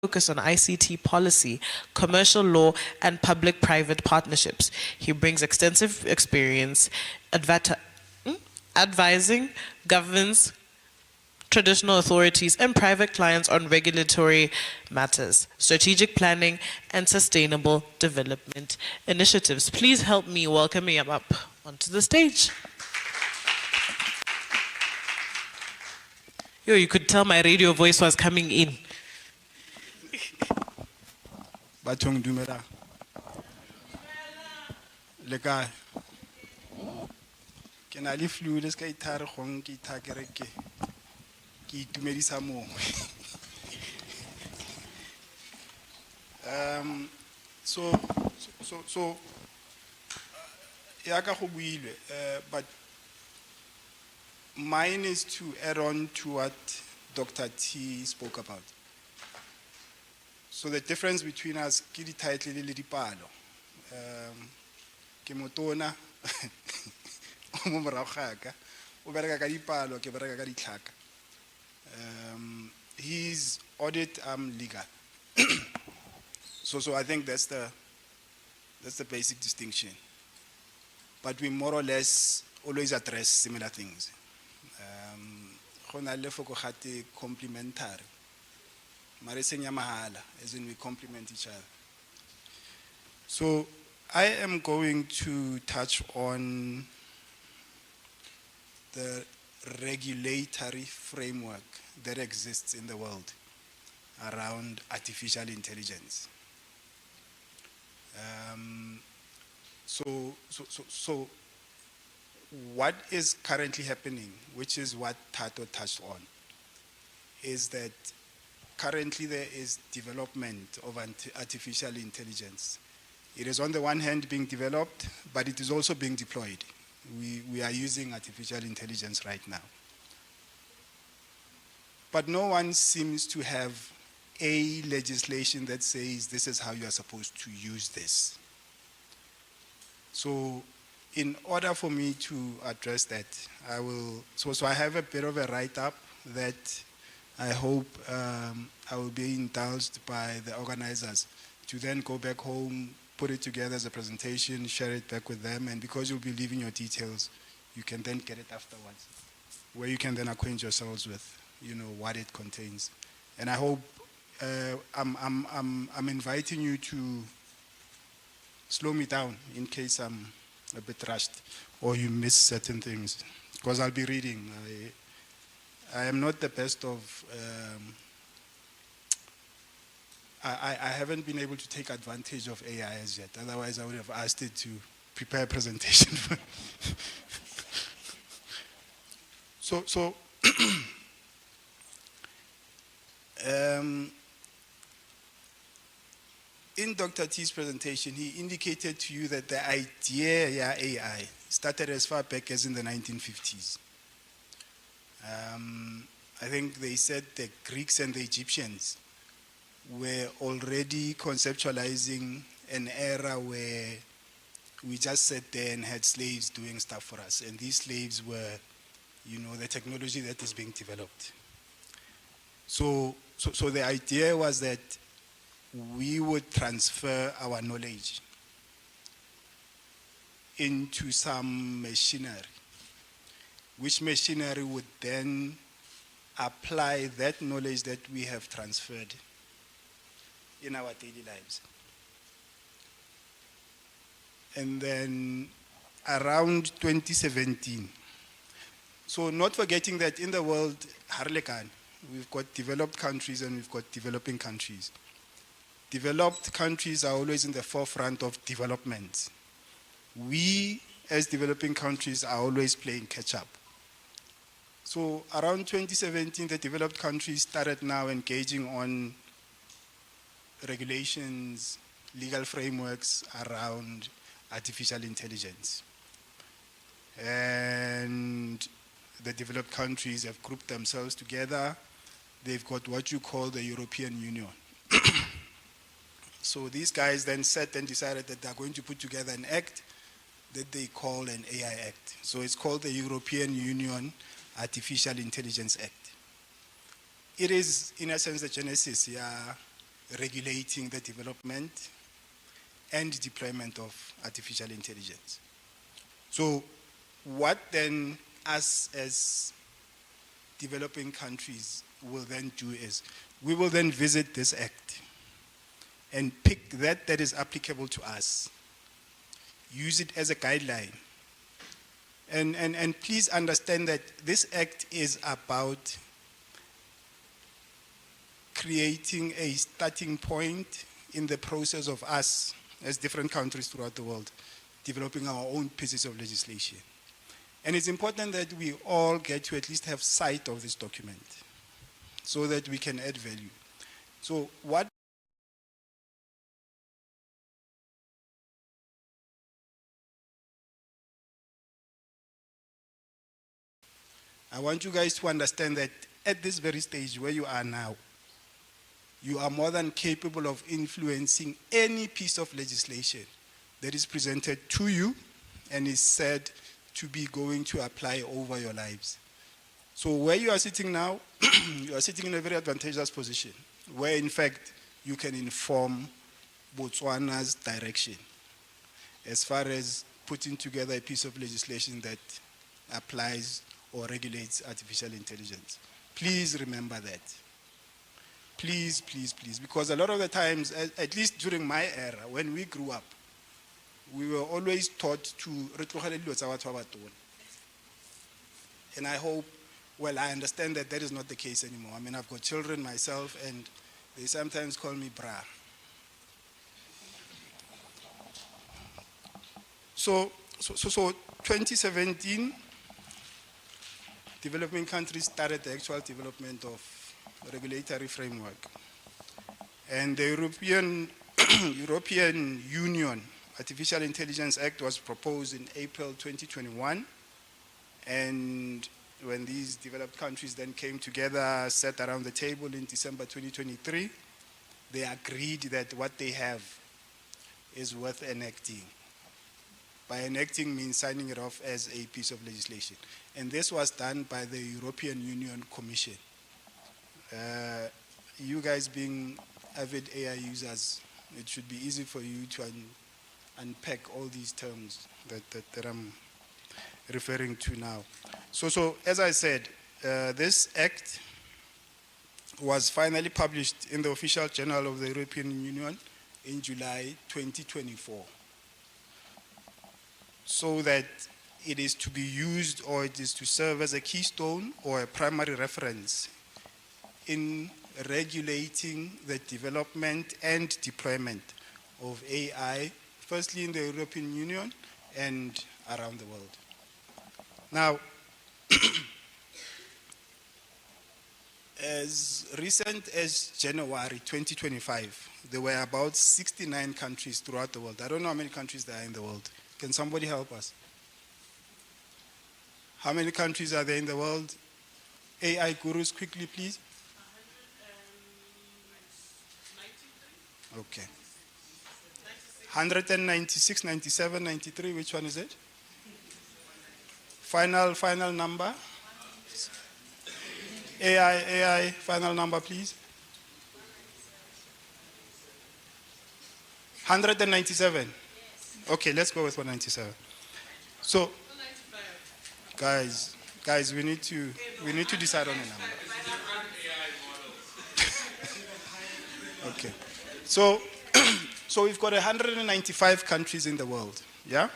focus on ICT policy, commercial law, and public-private partnerships. He brings extensive experience advising governments, traditional authorities, and private clients on regulatory matters, strategic planning, and sustainable development initiatives. Please help me welcome him up onto the stage. Yo, you could tell my radio voice was coming in. Bathong dumela. Le kae? Ke na le flu le ska ithare gong ke ithakere ke itumedisa mongwe. So ya ka go builwe but mine is to add on to what Dr. T spoke about. So the difference between us, ke di title le dipalo. Ke motona o mo morago ga ka o bereka ka dipalo ke bereka ka ditlhaka. He's audit, I'm legal. So I think that's the basic distinction. But we more or less always address similar things. Complementary. As in we complement each other. So I am going to touch on the regulatory framework that exists in the world around artificial intelligence. So what is currently happening, which is what Tato touched on, is that currently there is development of artificial intelligence. It is on the one hand being developed, but it is also being deployed. We are using artificial intelligence right now. But no one seems to have a legislation that says this is how you are supposed to use this. So in order for me to address that, I will, so I have a bit of a write-up that I hope I will be indulged by the organizers to then go back home, put it together as a presentation, share it back with them, and because you'll be leaving your details, you can then get it afterwards, where you can then acquaint yourselves with, what it contains. And I hope I'm inviting you to slow me down in case I'm a bit rushed or you miss certain things, because I'll be reading. I am not the best of, I haven't been able to take advantage of AI as yet. Otherwise, I would have asked it to prepare a presentation. In Dr. T's presentation, he indicated to you that the idea of AI started as far back as in the 1950s. I think they said the Greeks and the Egyptians were already conceptualizing an era where we just sat there and had slaves doing stuff for us. And these slaves were, the technology that is being developed. So the idea was that we would transfer our knowledge into some machinery, which machinery would then apply that knowledge that we have transferred in our daily lives. And then around 2017, so not forgetting that in the world, we've got developed countries and we've got developing countries. Developed countries are always in the forefront of development. We, as developing countries, are always playing catch up. So around 2017, the developed countries started now engaging on regulations, legal frameworks around artificial intelligence. And the developed countries have grouped themselves together. They've got what you call the European Union. So these guys then sat and decided that they're going to put together an act that they call an AI Act. So it's called the European Union Artificial Intelligence Act. It is, in a sense, the genesis regulating the development and deployment of artificial intelligence. So what then us as developing countries will then do is we will then visit this act and pick that is applicable to us, use it as a guideline. And please understand that this act is about creating a starting point in the process of us, as different countries throughout the world, developing our own pieces of legislation. And it's important that we all get to at least have sight of this document so that we can add value. So what I want you guys to understand that at this very stage where you are now, you are more than capable of influencing any piece of legislation that is presented to you and is said to be going to apply over your lives. So where you are sitting now, you are sitting in a very advantageous position, where in fact you can inform Botswana's direction as far as putting together a piece of legislation that applies or regulates artificial intelligence. Please remember that. Please, please, please, because a lot of the times, at least during my era, when we grew up, we were always taught to, and I hope, well, I understand that is not the case anymore. I mean, I've got children myself, and they sometimes call me bra. So 2017, developing countries started the actual development of regulatory framework. And the European Union Artificial Intelligence Act was proposed in April 2021. And when these developed countries then came together, sat around the table in December 2023, they agreed that what they have is worth enacting. By enacting means signing it off as a piece of legislation. And this was done by the European Union Commission. You guys being avid AI users, it should be easy for you to unpack all these terms that I'm referring to now. So as I said, this act was finally published in the official journal of the European Union in July 2024. So that it is to be used, or it is to serve as a keystone or a primary reference in regulating the development and deployment of AI, firstly in the European Union and around the world. Now, as recent as January 2025, there were about 69 countries throughout the world. I don't know how many countries there are in the world. Can somebody help us? How many countries are there in the world? AI gurus, quickly, please. 193. Okay. 196, 97, 93, which one is it? Final number? AI, final number, please. 197. Okay, let's go with 197. So, guys, we need to decide on a number. Okay, so we've got 195 countries in the world. Yeah.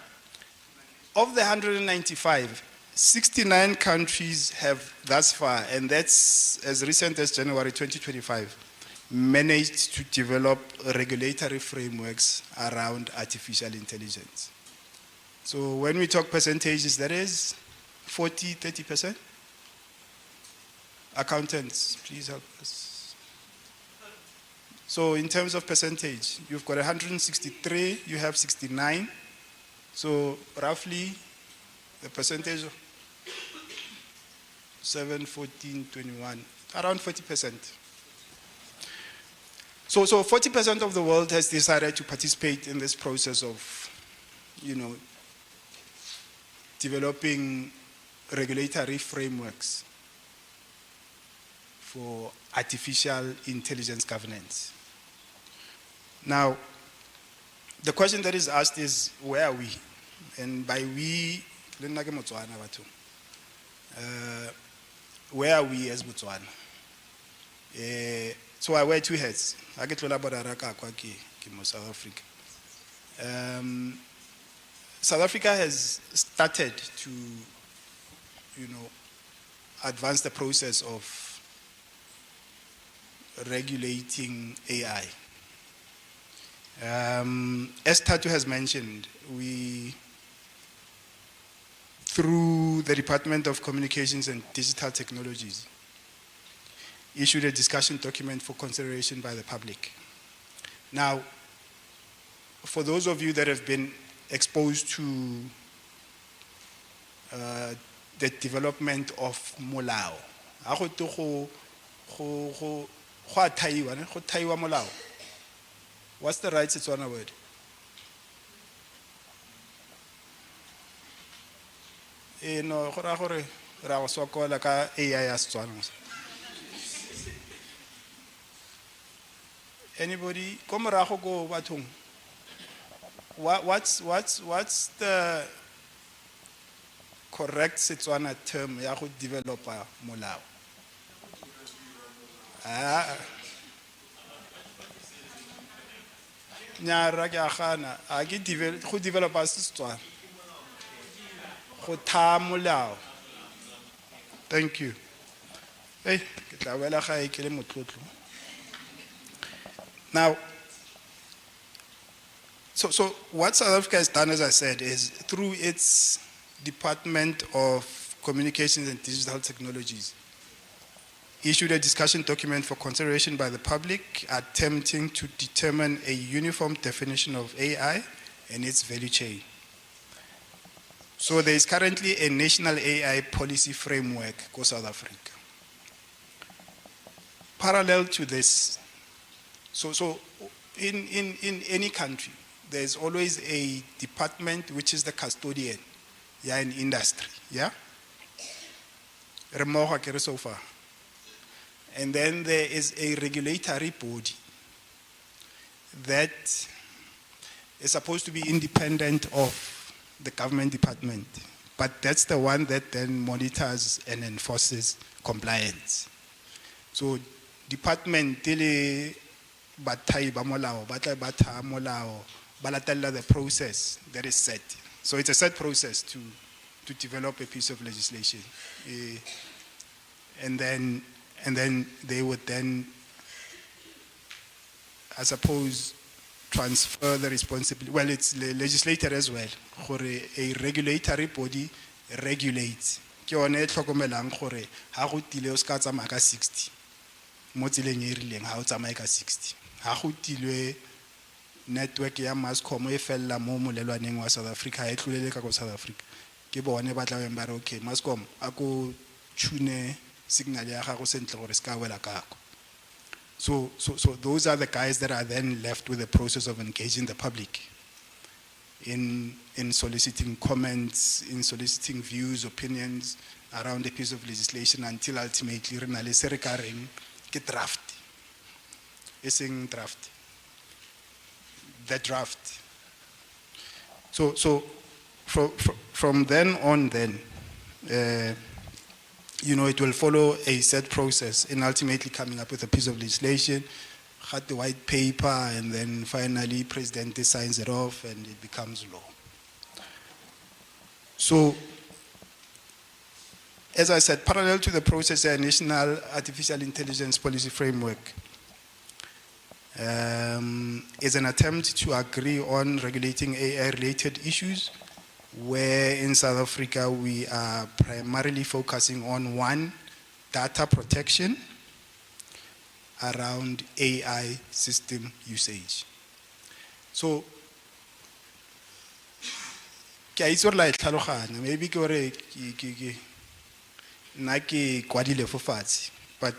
Of the 195, 69 countries have thus far, and that's as recent as January 2025. Managed to develop regulatory frameworks around artificial intelligence. So when we talk percentages, that is 40, 30%? Accountants, please help us. So in terms of percentage, you've got 163, you have 69. So roughly the percentage of 7, 14, 21, around 40%. So 40% of the world has decided to participate in this process of, developing regulatory frameworks for artificial intelligence governance. Now, the question that is asked is, where are we? And by we, where are we as Botswana? So I wear two hats. I get to South Africa. South Africa has started to, advance the process of regulating AI. As Tatu has mentioned, we, through the Department of Communications and Digital Technologies, issued a discussion document for consideration by the public. Now, for those of you that have been exposed to the development of molao, what's the right Setswana word? No, anybody? What's the correct Setswana term ya go developer molao? Nyara ke agana a ke developer Setswana go tha molao. Thank you. Hey, ke tla wela gae ke le motlotlo. Now, so what South Africa has done, as I said, is through its Department of Communications and Digital Technologies, issued a discussion document for consideration by the public, attempting to determine a uniform definition of AI and its value chain. So there is currently a national AI policy framework for South Africa. Parallel to this, so in any country, there's always a department which is the custodian, in industry, so far. And then there is a regulatory body that is supposed to be independent of the government department, but that's the one that then monitors and enforces compliance. So department batai ba molao batla batha molao balatella the process that is set. So it's a set process to develop a piece of legislation, and then they would then, I suppose, transfer the responsibility. Well, it's the legislator as well. A regulatory body regulates. Ke one tlhokomelang gore ha go tile o ska tsamaya ka 60 mo tseleng e rileng ha o tsamaya ka 60. Ha go tilwe network ya Mascom e fella mo molelwaneng wa South Africa e tlolele ka go South Africa. Ke bone ba tla ba re okay, Mascom a go tune signal ya gago sentle gore ska wela kako. So those are the guys that are then left with the process of engaging the public in soliciting comments, in soliciting views, opinions around a piece of legislation until ultimately re na le se re ka reng ke draft. Ising draft. The draft. So from then on it will follow a set process in ultimately coming up with a piece of legislation, got the white paper, and then finally President signs it off and it becomes law. So, as I said, parallel to the process, a national artificial intelligence policy framework is an attempt to agree on regulating AI-related issues, where in South Africa we are primarily focusing on one, data protection around AI system usage. So, maybe but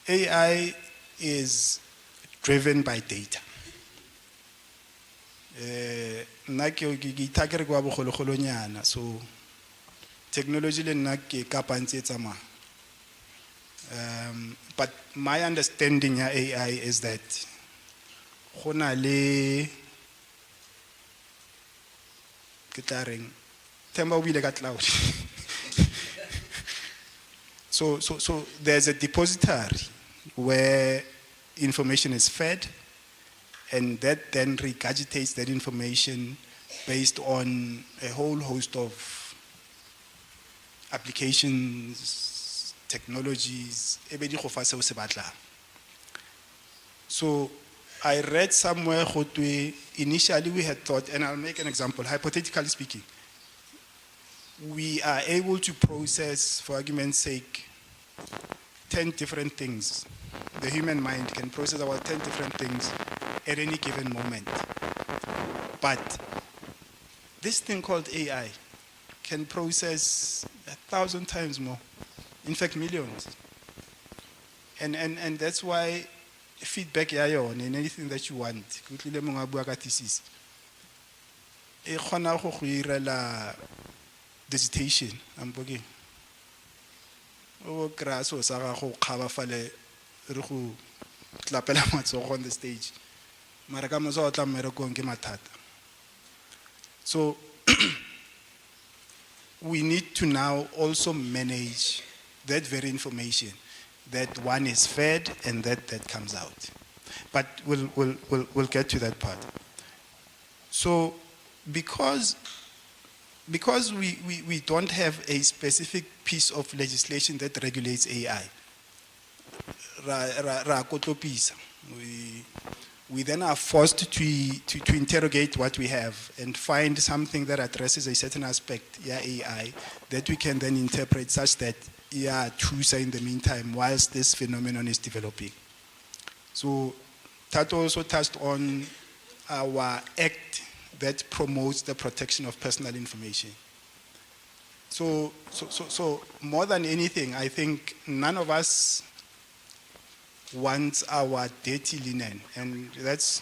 AI is driven by data. So technology but my understanding of AI is that go na le ke tla reng Themba o buile ka cloud. So there's a depository where information is fed, and that then regurgitates that information based on a whole host of applications, technologies, e be di go fa seo se batlang. So I read somewhere initially we had thought, and I'll make an example, hypothetically speaking, we are able to process, for argument's sake, 10 different things. The human mind can process about 10 different things at any given moment. But this thing called AI can process 1,000 times more, in fact, millions. And that's why feedback yayon and anything that you want, kutlile monga bua ka thesis, e khona go go irela dissertation amboke o graso sa ga go khaba fale re go tlapela matsogo on the stage mara ka moso o tla mmerekong ke mathata. So we need to now also manage that very information that one is fed and that comes out. But we'll get to that part. So because we don't have a specific piece of legislation that regulates AI, we then are forced to interrogate what we have and find something that addresses a certain aspect, AI, that we can then interpret such that choose in the meantime whilst this phenomenon is developing. So Tato also touched on our act that promotes the protection of personal information. So more than anything, I think none of us wants our dirty linen, and that's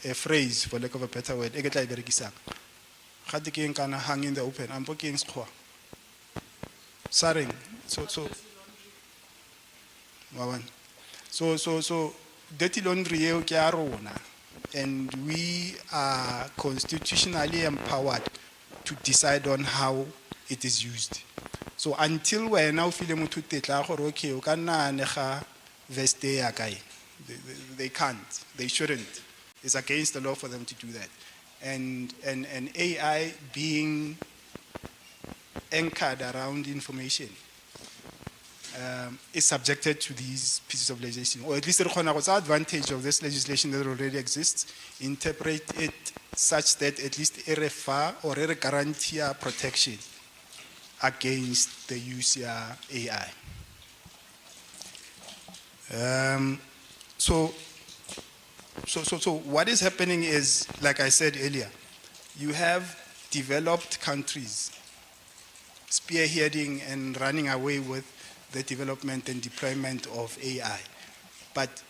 a phrase, for lack of a better word. Hang in the open. I'm booking Saring. So dirty laundry and we are constitutionally empowered to decide on how it is used. So until we're now feeling to okay, they can't, they shouldn't. It's against the law for them to do that. And AI being anchored around information is subjected to these pieces of legislation, or at least the advantage of this legislation that already exists, interpret it such that at least a refer or a guarantee protection against the use of AI. So what is happening is, like I said earlier, you have developed countries spearheading and running away with the development and deployment of AI. But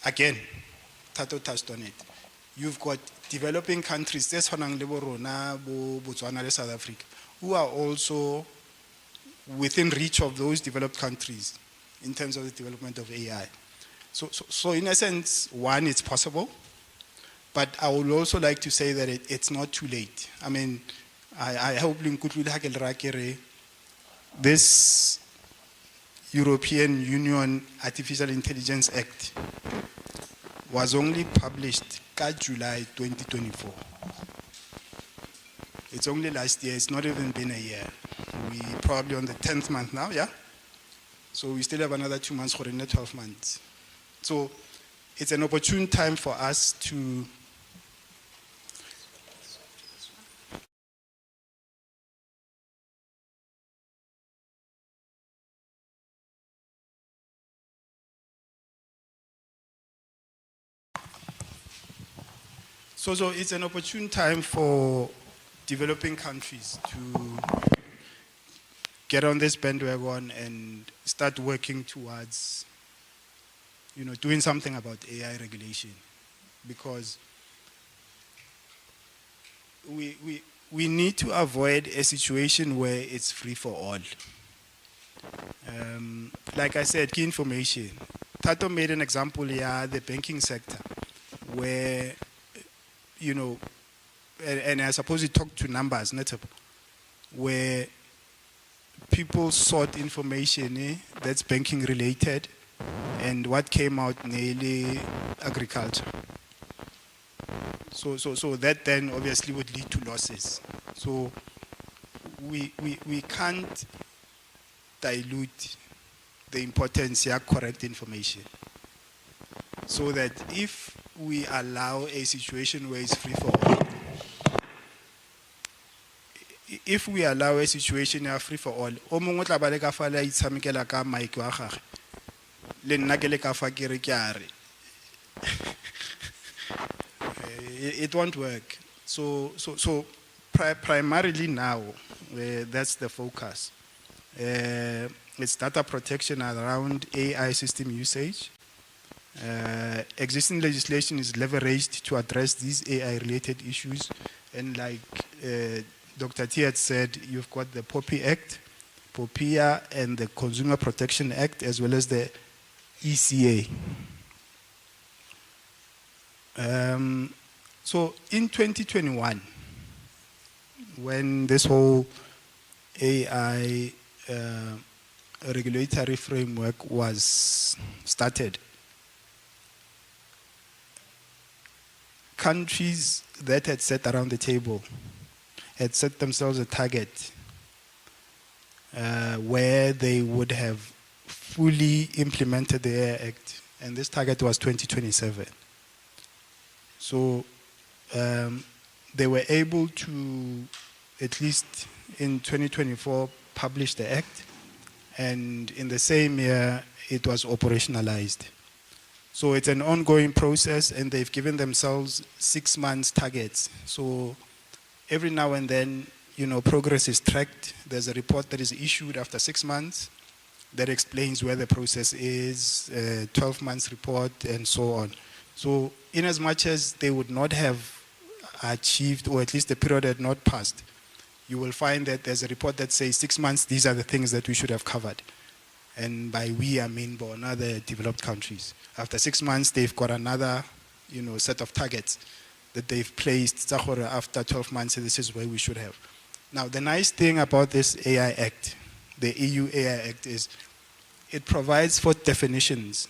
again, Tato touched on it. You've got developing countries, South Africa, who are also within reach of those developed countries in terms of the development of AI. So in a sense, one, it's possible, but I would also like to say that it's not too late. I mean, I hope this European Union Artificial Intelligence Act was only published in July 2024. It's only last year, it's not even been a year. We're probably on the 10th month now, yeah? So we still have another 2 months for another 12 months. So it's an opportune time for us to So it's an opportune time for developing countries to get on this bandwagon and start working towards, doing something about AI regulation, because we need to avoid a situation where it's free for all. Like I said, key information. Tato made an example here, the banking sector, where, and I suppose it talked to numbers, not where people sought information that's banking related, and what came out nearly agriculture. So that then obviously would lead to losses. So we can't dilute the importance of correct information. So that if we allow a situation where it's free for all, if we allow a situation free for all, o mongwe o tla ba le ka fa le a itshamekela ka mic wa gagwe le nna ke le ka fa ke re ke a re. It won't work. So primarily now, that's the focus. It's data protection around AI system usage. Existing legislation is leveraged to address these AI-related issues, and like Dr. T had said, you've got the POPI Act, POPIA, and the Consumer Protection Act, as well as the ECA. So in 2021, when this whole AI regulatory framework was started, countries that had sat around the table had set themselves a target where they would have fully implemented the AI Act, and this target was 2027. So they were able to, at least in 2024, publish the Act, and in the same year, it was operationalized. So it's an ongoing process, and they've given themselves 6 months targets. So every now and then, progress is tracked. There's a report that is issued after 6 months that explains where the process is, 12 months report, and so on. So in as much as they would not have achieved, or at least the period had not passed, you will find that there's a report that says 6 months, these are the things that we should have covered. And by we, I mean other developed countries. After 6 months, they've got another, set of targets that they've placed. After 12 months, this is where we should have. Now, the nice thing about this AI Act, the EU AI Act, is it provides for definitions.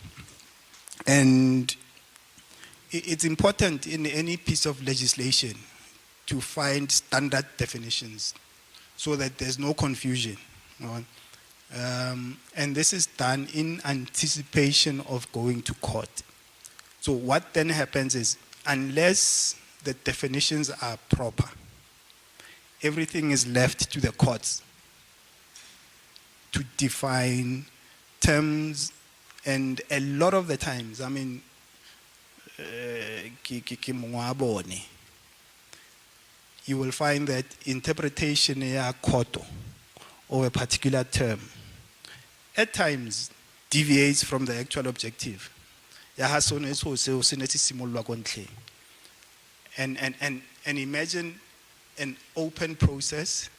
And it's important in any piece of legislation to find standard definitions so that there's no confusion. And this is done in anticipation of going to court. So what then happens is, unless the definitions are proper, everything is left to the courts to define terms, and a lot of the times, you will find that interpretation of a particular term at times deviates from the actual objective. And imagine an open process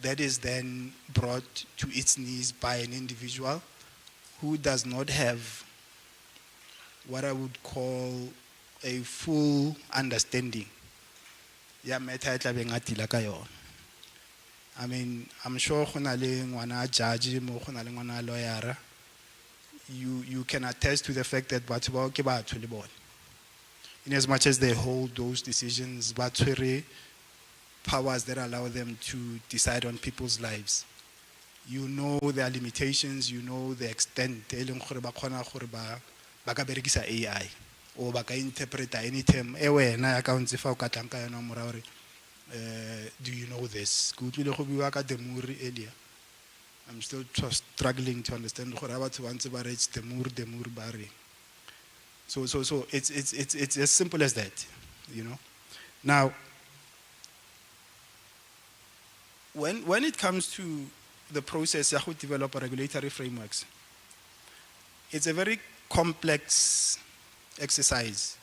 that is then brought to its knees by an individual who does not have what I would call a full understanding. I'm sure judge lawyer, you can attest to the fact that in as much as they hold those decisions, powers that allow them to decide on people's lives. You know their limitations, you know the extent AI or interpret any term. Do you know this? I'm still struggling to understand. So it's as simple as that, Now, when it comes to the process to develop regulatory frameworks, it's a very complex exercise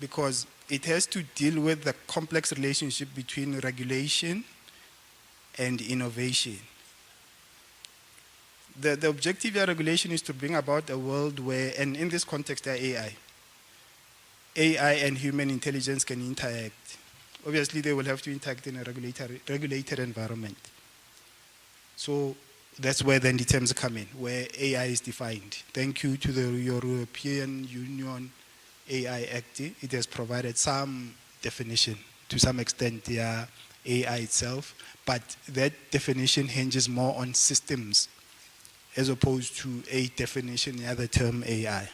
because it has to deal with the complex relationship between regulation and innovation. The objective of regulation is to bring about a world where, and in this context, AI, AI and human intelligence can interact. Obviously, they will have to interact in a regulated environment. So that's where then the terms come in, where AI is defined. Thank you to the European Union AI Act. It has provided some definition to some extent, yeah, AI itself, but that definition hinges more on systems as opposed to a definition, yeah, the term AI.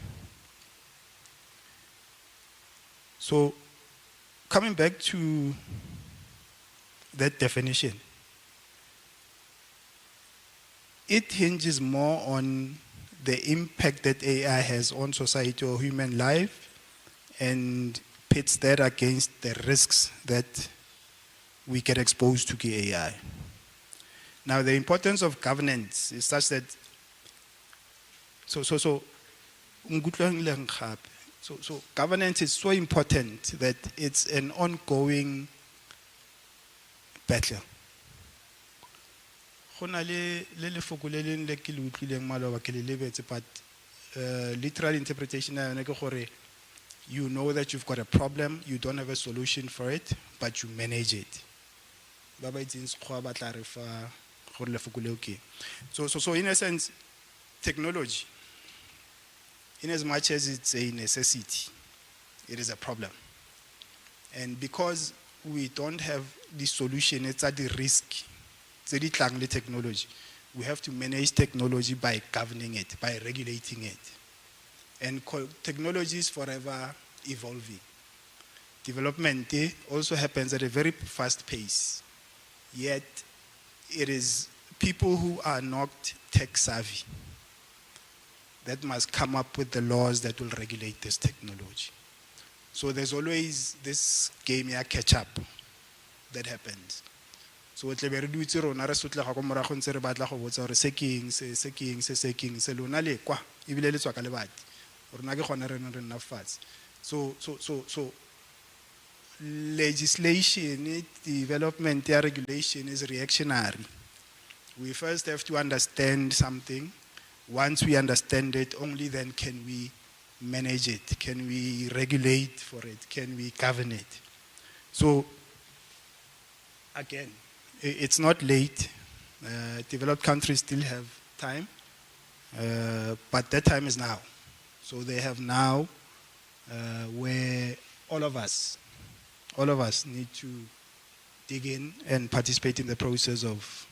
So coming back to that definition, it hinges more on the impact that AI has on society or human life and pits that against the risks that we get exposed to the AI. Now, the importance of governance is such that so governance is so important that it's an ongoing battle. But literal interpretation, you know that you've got a problem, you don't have a solution for it, but you manage it. So in a sense, technology, in as much as it's a necessity, it is a problem. And because we don't have the solution, it's at the risk. It's a technology. We have to manage technology by governing it, by regulating it. And technology is forever evolving. Development also happens at a very fast pace. Yet, it is people who are not tech savvy that must come up with the laws that will regulate this technology. So there's always this game, yeah, catch up that happens. So what we do is rona re sotla ga go morago ntse re batla go botsa gore se keng se lona le kwa ebile le tswa ka lebati rona ke gona re nna fatshe. So legislation, development, regulation is reactionary. We first have to understand something. Once we understand it, only then can we manage it, can we regulate for it, can we govern it. So again, it's not late. Developed countries still have time, but that time is now. So they have now where all of us need to dig in and participate in the process of,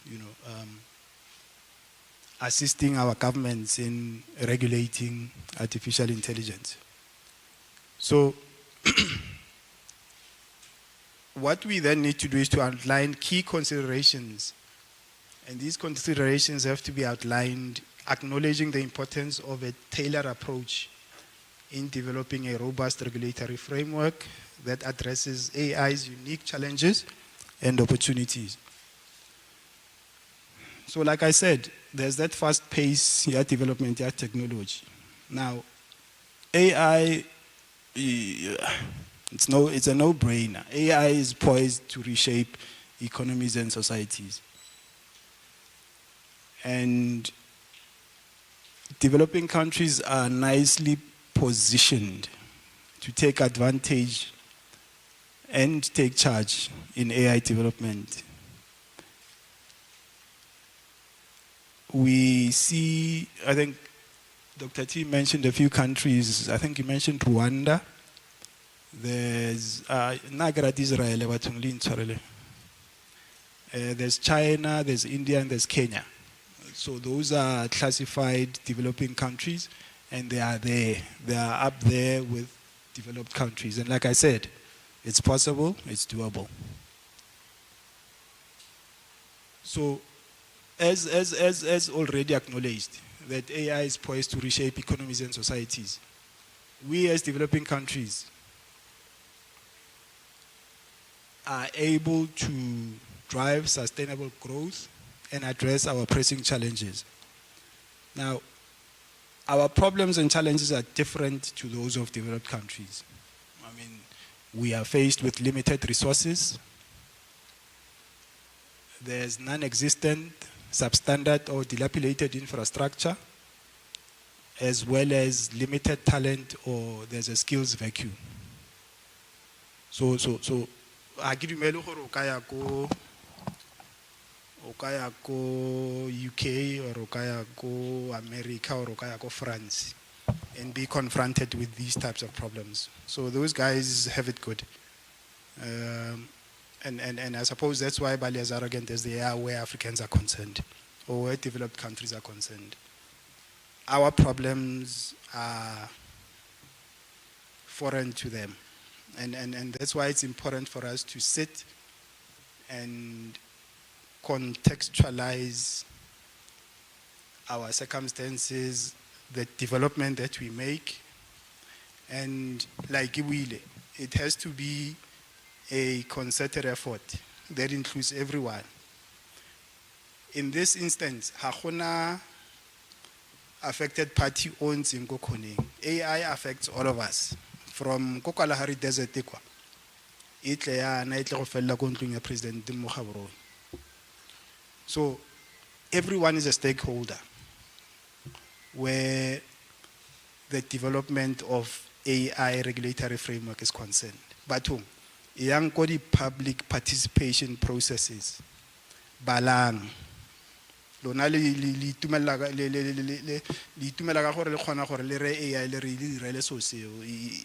assisting our governments in regulating artificial intelligence. So what we then need to do is to outline key considerations. And these considerations have to be outlined acknowledging the importance of a tailored approach in developing a robust regulatory framework that addresses AI's unique challenges and opportunities. So like I said, there's that fast pace development technology. Now, AI, it's a no-brainer. AI is poised to reshape economies and societies. And developing countries are nicely positioned to take advantage and take charge in AI development. We see, I think Dr. T mentioned a few countries. I think he mentioned Rwanda. There's Israel. There's China, there's India, and there's Kenya. So those are classified developing countries, and they are there. They are up there with developed countries. And like I said, it's possible, it's doable. So as already acknowledged, that AI is poised to reshape economies and societies, we as developing countries are able to drive sustainable growth and address our pressing challenges. Now, our problems and challenges are different to those of developed countries. I mean, we are faced with limited resources. There's non-existent, substandard or dilapidated infrastructure, as well as limited talent, or there's a skills vacuum. So a ke dumele gore o ka ya ko UK or o ka ya ko America or o ka ya ko France and be confronted with these types of problems. So those guys have it good. And I suppose that's why Bali is arrogant as they are where Africans are concerned or where developed countries are concerned. Our problems are foreign to them. And that's why it's important for us to sit and contextualize our circumstances, the development that we make. And like Iwile, it has to be a concerted effort that includes everyone. In this instance, hakuna affected party owns in Kokoning. AI affects all of us. From Kokalahari Desert, President Mokhabro. So everyone is a stakeholder where the development of AI regulatory framework is concerned. But young public participation processes, balang. Lona le itumela ka gore le khona gore le re AI le re direle so seo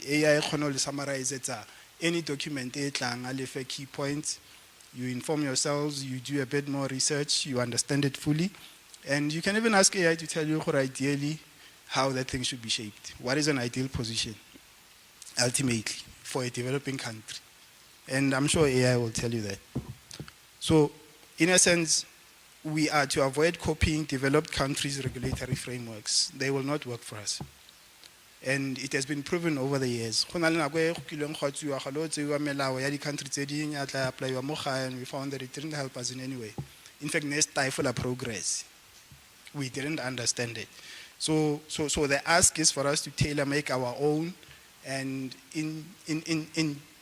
AI khona le summarize etsa any document e tlang a le fe key points, you inform yourselves, you do a bit more research, you understand it fully, and you can even ask AI to tell you ideally how that thing should be shaped. What is an ideal position ultimately for a developing country? And I'm sure AI will tell you that. So in a sense, we are to avoid copying developed countries' regulatory frameworks. They will not work for us. And it has been proven over the years. And we found that it didn't help us in any way. In fact, it stifled progress. We didn't understand it. So the ask is for us to tailor make our own, and in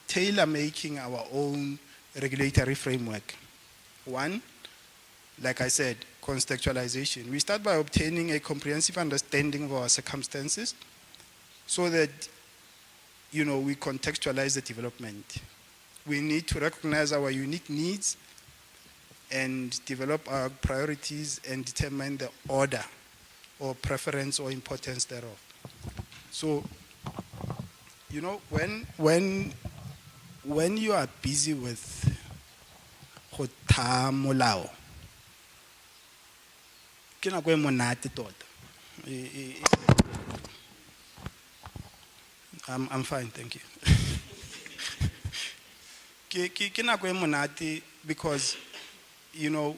tailor making our own regulatory framework. One, like I said, contextualization. We start by obtaining a comprehensive understanding of our circumstances so that, we contextualize the development. We need to recognize our unique needs and develop our priorities and determine the order or preference or importance thereof. So, when you are busy with molao, I'm fine, thank you. Because you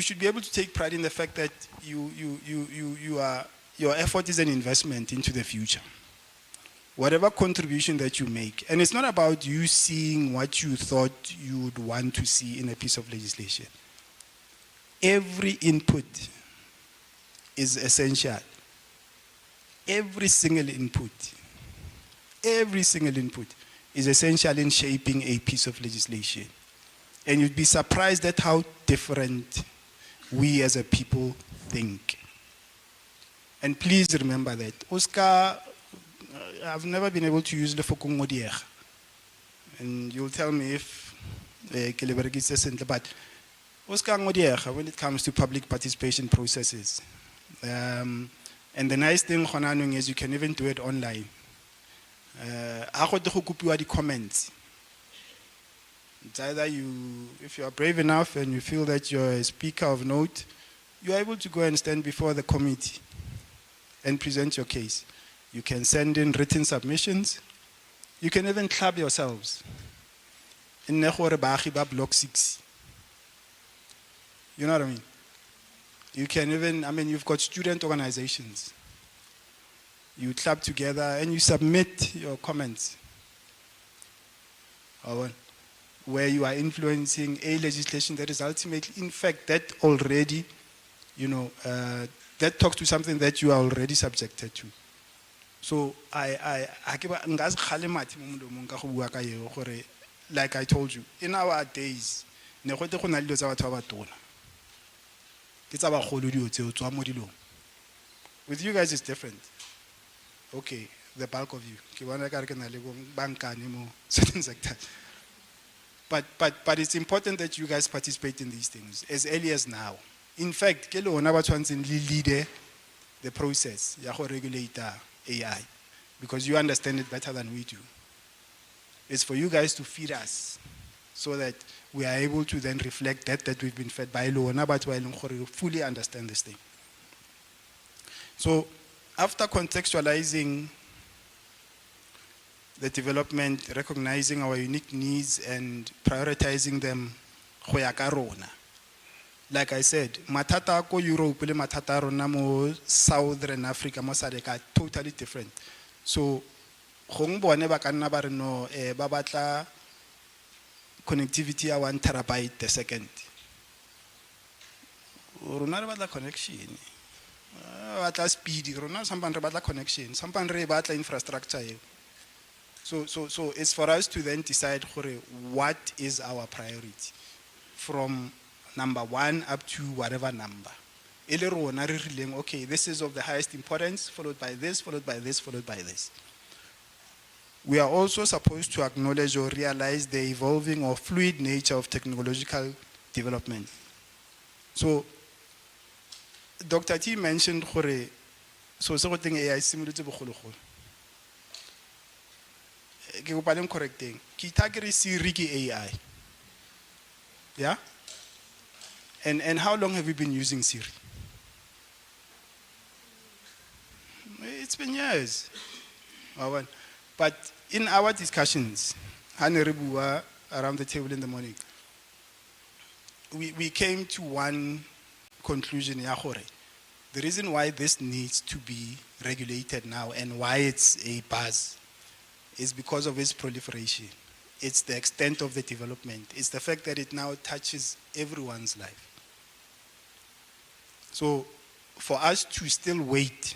should be able to take pride in the fact that your effort is an investment into the future. Whatever contribution that you make, and it's not about you seeing what you thought you would want to see in a piece of legislation. Every input is essential. Every single input is essential in shaping a piece of legislation. And you'd be surprised at how different we as a people think. And please remember that. Oscar, I've never been able to use the Fokongodier. And you'll tell me if but Oscar Ngodier, when it comes to public participation processes. And the nice thing is you can even do it online. The comments. It's either if you are brave enough and you feel that you're a speaker of note, you're able to go and stand before the committee and present your case. You can send in written submissions. You can even club yourselves. In block 6. You know what I mean? You can even, you've got student organizations. You club together and you submit your comments. Where you are influencing a legislation that is ultimately, in fact, that already, that talks to something that you are already subjected to. So like I told you, in our days, with you guys it's different. Okay, the bulk of you. Ke bona ekare ke na le bo bankane mo certain sectors. But it's important that you guys participate in these things as early as now. In fact, ke le ona ba tshwantseng le lead the process ya go regulate AI, because you understand it better than we do. It's for you guys to feed us so that we are able to then reflect that we've been fed by lona but we fully understand this thing. So after contextualizing the development, recognizing our unique needs and prioritizing them, go ya ka rona. Like I said, matata ko Europe le matata rona mo Southern Africa mo SADC are totally different. So gong bone ba ka nna ba re no ba batla connectivity ya 1 terabyte a second. Rona re batla connection. Batla speed, rona sampan re batla connection, sampan re batla infrastructure. So it's for us to then decide what is our priority from number 1 up to whatever number. Okay, this is of the highest importance, followed by this, followed by this, followed by this. We are also supposed to acknowledge or realize the evolving or fluid nature of technological development. So, Dr. T mentioned so something AI similar to bogologolo. Ke go paleng correcting. Kita kere Siri ke AI. Yeah? And how long have you been using Siri? It's been years. But in our discussions, around the table in the morning, we came to one conclusion. The reason why this needs to be regulated now and why it's a buzz is because of its proliferation. It's the extent of the development. It's the fact that it now touches everyone's life. So for us to still wait,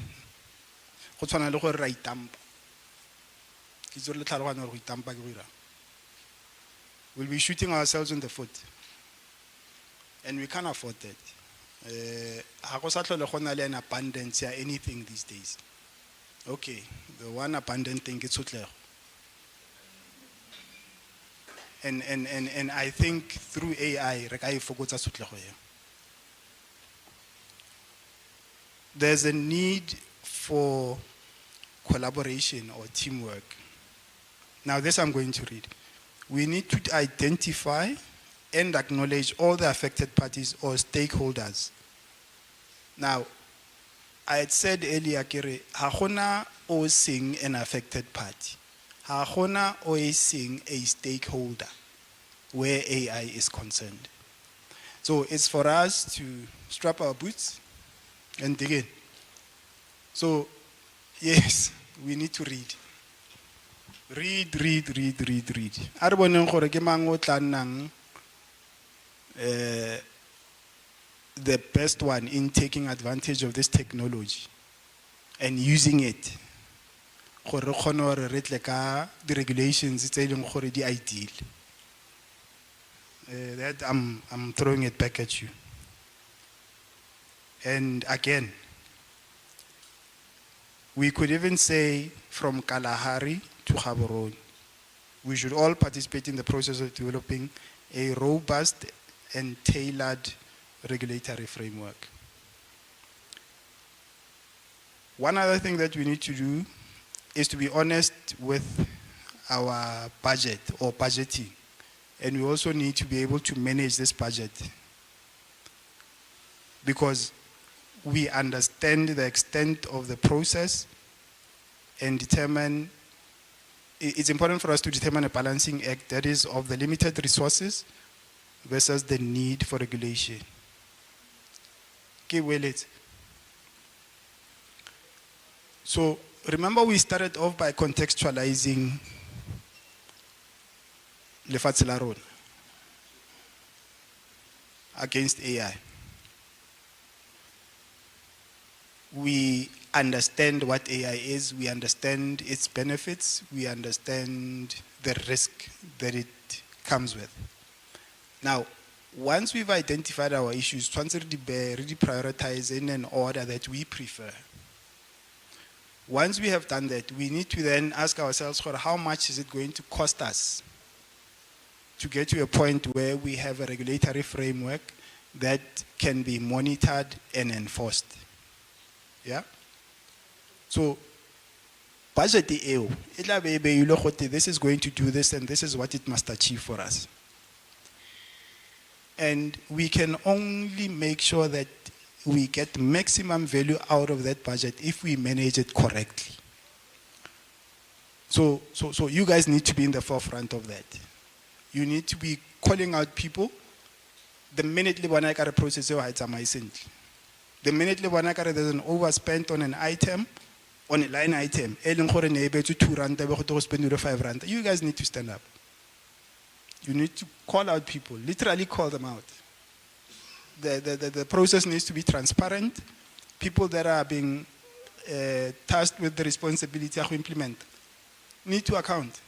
we'll be shooting ourselves in the foot. And we can't afford that. An abundance or anything these days. Okay, the one abundant thing is and I think through AI, there's a need for collaboration or teamwork. Now this I'm going to read. We need to identify and acknowledge all the affected parties or stakeholders. Now, I had said earlier, hagona o sing an affected party. Hagona o sing a stakeholder where AI is concerned. So it's for us to strap our boots and dig in. So, yes, we need to read. Read. Arboneng gore ke mang o tla nnang the best one in taking advantage of this technology and using it. Gore re kgone gore re tle ka the regulations tse ileng gore di ideal. That I'm throwing it back at you. And again, we could even say from Kalahari to Gaborone, we should all participate in the process of developing a robust and tailored regulatory framework. One other thing that we need to do is to be honest with our budget or budgeting. And we also need to be able to manage this budget because we understand the extent of the process and determine, it's important for us to determine a balancing act that is of the limited resources versus the need for regulation. So remember we started off by contextualizing lefatshe la rona against AI. We understand what AI is, we understand its benefits, we understand the risk that it comes with. Now, once we've identified our issues, we really prioritize in an order that we prefer. Once we have done that, we need to then ask ourselves, how much is it going to cost us to get to a point where we have a regulatory framework that can be monitored and enforced? Yeah? So, budget EO, this is going to do this and this is what it must achieve for us. And we can only make sure that we get maximum value out of that budget if we manage it correctly. So you guys need to be in the forefront of that. You need to be calling out people the minute a process, the minute there's an overspent on an item, on a line item, R2 you guys need to stand up. You need to call out people, literally call them out. The process needs to be transparent. People that are being tasked with the responsibility to implement need to account.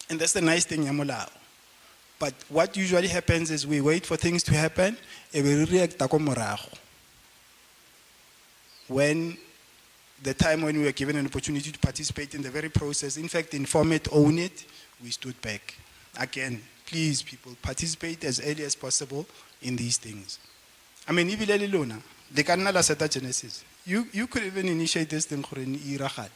And that's the nice thing, Yamulao. But what usually happens is we wait for things to happen and we react when the time when we were given an opportunity to participate in the very process, in fact, inform it, own it, we stood back. Again, please, people, participate as early as possible in these things. I mean, even Luna, the Canala Seta Genesis, you could even initiate this thing for an Iraqat.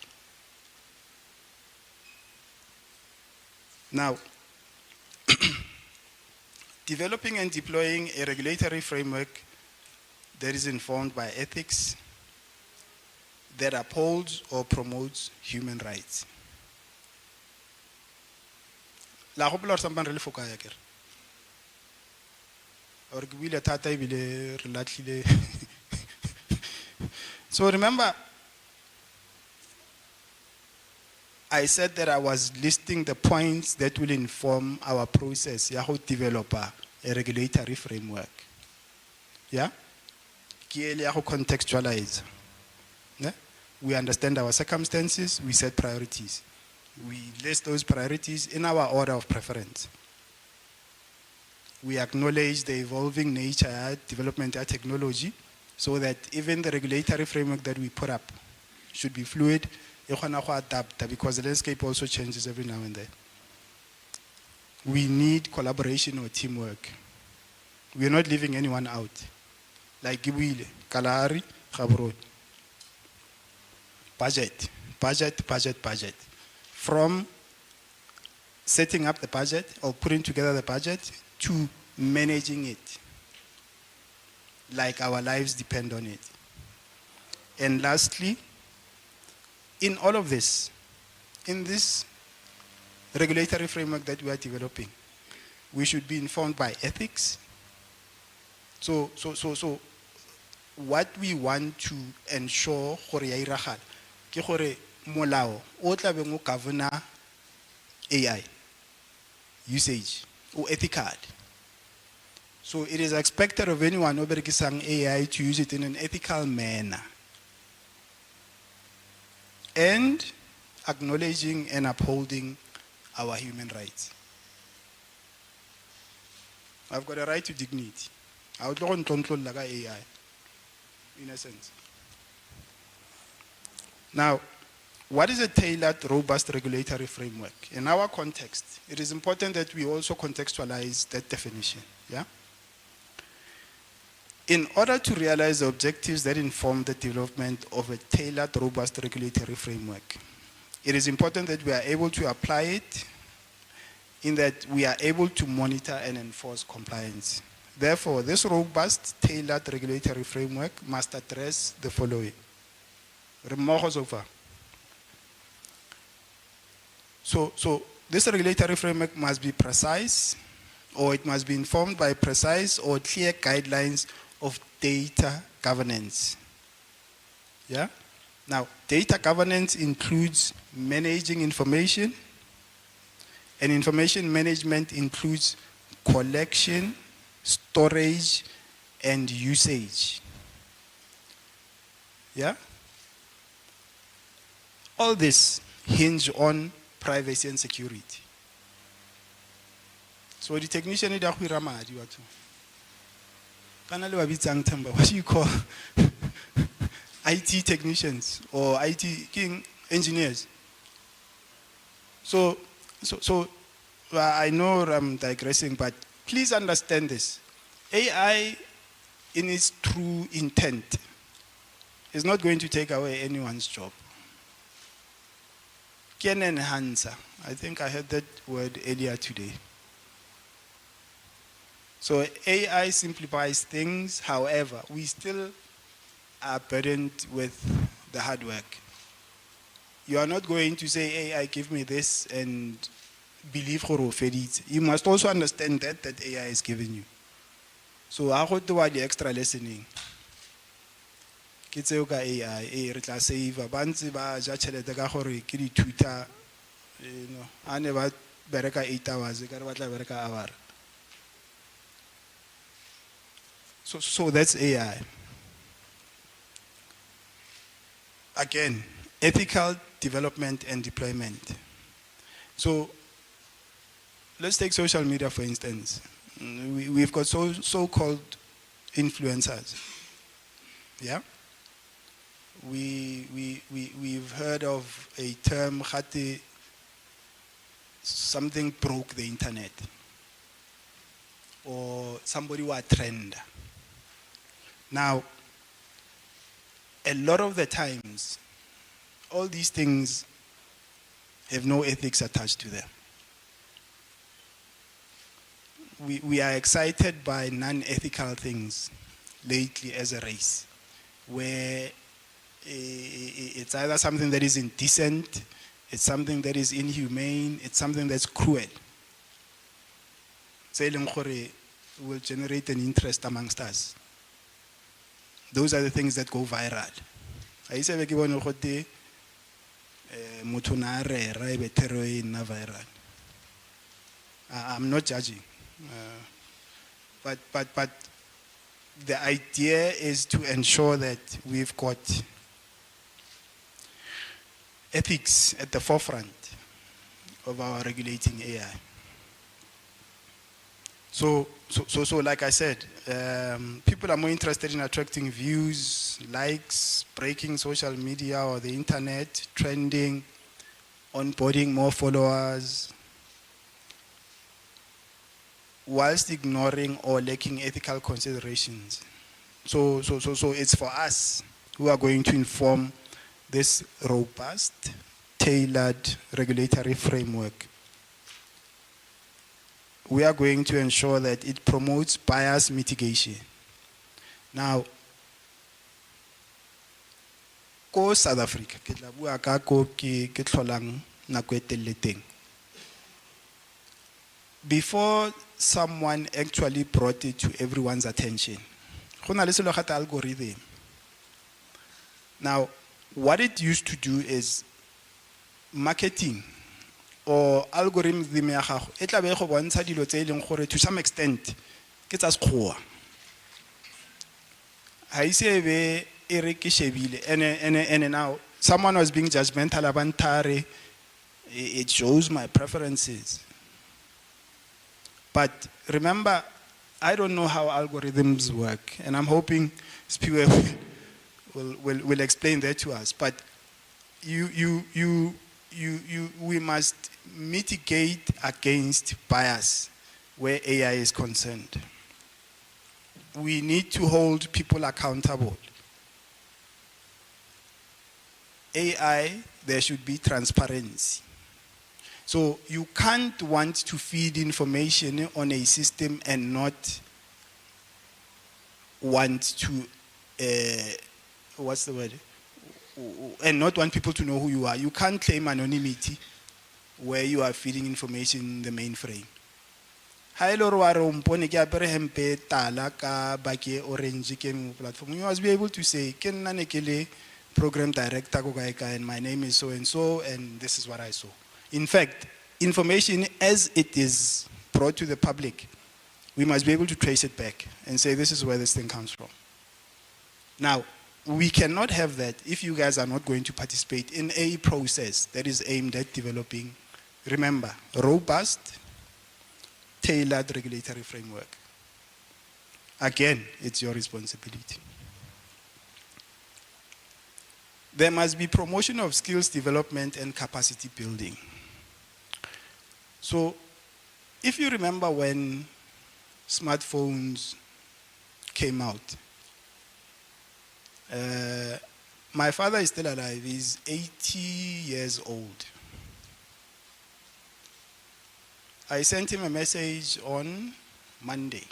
Now, developing and deploying a regulatory framework that is informed by ethics, that upholds or promotes human rights. La hopla sampan really fokaya ker. Or gibile tata ibile relatile. So remember, I said that I was listing the points that will inform our process, how to develop a regulatory framework. Yeah? How contextualize. Yeah? We understand our circumstances, we set priorities. We list those priorities in our order of preference. We acknowledge the evolving nature, development of technology, so that even the regulatory framework that we put up should be fluid, because the landscape also changes every now and then. We need collaboration or teamwork. We are not leaving anyone out. Like Gibile, Kalahari, Khabro. Budget. From setting up the budget or putting together the budget to managing it, like our lives depend on it. And lastly, in all of this, in this regulatory framework that we are developing, we should be informed by ethics. So what we want to ensure molao o tla beng o govern AI usage or ethical. So it is expected of anyone who berekisang AI to use it in an ethical manner and acknowledging and upholding our human rights. I've got a right to dignity. I would not control like AI, in a sense. Now, what is a tailored, robust regulatory framework? In our context, it is important that we also contextualize that definition. Yeah? In order to realize the objectives that inform the development of a tailored, robust regulatory framework, it is important that we are able to apply it in that we are able to monitor and enforce compliance. Therefore, this robust, tailored regulatory framework must address the following. So this regulatory framework must be precise, or it must be informed by precise or clear guidelines of data governance. Yeah? Now, data governance includes managing information, and information management includes collection, storage, and usage. Yeah? All this hinge on privacy and security. So the technician is what do you call IT technicians or IT engineers. So I know I'm digressing, but please understand this. AI, in its true intent, is not going to take away anyone's job. Can enhancer. I think I heard that word earlier today. So AI simplifies things, however, we still are burdened with the hard work. You are not going to say, AI, give me this, and believe it. You must also understand that AI is giving you. So I got to the extra listening. Ke tseo ka AI re tla save ba ntse ba ja tšhelete ka gore ke di tutor a ne ba bereka 8 hours ka re ba tla bereka hour. So that's AI. Again, ethical development and deployment. So let's take social media for instance. We've got so-called influencers. Yeah? We've heard of a term, something broke the internet. Or somebody was a trend. Now, a lot of the times, all these things have no ethics attached to them. We are excited by non-ethical things lately as a race, where it's either something that is indecent, it's something that is inhumane, it's something that's cruel. Will generate an interest amongst us. Those are the things that go viral. I'm not judging. But the idea is to ensure that we've got ethics at the forefront of our regulating AI. So like I said, people are more interested in attracting views, likes, breaking social media or the internet, trending, onboarding more followers, whilst ignoring or lacking ethical considerations. So it's for us who are going to inform this robust, tailored regulatory framework. We are going to ensure that it promotes bias mitigation. Now, ko South Africa, ke tla bua ka ko ke tlholang nako e telele teng. Before someone actually brought it to everyone's attention, go na le selo gata algorithm. Now, what it used to do is marketing or algorithm ya gago e tla be go bontsha dilo tse ileng gore to some extent ke tsa sekgowa. Ha ise be e re ke shebile and now someone was being judgmental about it shows my preferences. But remember, I don't know how algorithms work, and I'm hoping Spiwe will explain that to us. But we must mitigate against bias where AI is concerned. We need to hold people accountable. AI, there should be transparency. So you can't want to feed information on a system and not want to, what's the word? And not want people to know who you are. You can't claim anonymity where you are feeding information in the mainframe. You must be able to say, program director and my name is so and this is what I saw. In fact, information as it is brought to the public, we must be able to trace it back and say this is where this thing comes from. Now, we cannot have that if you guys are not going to participate in a process that is aimed at developing, remember, robust, tailored regulatory framework. Again, it's your responsibility. There must be promotion of skills development and capacity building. So, if you remember when smartphones came out, my father is still alive. He's 80 years old. I sent him a message on Monday.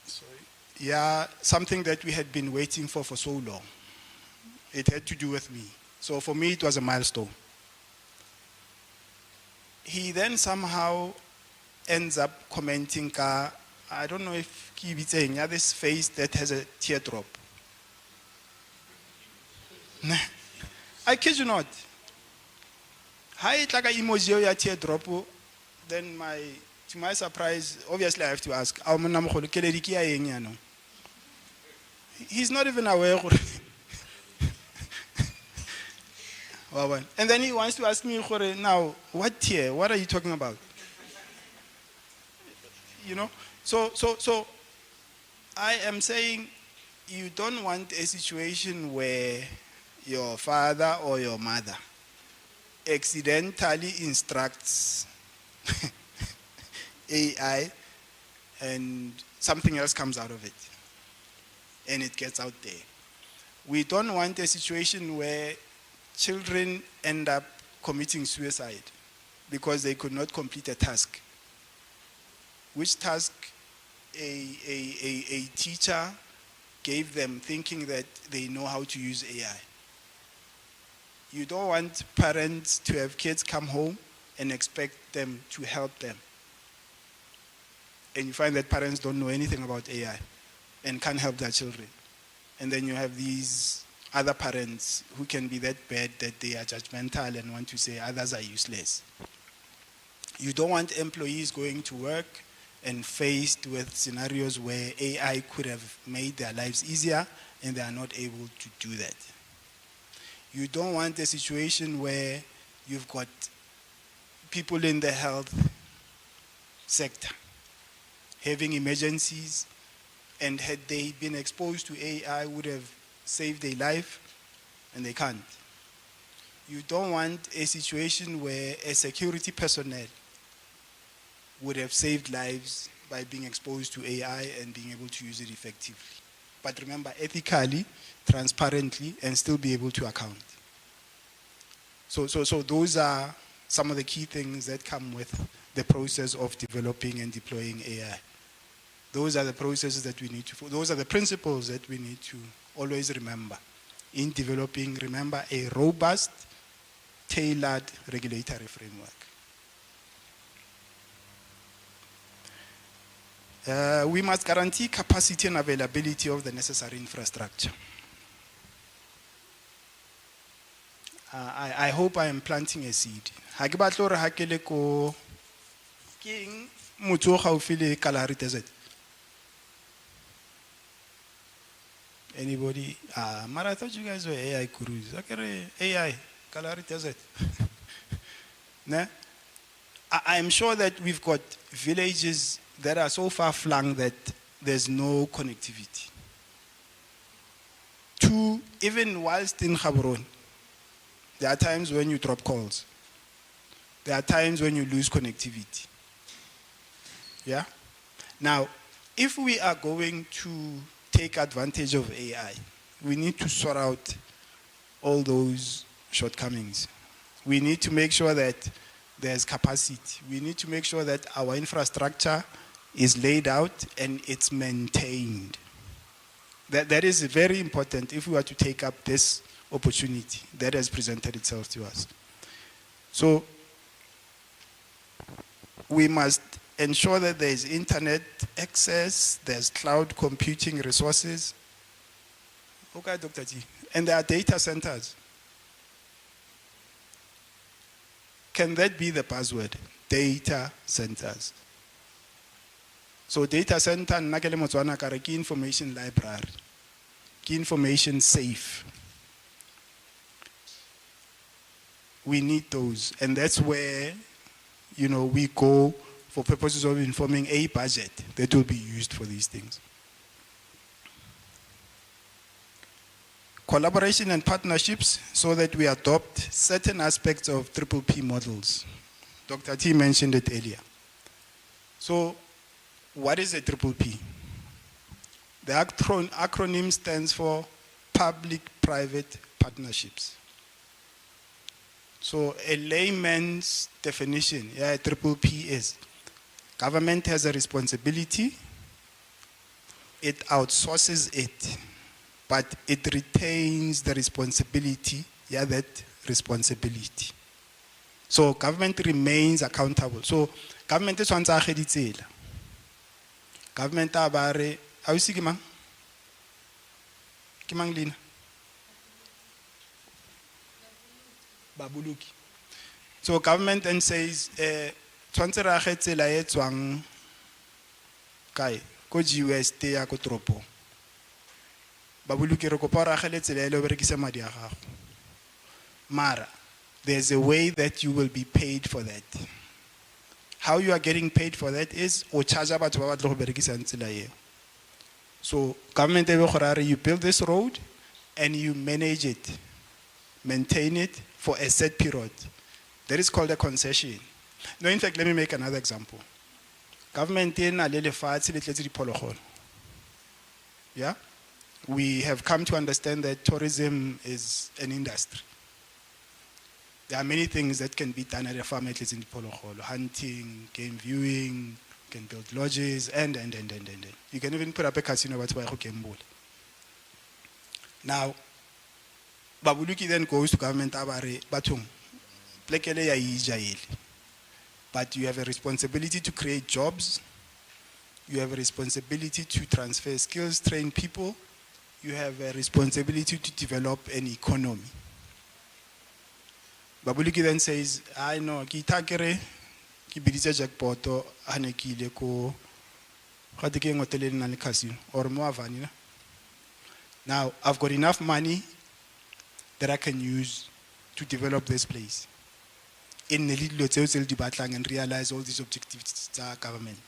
Sorry. Yeah, something that we had been waiting for so long. It had to do with me. So for me, it was a milestone. He then somehow ends up commenting, I don't know if he be saying, yeah, this face that has a teardrop. I kid you not. Hi, it's like an emoji or teardrop. Then to my surprise, obviously I have to ask, he's not even aware. And then he wants to ask me, now, what tear? What are you talking about? You know? So I am saying you don't want a situation where your father or your mother accidentally instructs AI and something else comes out of it and it gets out there. We don't want a situation where children end up committing suicide because they could not complete a task. Which task a teacher gave them thinking that they know how to use AI. You don't want parents to have kids come home and expect them to help them. And you find that parents don't know anything about AI and can't help their children. And then you have these other parents who can be that bad that they are judgmental and want to say others are useless. You don't want employees going to work and faced with scenarios where AI could have made their lives easier and they are not able to do that. You don't want a situation where you've got people in the health sector having emergencies, and had they been exposed to AI would have saved their life, and they can't. You don't want a situation where a security personnel would have saved lives by being exposed to AI and being able to use it effectively. But remember, ethically, transparently, and still be able to account. So those are some of the key things that come with the process of developing and deploying AI. Those are the processes that we need to, those are the principles that we need to always remember in developing, remember, a robust, tailored regulatory framework. We must guarantee capacity and availability of the necessary infrastructure. I hope I am planting a seed. Ha ke batla hore ha ke le ko king motho o gaufi le Kalahari Desert. Anybody? Mara, I thought you guys were AI gurus. Okay, AI, Kalahari Desert. Nah? I am sure that we've got villages that are so far flung that there's no connectivity. Two, even whilst in Gaborone, there are times when you drop calls. There are times when you lose connectivity. Yeah? Now, if we are going to take advantage of AI, we need to sort out all those shortcomings. We need to make sure that there's capacity. We need to make sure that our infrastructure is laid out and it's maintained. That is very important if we are to take up this opportunity that has presented itself to us. So we must ensure that there is internet access, there's cloud computing resources. Okay, Dr. G. And there are data centers. Can that be the buzzword? Data centers. So data center, nakele motswana kare ke information library, ke information safe. We need those, and that's where, we go for purposes of informing a budget that will be used for these things. Collaboration and partnerships so that we adopt certain aspects of triple P models. Dr. T mentioned it earlier. So, what is a triple P? The acronym stands for public-private partnerships. So a layman's definition, a triple P is, government has a responsibility, it outsources it, but it retains the responsibility, that responsibility. So government remains accountable. So government is one side. Government abare, how is it, Kimang Lina? Babuluki. So government then says, tshwantse re age tsela e tswang kae ko GUST ya ko tropo. Babuluki re kopa re agele tsela e le berekisa madi a gago. Mara, there's a way that you will be paid for that. How you are getting paid for that is o charge batho ba batlo go berekisa tsela e. So government e be gore you build this road and you manage it, maintain it for a set period. That is called a concession. No, in fact, let me make another example. Government in a little yeah, we have come to understand that tourism is an industry. There are many things that can be done at a farm, at least in Dipologolo. Hunting, game viewing, you can build lodges, and. You can even put up a casino, that's why you can bowl. Now, Babuluki then goes to government, but you have a responsibility to create jobs, you have a responsibility to transfer skills, train people, you have a responsibility to develop an economy. Babuluki then says, I know, ki takere, ki bidise jackpoto, hanekile ko, katike ngotele na casino, or more vanilla. Now, I've got enough money that I can use to develop this place. In the little hotels, and realize all these objectives of government.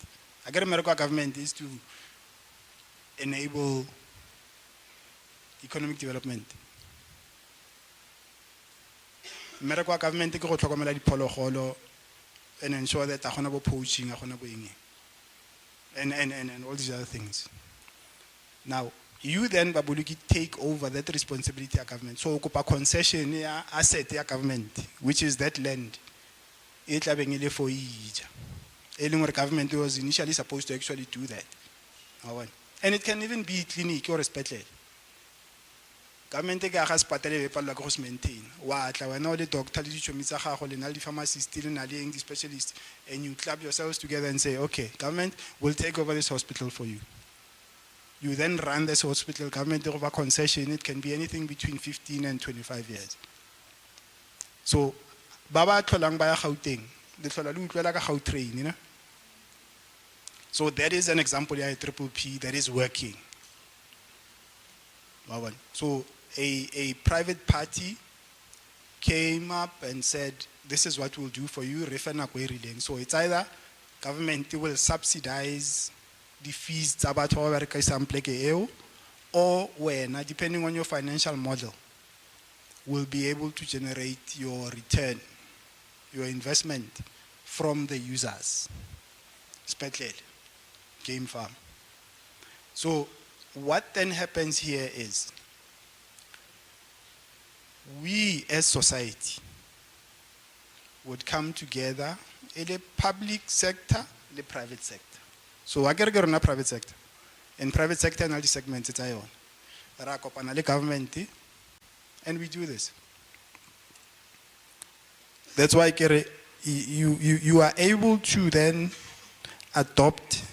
I get American government is to enable economic development. American government is to tlhokomela diphologolo and ensure that I don't poaching, and all these other things. Now, you then, Babuluki, take over that responsibility of government. So, occupy concession asset of government, which is that land. For government was initially supposed to actually do that. And it can even be clinic or hospital. Government has to maintain. When the doctor, the pharmacist, the specialist, and you club yourselves together and say, okay, government will take over this hospital for you. You then run this hospital, government over concession, it can be anything between 15 and 25 years. So, Baba Tolang Baya Gauteng, the Tolalu Tlaka Gautrain, you know. So that is an example of triple P that is working. So a private party came up and said, this is what we'll do for you, so it's either government will subsidize the fees or when, depending on your financial model, will be able to generate your return, your investment from the users. Spetlele, game farm. So what then happens here is, we as society would come together in the public sector, the private sector. So I get in the private sector. In private sector, and all the segments it's on. The government, and we do this. That's why you are able to then adopt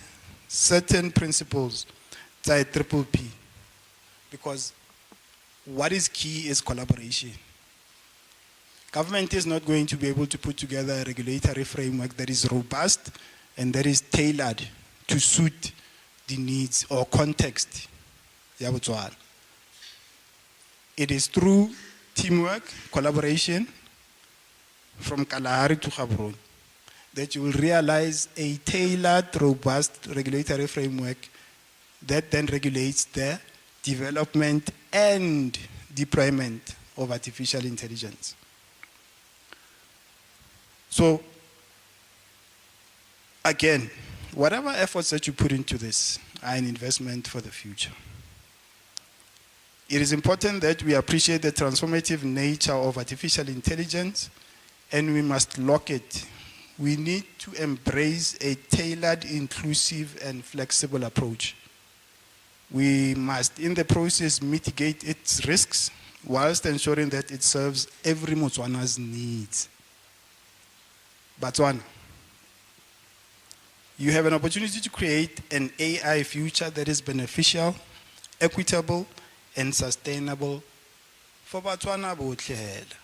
certain principles that triple P, because what is key is collaboration. Government is not going to be able to put together a regulatory framework that is robust and that is tailored to suit the needs or context. It is through teamwork, collaboration, from Kalahari to Gaborone, that you will realize a tailored, robust regulatory framework that then regulates the development and deployment of artificial intelligence. So, again, whatever efforts that you put into this are an investment for the future. It is important that we appreciate the transformative nature of artificial intelligence, and we must lock it. We need to embrace a tailored, inclusive, and flexible approach. We must, in the process, mitigate its risks whilst ensuring that it serves every Motswana's needs. Botswana, you have an opportunity to create an AI future that is beneficial, equitable, and sustainable for Botswana botlhe hela.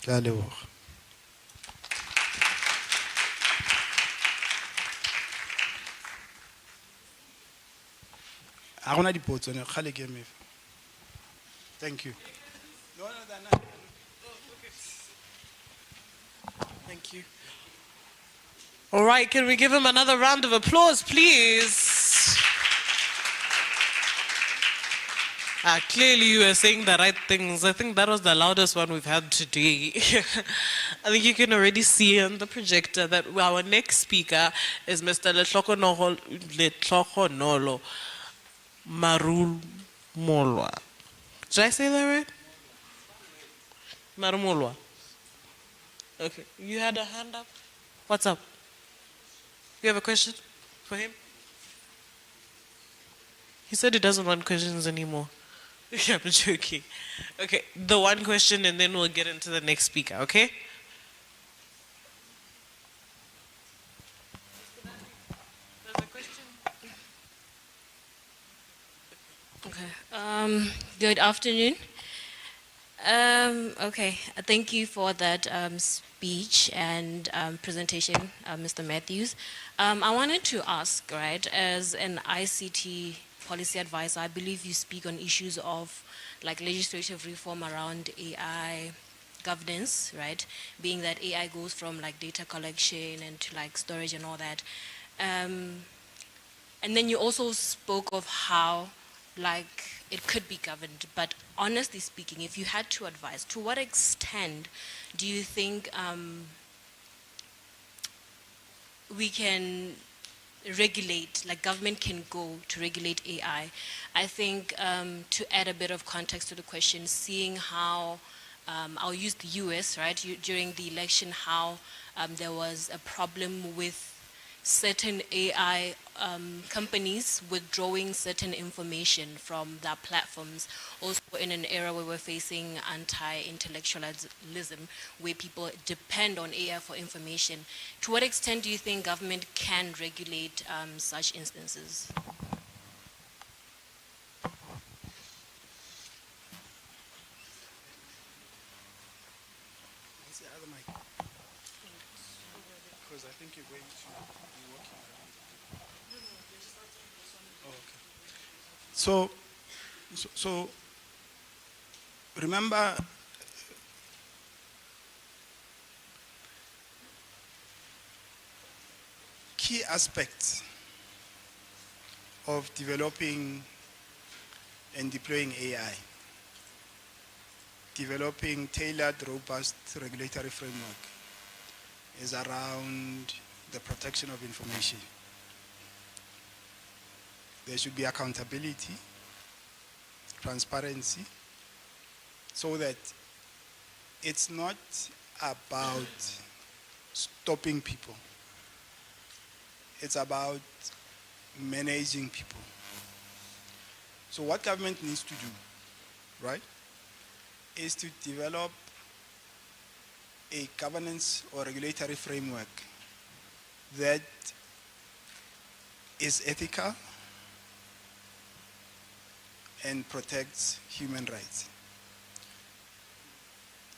Ke a leboga. Ha gona dipotso ne kgale ke eme. Thank you. No, they're not. Thank you. All right, can we give him another round of applause, please? Clearly you were saying the right things. I think that was the loudest one we've had today. I think you can already see on the projector that our next speaker is Mr. Letlokonolo Marumolwa. Did I say that right? Marumolwa. Okay, you had a hand up? What's up? You have a question for him? He said he doesn't want questions anymore. I'm joking. Okay, the one question and then we'll get into the next speaker, okay? There's a question. Okay. Good afternoon. Okay. Thank you for that speech and presentation, Mr. Matthews. I wanted to ask, right, as an ICT policy advisor, I believe you speak on issues of like legislative reform around AI governance, right? Being that AI goes from like data collection and to like storage and all that. And then you also spoke of how like it could be governed, but honestly speaking, if you had to advise, to what extent do you think we can regulate, like government can go to regulate AI? I think to add a bit of context to the question, seeing how, I'll use the US, right, during the election, how there was a problem with certain AI companies withdrawing certain information from their platforms, also in an era where we're facing anti-intellectualism, where people depend on AI for information. To what extent do you think government can regulate such instances? What's the other mic? Because I think you're going to be walking around. Oh, okay. So remember, key aspects of developing and deploying AI, developing tailored, robust regulatory framework is around the protection of information. There should be accountability, transparency, so that it's not about stopping people. It's about managing people. So what government needs to do, right, is to develop a governance or regulatory framework that is ethical and protects human rights.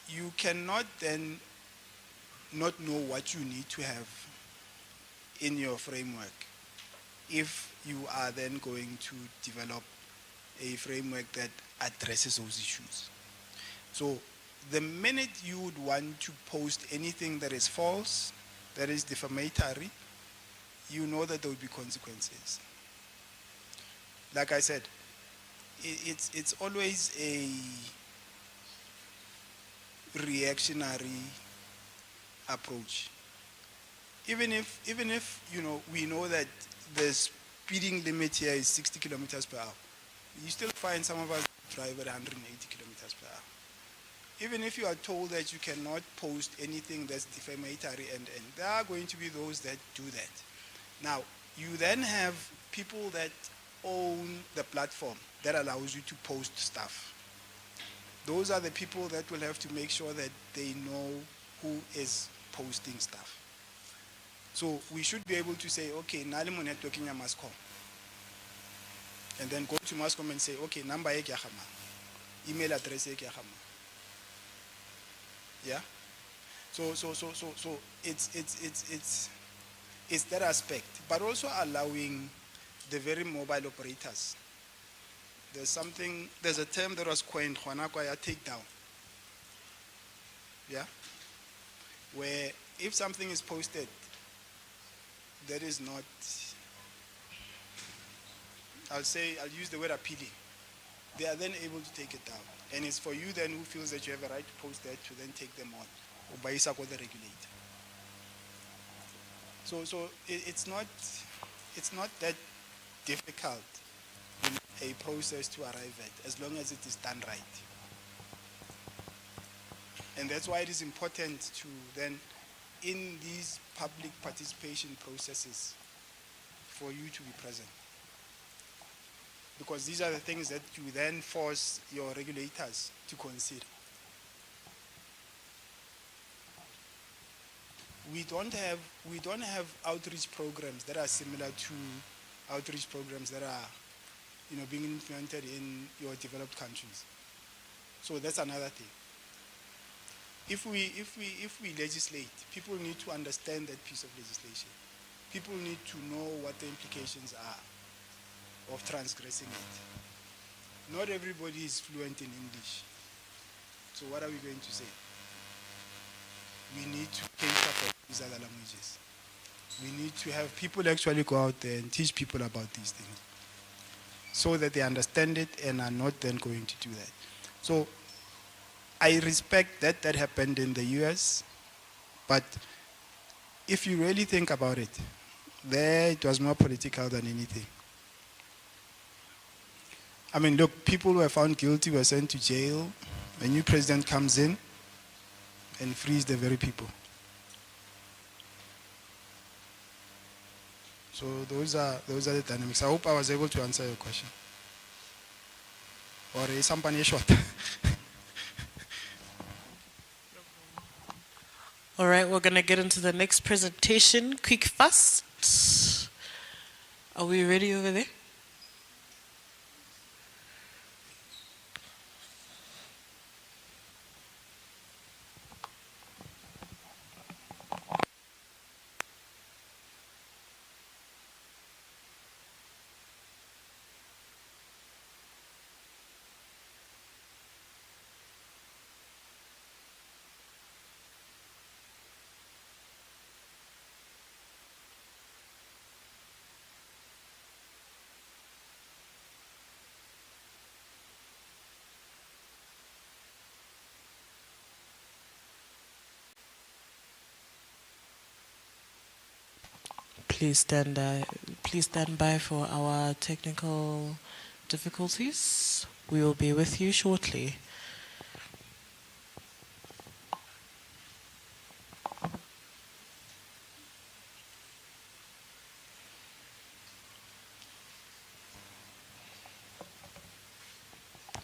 You cannot then not know what you need to have in your framework if you are then going to develop a framework that addresses those issues. So the minute you would want to post anything that is false, that is defamatory, you know that there will be consequences. Like I said, it's always a reactionary approach. Even if we know that the speeding limit here is 60 kilometers per hour, you still find some of us drive at 180 kilometers per hour. Even if you are told that you cannot post anything that's defamatory, and there are going to be those that do that. Now, you then have people that own the platform that allows you to post stuff. Those are the people that will have to make sure that they know who is posting stuff. So we should be able to say, okay, Nalimo networking ya Mascom. And then go to Mascom and say, okay, number ek ya khama, email address ek ya khama. Yeah? So it's that aspect, but also allowing the very mobile operators. There's a term that was coined, takedown. Yeah? Where if something is posted that is not, I'll use the word appealing, they are then able to take it down. And it's for you then who feels that you have a right to post that to then take them on, or by the regulator. So it's not that difficult a process to arrive at, as long as it is done right. And that's why it is important to then, in these public participation processes, for you to be present. Because these are the things that you then force your regulators to consider. We don't have outreach programs that are similar to outreach programs that are being implemented in your developed countries. So that's another thing. If we legislate, people need to understand that piece of legislation. People need to know what the implications are of transgressing it. Not everybody is fluent in English. So what are we going to say? We need to cater for these other languages. We need to have people actually go out there and teach people about these things, so that they understand it and are not then going to do that. So I respect that happened in the US, but if you really think about it, there it was more political than anything. I mean, look, people who were found guilty were sent to jail. A new president comes in and frees the very people. So those are the dynamics. I hope I was able to answer your question. Or is somebody short? All right, we're going to get into the next presentation. Quick, fast. Are we ready over there? Please stand by for our technical difficulties. We will be with you shortly.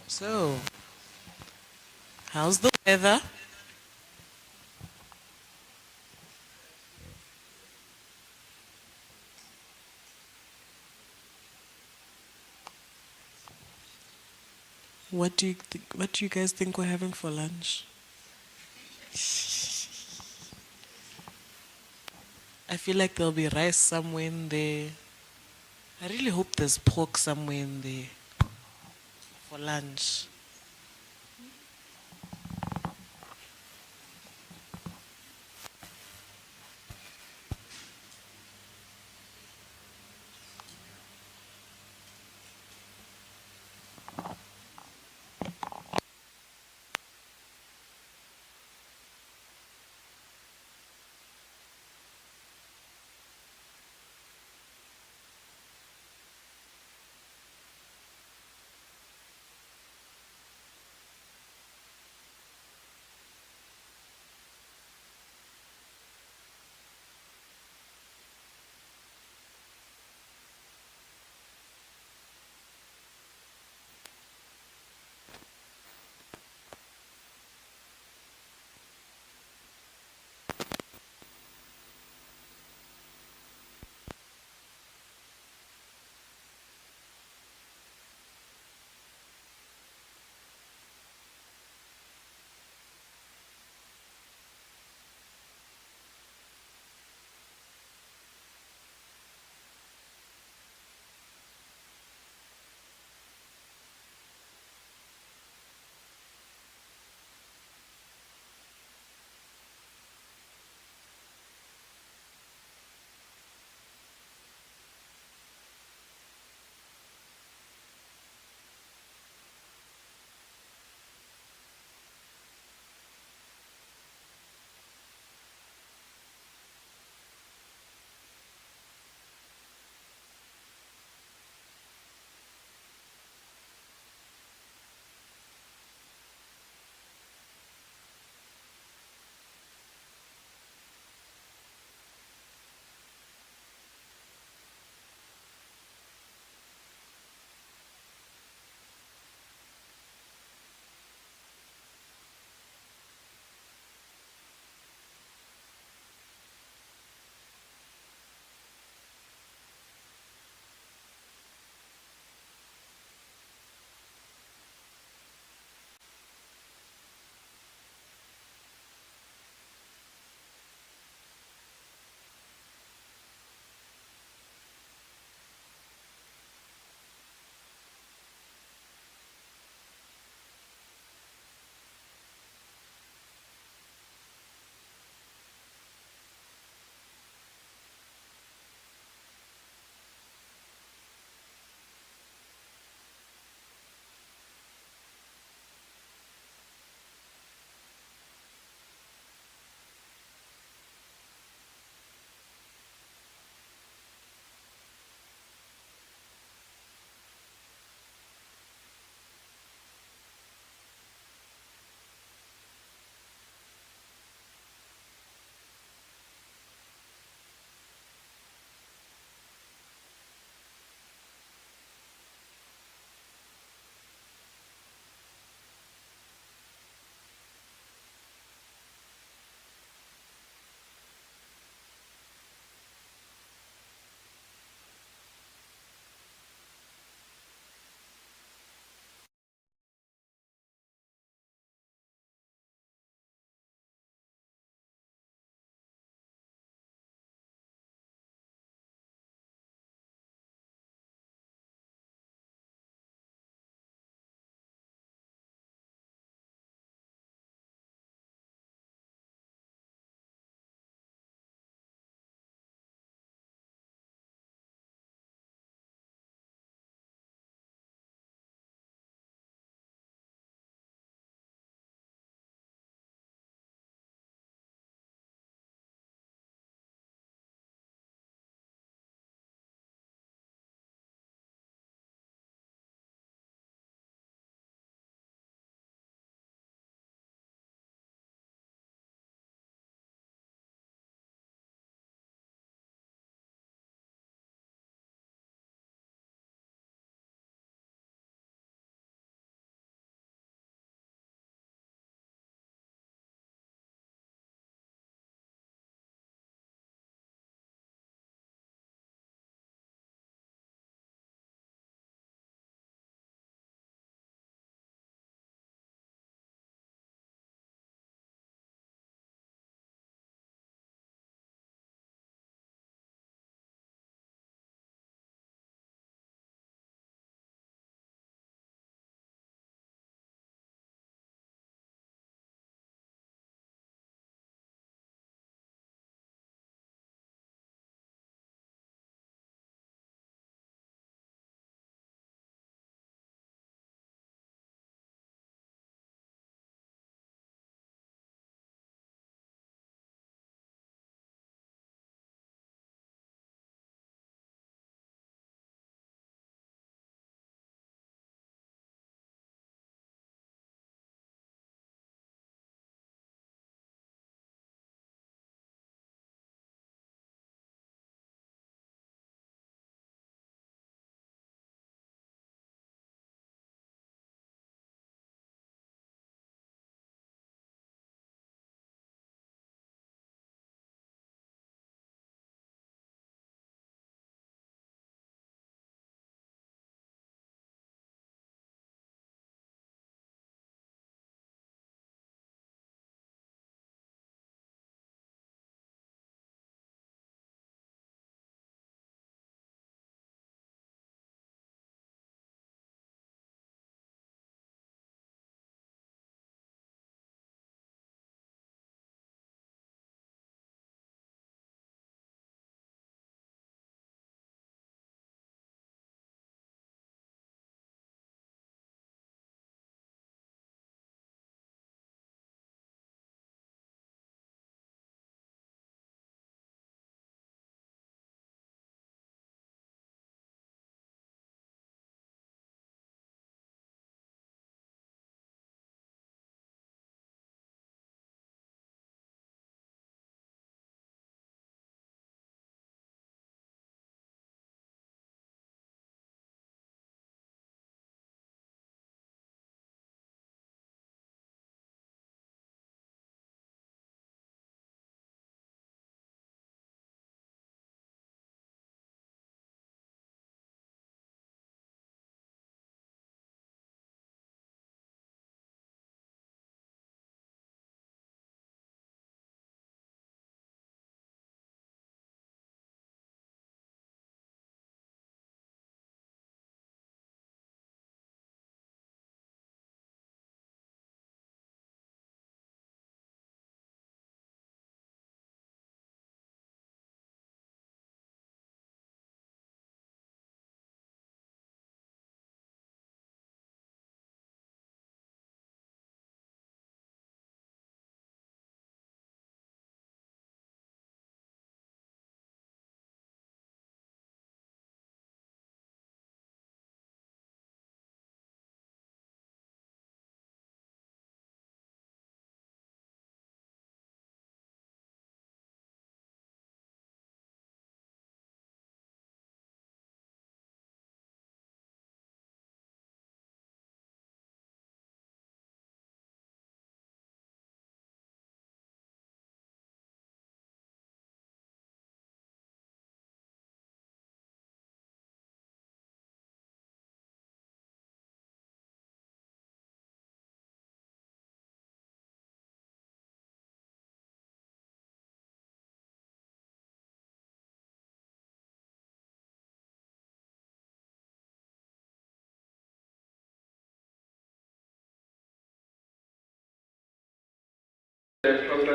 So, how's the weather? What do you guys think we're having for lunch? I feel like there'll be rice somewhere in there. I really hope there's pork somewhere in there for lunch.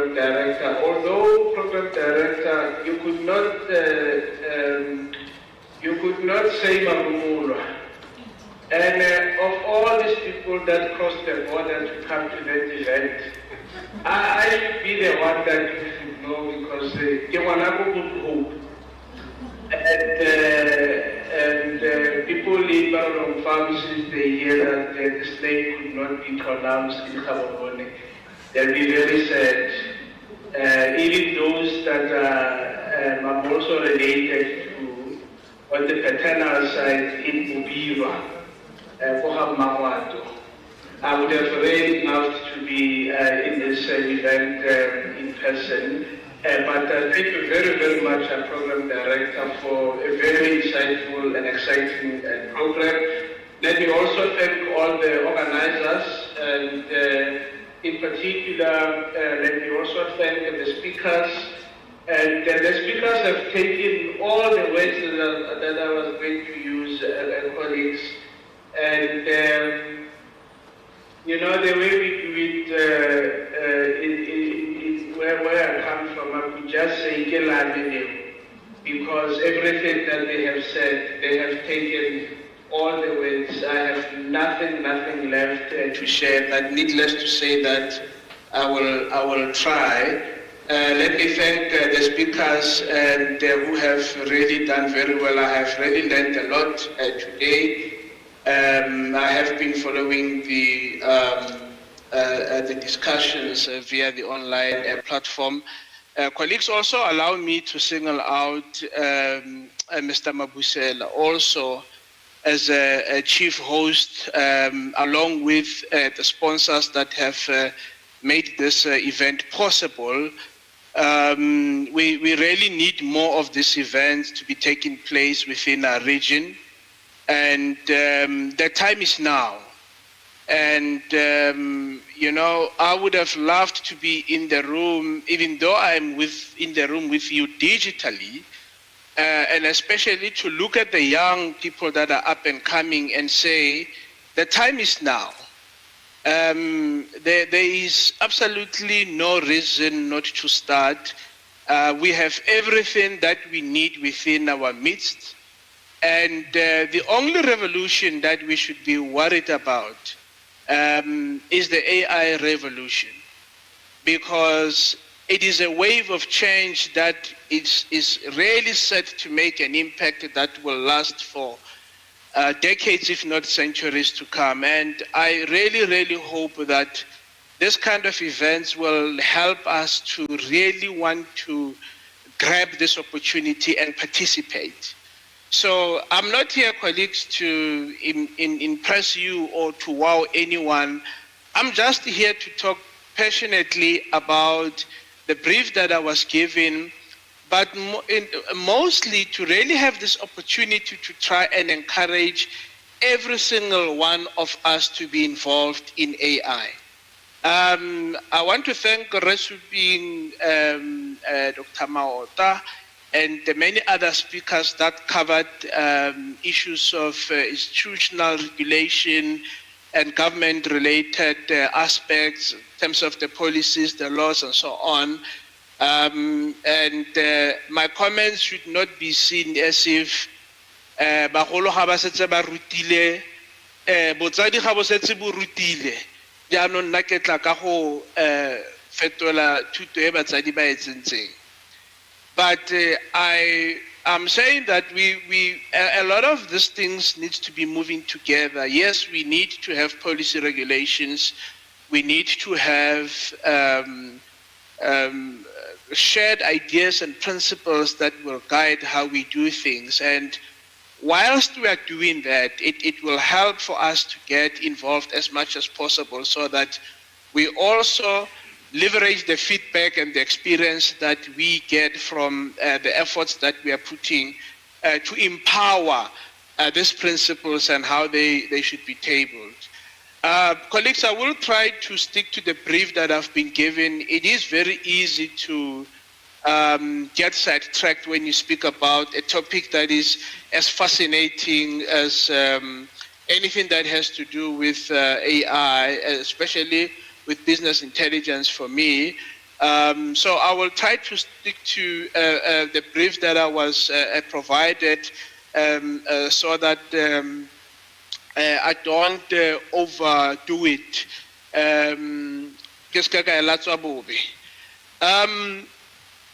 program director. Although program director, you could not say Magumulwa. And of all these people that crossed the border to come to that event, I should be the one that you should know because they want to go good hope. And people in Barong pharmacies, they hear that the snake could not be pronounced in Kababone. They'll be very sad. Even those that are also related to, on the paternal side, in Mubiwa, I would have really loved to be in this event in person. But thank you very, very much, Program Director, for a very insightful and exciting program. Let me also thank all the organizers, and in particular, let me also thank the speakers. And the speakers have taken all the words that I was going to use, colleagues. And, you know, the way we do it, where I come from, I could just say, because everything that they have said, they have taken all the words. I have nothing left to share, but needless to say that I will try. Let me thank the speakers and who have really done very well. I have really learned a lot today. I have been following the discussions via the online platform. Colleagues, also allow me to single out Mr. Mabusela also as a chief host, along with the sponsors that have made this event possible. We really need more of these events to be taking place within our region. And the time is now. And, you know, I would have loved to be in the room, even though I'm in the room with you digitally, and especially to look at the young people that are up and coming and say, the time is now. There is absolutely no reason not to start. We have everything that we need within our midst. And the only revolution that we should be worried about is the AI revolution, because it is a wave of change that is really set to make an impact that will last for decades, if not centuries to come. And I really, really hope that this kind of events will help us to really want to grab this opportunity and participate. So I'm not here, colleagues, to impress you or to wow anyone. I'm just here to talk passionately about the brief that I was given, but mostly to really have this opportunity to try and encourage every single one of us to be involved in AI. I want to thank Resuping, Dr. Maota, and the many other speakers that covered issues of institutional regulation and government-related aspects in terms of the policies, the laws, and so on. And my comments should not be seen as if bagolo ga ba setse ba rutile botsadi ga bo setse bo rutile jaanong nna ke tla ka go fetola thuto e batsadi ba e tsentseng. But I'm saying that a lot of these things need to be moving together. Yes, we need to have policy regulations. We need to have shared ideas and principles that will guide how we do things. And whilst we are doing that, it will help for us to get involved as much as possible so that we also leverage the feedback and the experience that we get from the efforts that we are putting to empower these principles and how they should be tabled. Colleagues, I will try to stick to the brief that I've been given. It is very easy to get sidetracked when you speak about a topic that is as fascinating as anything that has to do with AI, especially with business intelligence for me. So I will try to stick to the brief that I was provided so that I don't overdo it.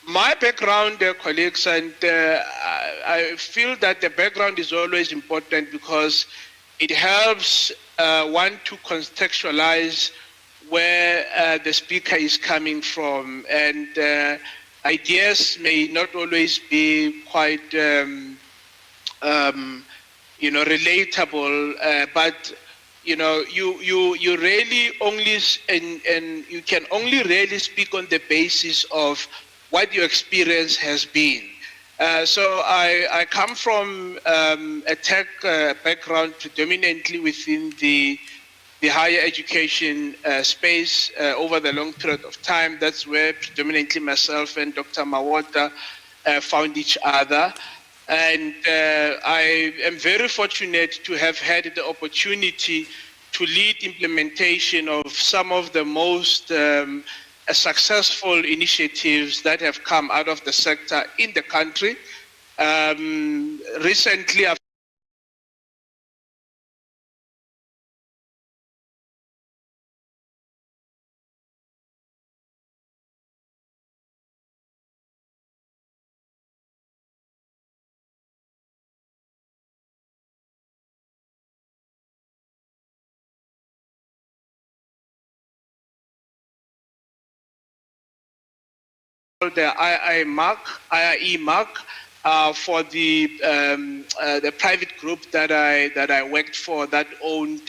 My background, colleagues, and I feel that the background is always important because it helps one to contextualize where the speaker is coming from, and ideas may not always be quite, relatable, but you really only and you can only really speak on the basis of what your experience has been. So I come from a tech background, predominantly within the higher education space over the long period of time. That's where predominantly myself and Dr. Mawota found each other. And I am very fortunate to have had the opportunity to lead implementation of some of the most successful initiatives that have come out of the sector in the country. Recently, the IIE mark for the private group that I worked for that owned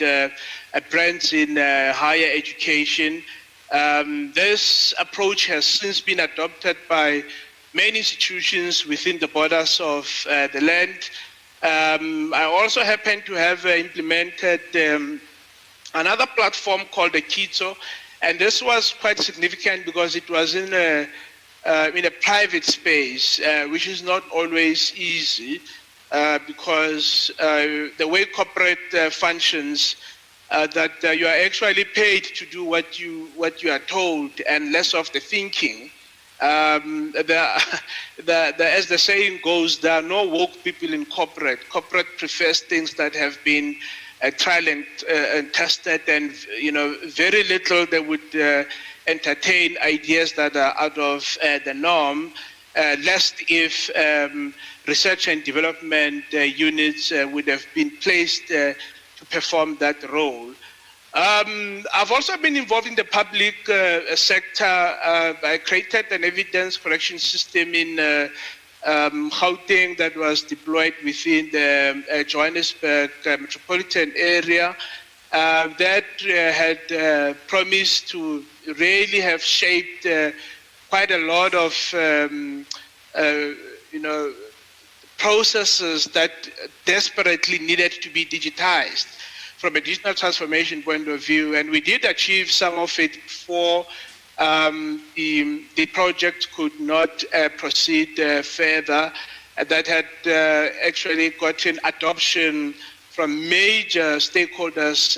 brands in higher education. This approach has since been adopted by many institutions within the borders of the land. I also happen to have implemented another platform called the Kitso, and this was quite significant because it was in a private space, which is not always easy because the way corporate functions, that you are actually paid to do what you are told and less of the thinking. As the saying goes, there are no woke people in corporate. Corporate prefers things that have been tried and tested, and very little they would entertain ideas that are out of the norm, lest if research and development units would have been placed to perform that role. I've also been involved in the public sector. I created an evidence collection system in Gauteng that was deployed within the Johannesburg metropolitan area. That had promised to really have shaped quite a lot of processes that desperately needed to be digitized from a digital transformation point of view, and we did achieve some of it before the project could not proceed further. That had actually gotten adoption from major stakeholders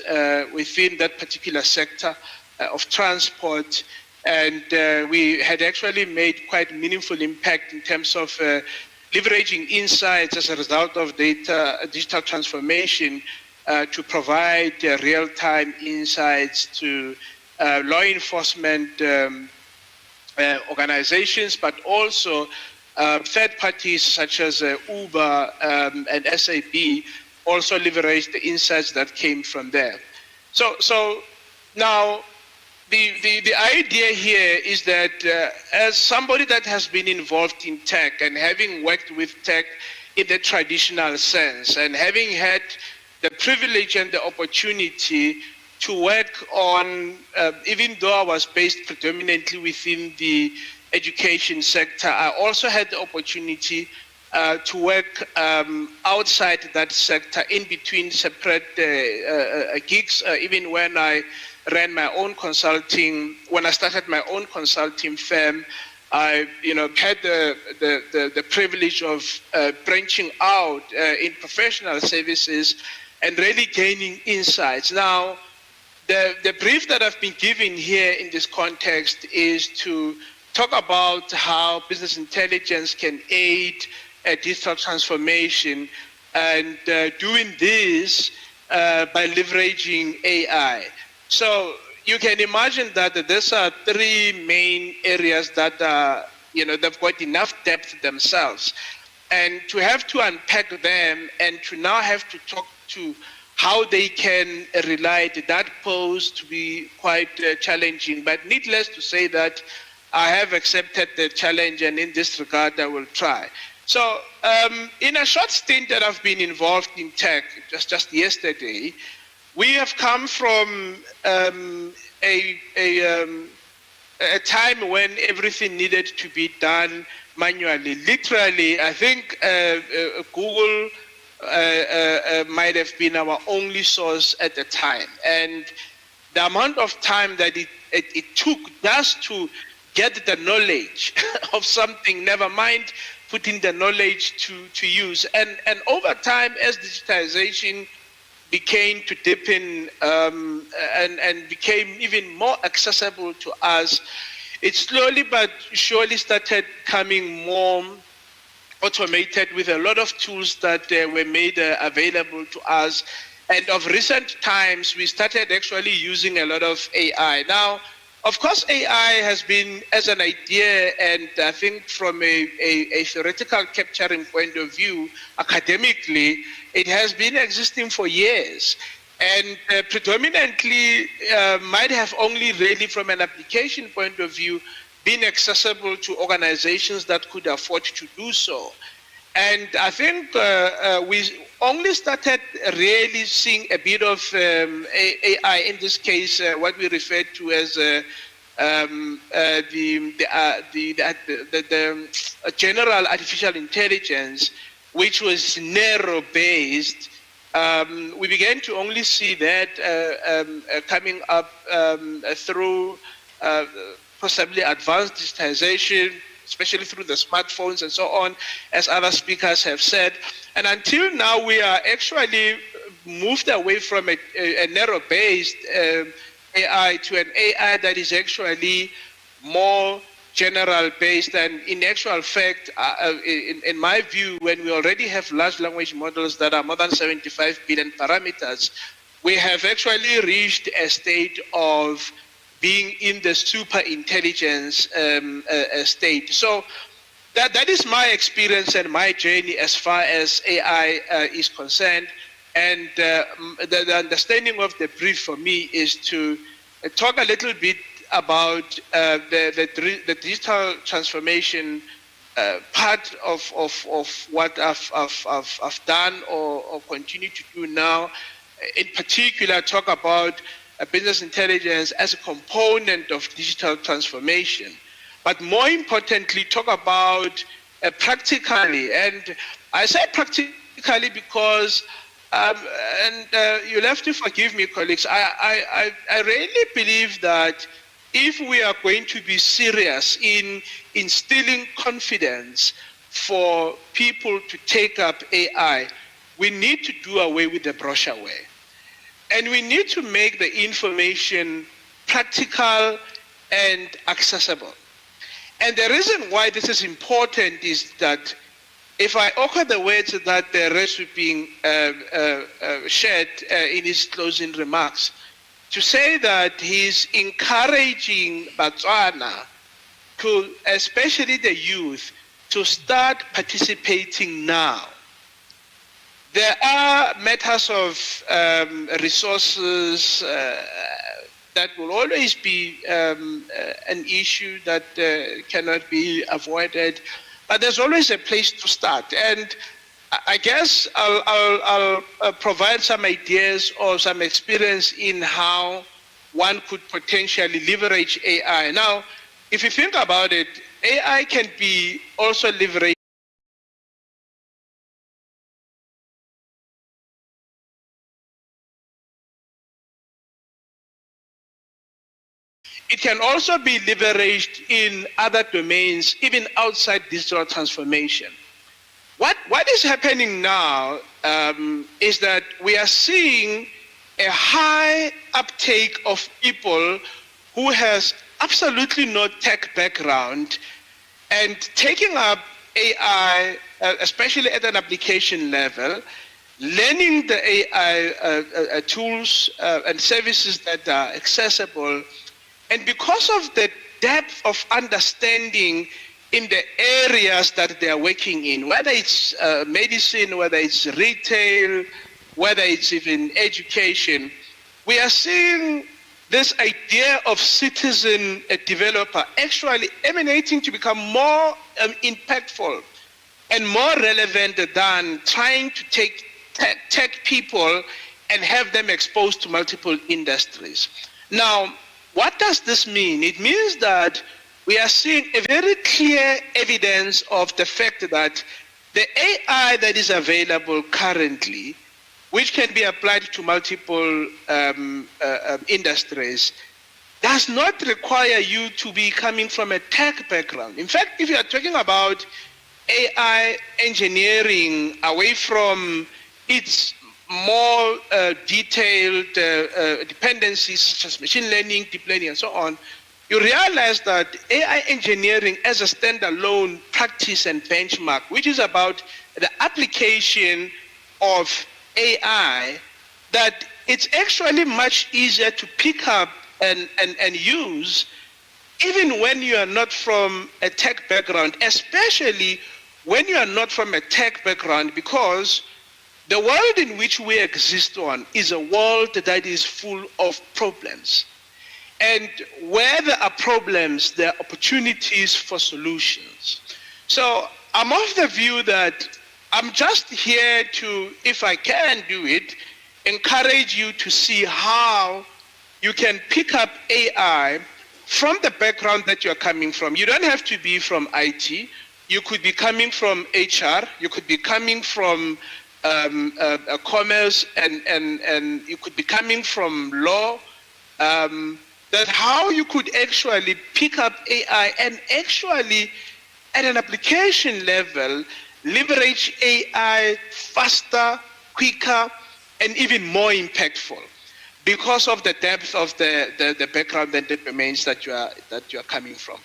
within that particular sector of transport, and we had actually made quite meaningful impact in terms of leveraging insights as a result of digital transformation to provide real-time insights to law enforcement organizations, but also third parties such as Uber and SAP also leveraged the insights that came from there. So now the idea here is that as somebody that has been involved in tech and having worked with tech in the traditional sense and having had the privilege and the opportunity to work on, even though I was based predominantly within the education sector, I also had the opportunity to work outside that sector in between separate gigs, even when I ran my own consulting, when I started my own consulting firm, I had the privilege of branching out in professional services and really gaining insights. Now, The brief that I've been given here in this context is to talk about how business intelligence can aid digital transformation, and doing this by leveraging AI. So you can imagine that these are three main areas that are, they've got enough depth themselves. And to have to unpack them and to now have to talk to how they can relate, that posed to be quite challenging. But needless to say that I have accepted the challenge, and in this regard, I will try. So in a short stint that I've been involved in tech, just yesterday, we have come from a time when everything needed to be done manually. Literally, I think Google might have been our only source at the time. And the amount of time that it took just to get the knowledge of something, never mind putting the knowledge to use. And over time, as digitization began to deepen and became even more accessible to us, it slowly but surely started becoming more automated with a lot of tools that were made available to us. And of recent times, we started actually using a lot of AI. Now, of course, AI has been as an idea, and I think from a theoretical capturing point of view, academically, it has been existing for years. And predominantly might have only really from an application point of view been accessible to organizations that could afford to do so. And I think we only started really seeing a bit of AI, in this case, what we refer to as the general artificial intelligence, which was narrow-based. We began to only see that coming up through possibly advanced digitization, especially through the smartphones and so on, as other speakers have said. And until now, we are actually moved away from a narrow-based AI to an AI that is actually more general-based. And in actual fact, in my view, when we already have large language models that are more than 75 billion parameters, we have actually reached a state of being in the super intelligence state. So that is my experience and my journey as far as AI is concerned. And the understanding of the brief for me is to talk a little bit about the digital transformation part of what I've done or continue to do now. In particular, talk about business intelligence as a component of digital transformation. But more importantly, talk about practically. And I say practically because, you'll have to forgive me, colleagues, I really believe that if we are going to be serious in instilling confidence for people to take up AI, we need to do away with the brochureware. And we need to make the information practical and accessible. And the reason why this is important is that if I echo the words that the rest were being shared in his closing remarks, to say that he's encouraging Botswana, to, especially the youth, to start participating now. There are matters of resources that will always be an issue that cannot be avoided, but there's always a place to start. And I guess I'll provide some ideas or some experience in how one could potentially leverage AI. Now, if you think about it, AI can be also leveraged. It can also be leveraged in other domains, even outside digital transformation. What is happening now is that we are seeing a high uptake of people who has absolutely no tech background and taking up AI, especially at an application level, learning the AI tools and services that are accessible. And because of the depth of understanding in the areas that they are working in, whether it's medicine, whether it's retail, whether it's even education, we are seeing this idea of citizen developer actually emanating to become more impactful and more relevant than trying to take tech people and have them exposed to multiple industries. Now, what does this mean? It means that we are seeing a very clear evidence of the fact that the AI that is available currently, which can be applied to multiple industries, does not require you to be coming from a tech background. In fact, if you are talking about AI engineering away from its more detailed dependencies such as machine learning, deep learning, and so on, you realize that AI engineering as a standalone practice and benchmark, which is about the application of AI, that it's actually much easier to pick up and use even when you are not from a tech background, especially when you are not from a tech background, because the world in which we exist on is a world that is full of problems. And where there are problems, there are opportunities for solutions. So I'm of the view that I'm just here to, if I can do it, encourage you to see how you can pick up AI from the background that you're coming from. You don't have to be from IT. You could be coming from HR. You could be coming from commerce, and you could be coming from law. That how you could actually pick up AI and actually, at an application level, leverage AI faster, quicker, and even more impactful because of the depth of the background and the domains that you are coming from.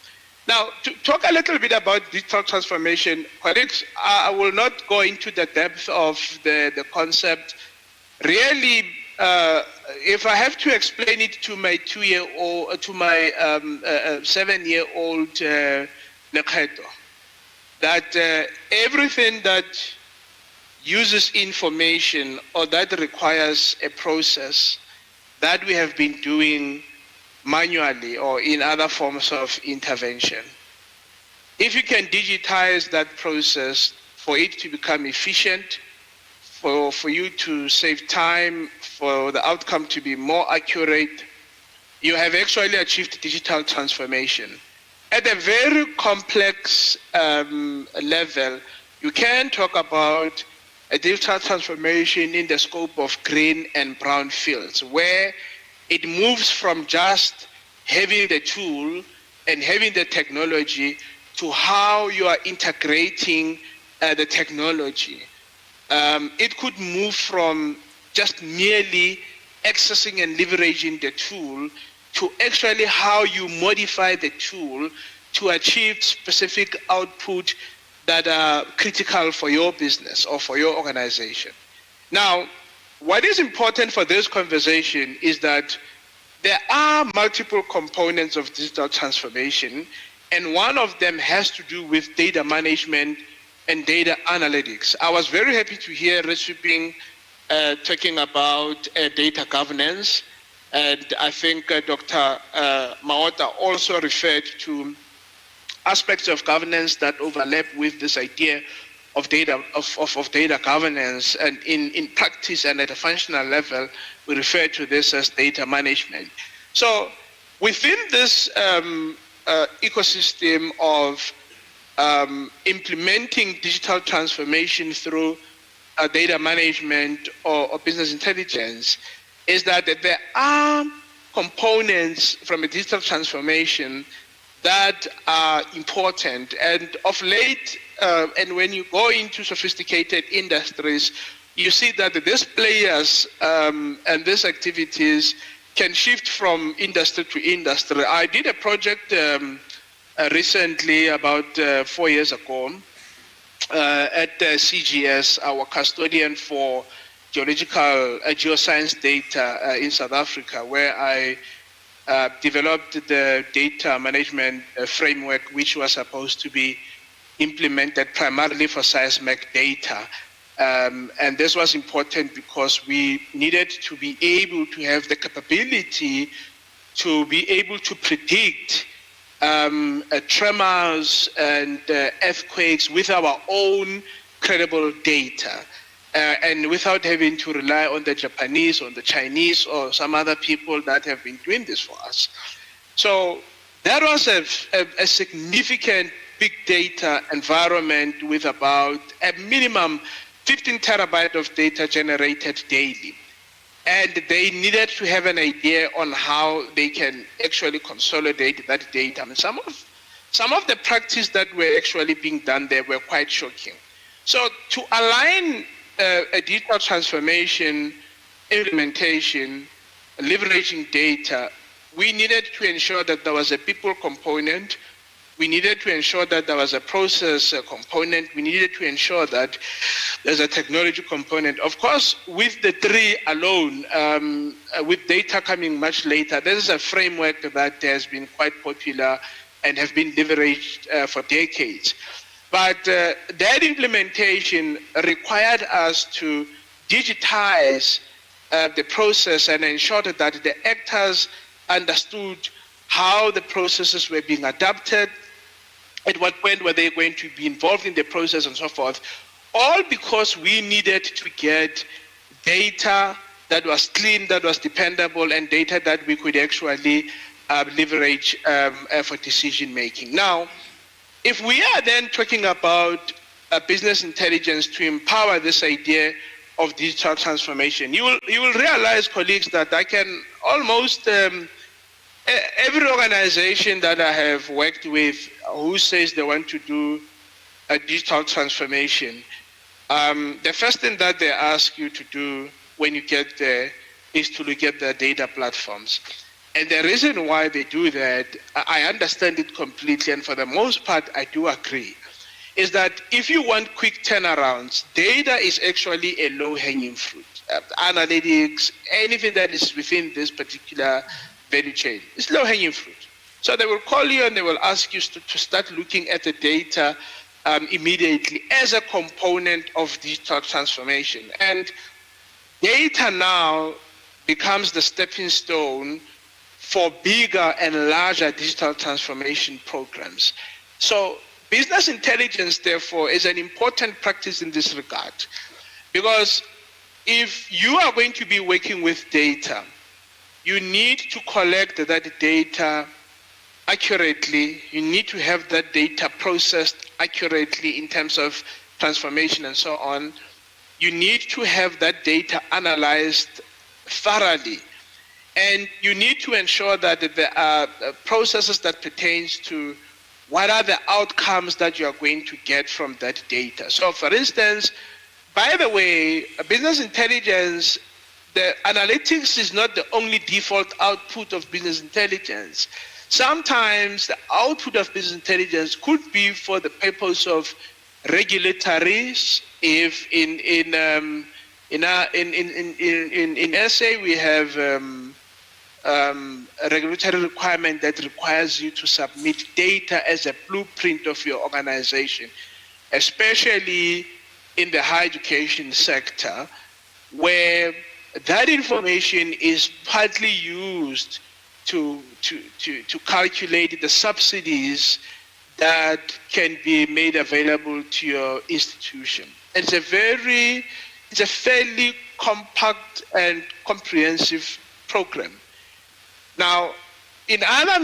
Now, to talk a little bit about digital transformation, colleagues, I will not go into the depth of the concept. Really, if I have to explain it to my 2-year-old, to my 7-year-old Lekgeto, that everything that uses information or that requires a process that we have been doing manually or in other forms of intervention, if you can digitize that process for it to become efficient, for you to save time, for the outcome to be more accurate, you have actually achieved digital transformation. At a very complex level, you can talk about a digital transformation in the scope of green and brown fields, where it moves from just having the tool and having the technology to how you are integrating the technology. It could move from just merely accessing and leveraging the tool to actually how you modify the tool to achieve specific output that are critical for your business or for your organization. Now, what is important for this conversation is that there are multiple components of digital transformation, and one of them has to do with data management and data analytics. I was very happy to hear Resiping talking about data governance, and I think Dr. Maota also referred to aspects of governance that overlap with this idea of data governance, and in practice and at a functional level, we refer to this as data management. So within this ecosystem of implementing digital transformation through data management or business intelligence, is that there are components from a digital transformation that are important. And of late, and when you go into sophisticated industries, you see that these players and these activities can shift from industry to industry. I did a project recently, about 4 years ago, at CGS, our custodian for geological geoscience data in South Africa, where I developed the data management framework, which was supposed to be implemented primarily for seismic data. And this was important because we needed to be able to have the capability to be able to predict tremors and earthquakes with our own credible data, and without having to rely on the Japanese or the Chinese or some other people that have been doing this for us. So that was a significant big data environment with about a minimum 15 terabytes of data generated daily. And they needed to have an idea on how they can actually consolidate that data. I mean, some of the practice that were actually being done there were quite shocking. So to align a digital transformation, implementation, leveraging data, we needed to ensure that there was a people component. We needed to ensure that there was a process component. We needed to ensure that there's a technology component. Of course, with the three alone, with data coming much later, this is a framework that has been quite popular and have been leveraged for decades. But that implementation required us to digitize the process and ensure that the actors understood how the processes were being adapted, at what point were they going to be involved in the process, and so forth, all because we needed to get data that was clean, that was dependable, and data that we could actually leverage for decision making. Now, if we are then talking about business intelligence to empower this idea of digital transformation, you will realize, colleagues, that I can almost every organization that I have worked with who says they want to do a digital transformation, the first thing that they ask you to do when you get there is to look at the data platforms. And the reason why they do that, I understand it completely, and for the most part, I do agree, is that if you want quick turnarounds, data is actually a low-hanging fruit. Analytics, anything that is within this particular value chain, it's low-hanging fruit. So they will call you and they will ask you to start looking at the data immediately as a component of digital transformation. And data now becomes the stepping stone for bigger and larger digital transformation programs. So business intelligence, therefore, is an important practice in this regard, because if you are going to be working with data, you need to collect that data accurately. You need to have that data processed accurately in terms of transformation and so on. You need to have that data analyzed thoroughly. And you need to ensure that there are processes that pertains to what are the outcomes that you are going to get from that data. So for instance, by the way, business intelligence, the analytics is not the only default output of business intelligence. Sometimes the output of business intelligence could be for the purpose of regulatories. If in SA we have a regulatory requirement that requires you to submit data as a blueprint of your organization, especially in the higher education sector, where that information is partly used to calculate the subsidies that can be made available to your institution. It's a fairly compact and comprehensive program. Now, in other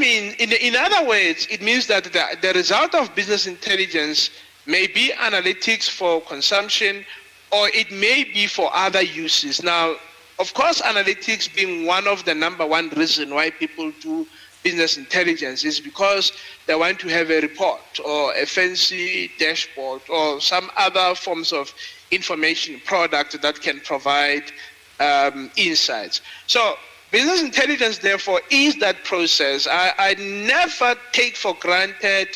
words, it means that the result of business intelligence may be analytics for consumption, or it may be for other uses. Now, of course, analytics being one of the number one reason why people do business intelligence is because they want to have a report or a fancy dashboard or some other forms of information product that can provide insights. So business intelligence, therefore, is that process. I never take for granted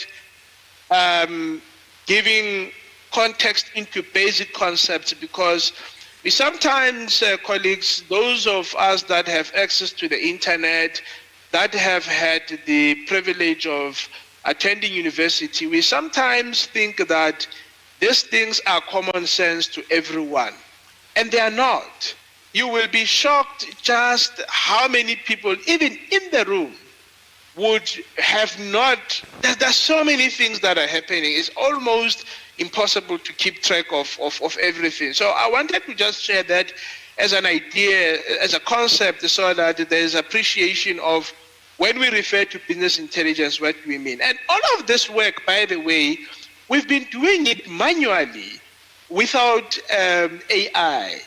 giving context into basic concepts, because we sometimes, colleagues, those of us that have access to the internet, that have had the privilege of attending university, we sometimes think that these things are common sense to everyone, and they are not. You will be shocked just how many people, even in the room, would have not. There's so many things that are happening. It's almost impossible to keep track of everything. So I wanted to just share that as an idea, as a concept, so that there's appreciation of when we refer to business intelligence, what we mean. And all of this work, by the way, we've been doing it manually without AI,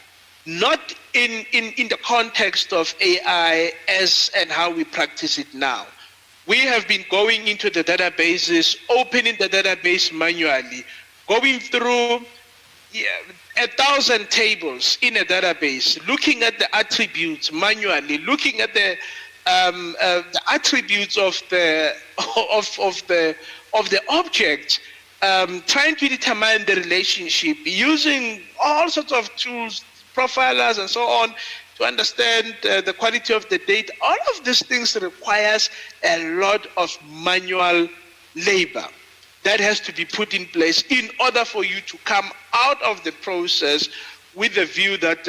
not in the context of AI as and how we practice it now. We have been going into the databases, opening the database manually, going through 1,000 tables in a database, looking at the attributes manually, looking at the attributes of the object, trying to determine the relationship, using all sorts of tools, profilers and so on, to understand the quality of the data. All of these things requires a lot of manual labor that has to be put in place in order for you to come out of the process with the view that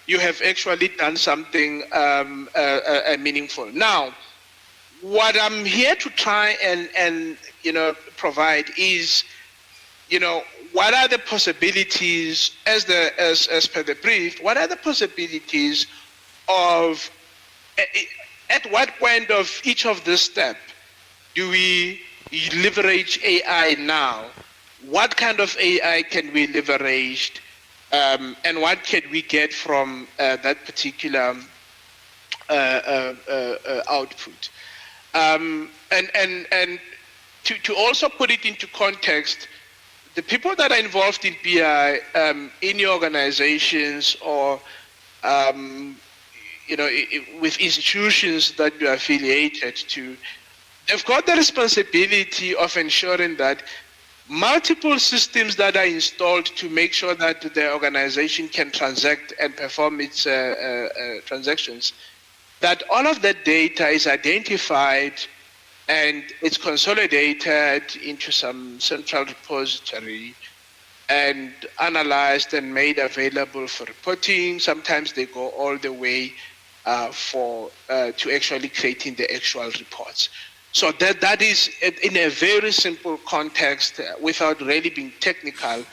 you have actually done something meaningful. Now, what I'm here to try and provide is, what are the possibilities, as per the brief, what are the possibilities of, at what point of each of this step do we leverage AI now? What kind of AI can we leverage, and what can we get from that particular output? And to also put it into context, the people that are involved in BI in your organizations or with institutions that you are affiliated to, they've got the responsibility of ensuring that multiple systems that are installed to make sure that the organization can transact and perform its transactions, that all of that data is identified and it's consolidated into some central repository and analyzed and made available for reporting. Sometimes they go all the way to actually creating the actual reports. So that is, in a very simple context, without really being technical,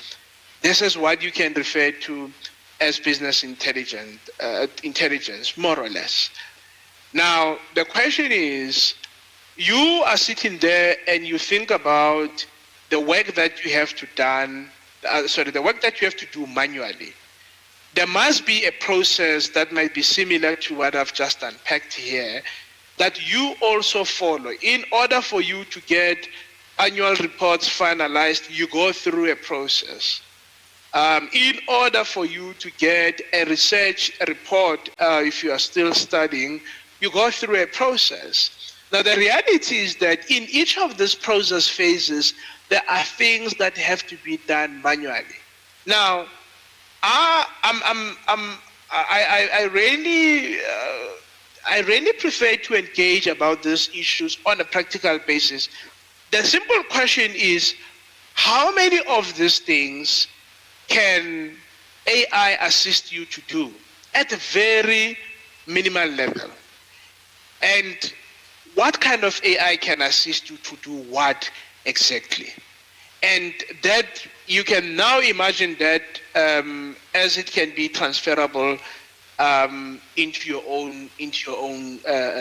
this is what you can refer to as business intelligence, more or less. Now, the question is, you are sitting there and you think about the work that you have to the work that you have to do manually. There must be a process that might be similar to what I've just unpacked here, that you also follow. In order for you to get annual reports finalized, you go through a process. In order for you to get a research report, if you are still studying, you go through a process. Now, the reality is that in each of these process phases, there are things that have to be done manually. Now, I really prefer to engage about these issues on a practical basis. The simple question is, how many of these things can AI assist you to do at a very minimal level? And what kind of AI can assist you to do what exactly? And that you can now imagine that as it can be transferable into your own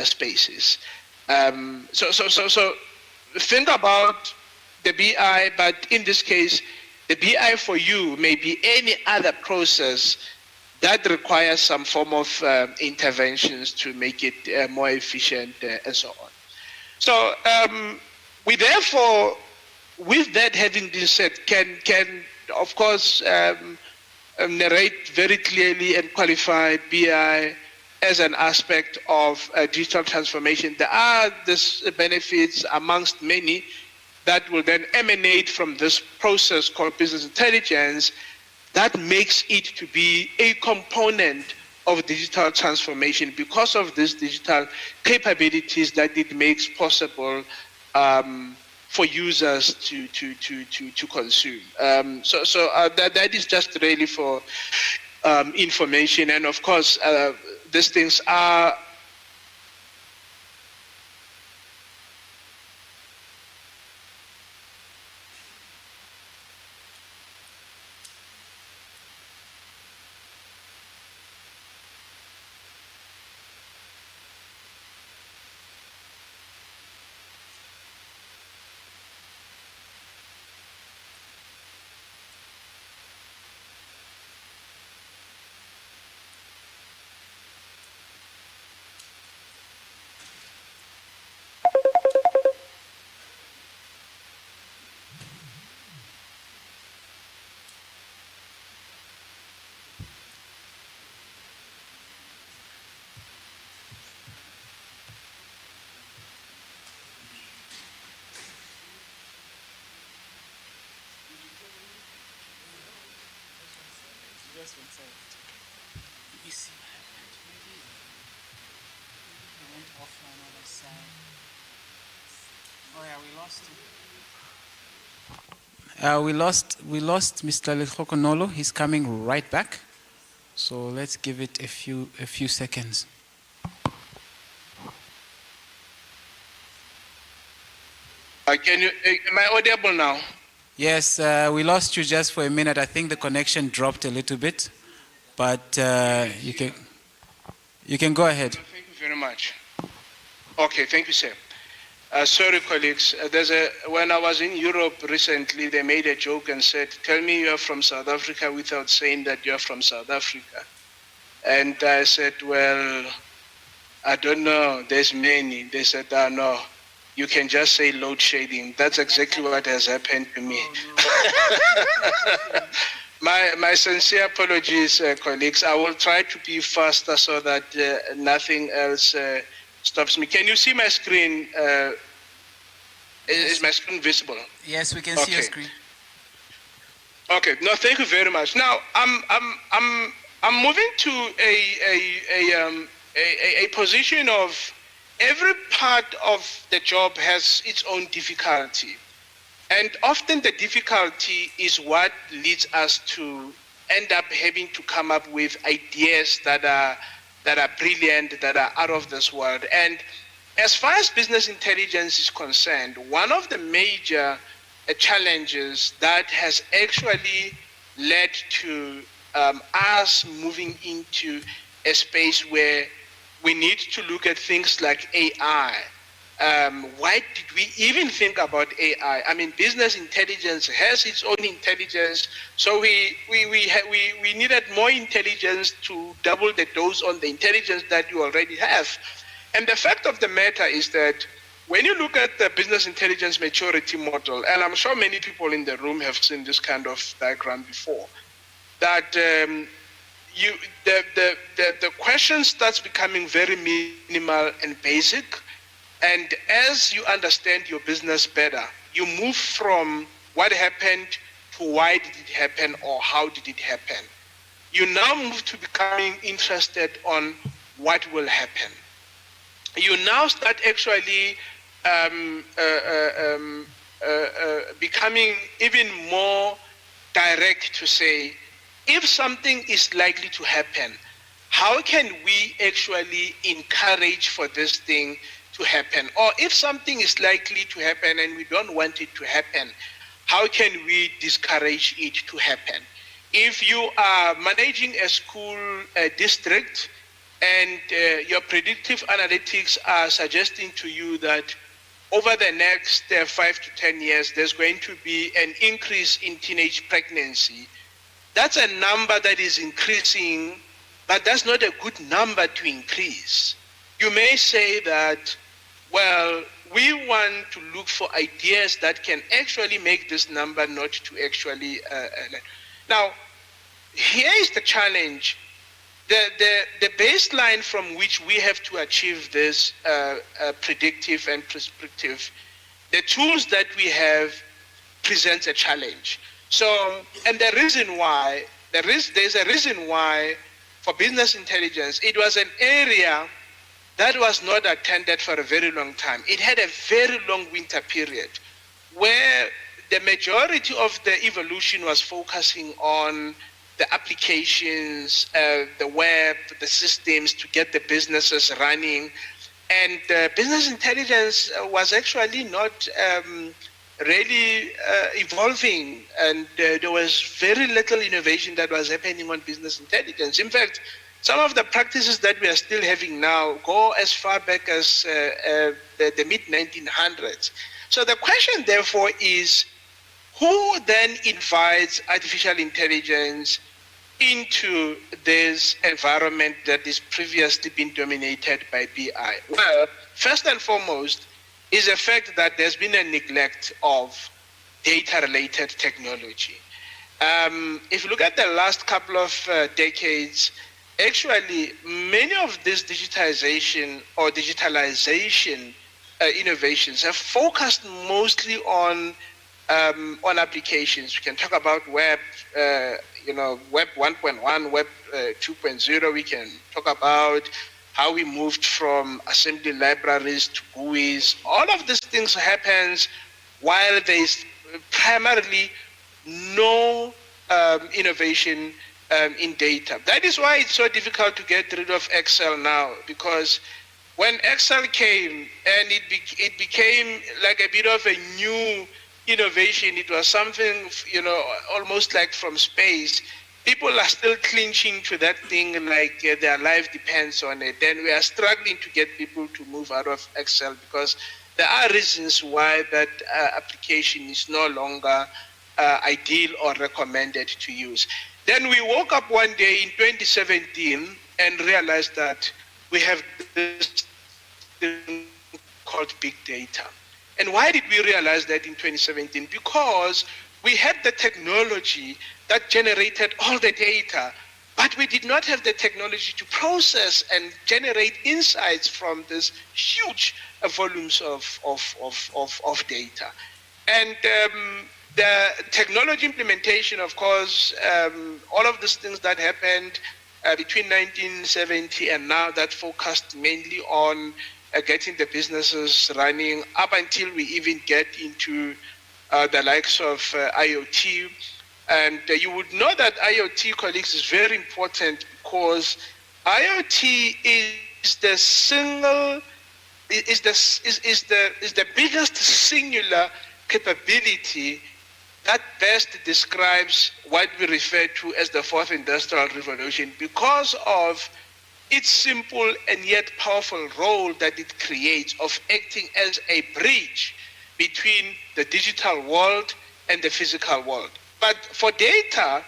spaces. So think about the BI, but in this case, the BI for you may be any other process that requires some form of interventions to make it more efficient and so on. So we therefore, with that having been said, can of course narrate very clearly and qualify BI as an aspect of digital transformation. There are these benefits amongst many that will then emanate from this process called business intelligence that makes it to be a component of digital transformation because of these digital capabilities that it makes possible for users to consume. That is just really for information, and of course these things are We lost Mr. Lekgokonolo. He's coming right back. So let's give it a few seconds. am I audible now? Yes, we lost you just for a minute. I think the connection dropped a little bit, but you can go ahead. Thank you very much. Okay, thank you, sir. Sorry, colleagues. When I was in Europe recently, they made a joke and said, "Tell me you are from South Africa without saying that you are from South Africa." And I said, "Well, I don't know. There's many." They said, "Oh, no. You can just say load shedding." That's exactly what has happened to me. My sincere apologies, colleagues. I will try to be faster so that nothing else stops me. Can you see my screen? Is my screen visible? Yes, we can see your screen. Okay. No, thank you very much. Now I'm moving to a position of every part of the job has its own difficulty. And often the difficulty is what leads us to end up having to come up with ideas that are brilliant, that are out of this world. And as far as business intelligence is concerned, one of the major challenges that has actually led to us moving into a space where we need to look at things like AI. Why did we even think about AI? I mean, business intelligence has its own intelligence, so we needed more intelligence to double the dose on the intelligence that you already have. And the fact of the matter is that when you look at the business intelligence maturity model, and I'm sure many people in the room have seen this kind of diagram before, that the question starts becoming very minimal and basic, and as you understand your business better, you move from what happened to why did it happen or how did it happen. You now move to becoming interested on what will happen. You now start actually becoming even more direct to say, if something is likely to happen, how can we actually encourage for this thing to happen? Or if something is likely to happen and we don't want it to happen, how can we discourage it to happen? If you are managing a school district and your predictive analytics are suggesting to you that over the next 5 to 10 years, there's going to be an increase in teenage pregnancy, that's a number that is increasing, but that's not a good number to increase. You may say that well, we want to look for ideas that can actually make this number not to actually. Now, here is the challenge. The baseline from which we have to achieve this predictive and prescriptive, the tools that we have presents a challenge. So, and the reason why, there's a reason why for business intelligence, it was an area that was not attended for a very long time. It had a very long winter period where the majority of the evolution was focusing on the applications, the web, the systems to get the businesses running. And business intelligence was actually not really evolving, and there was very little innovation that was happening on business intelligence. In fact, some of the practices that we are still having now go as far back as the mid-1900s. So the question, therefore, is who then invites artificial intelligence into this environment that is previously been dominated by BI? Well, first and foremost is the fact that there's been a neglect of data-related technology. If you look at the last couple of decades, actually, many of this digitization or digitalization innovations have focused mostly on applications. We can talk about web, web 1.1, web 2.0. We can talk about how we moved from assembly libraries to GUIs. All of these things happens while there is primarily no innovation in data. That is why it's so difficult to get rid of Excel now, because when Excel came and it became like a bit of a new innovation, it was something, almost like from space. People are still clinging to that thing like their life depends on it. Then we are struggling to get people to move out of Excel because there are reasons why that application is no longer ideal or recommended to use. Then we woke up one day in 2017 and realized that we have this thing called big data. And why did we realize that in 2017? Because we had the technology that generated all the data, but we did not have the technology to process and generate insights from this huge volumes of data. And the technology implementation, of course, all of these things that happened between 1970 and now that focused mainly on getting the businesses running up until we even get into the likes of IoT. And you would know that IoT, colleagues, is very important because IoT is the biggest singular capability that best describes what we refer to as the fourth industrial revolution because of its simple and yet powerful role that it creates of acting as a bridge between the digital world and the physical world. But for data,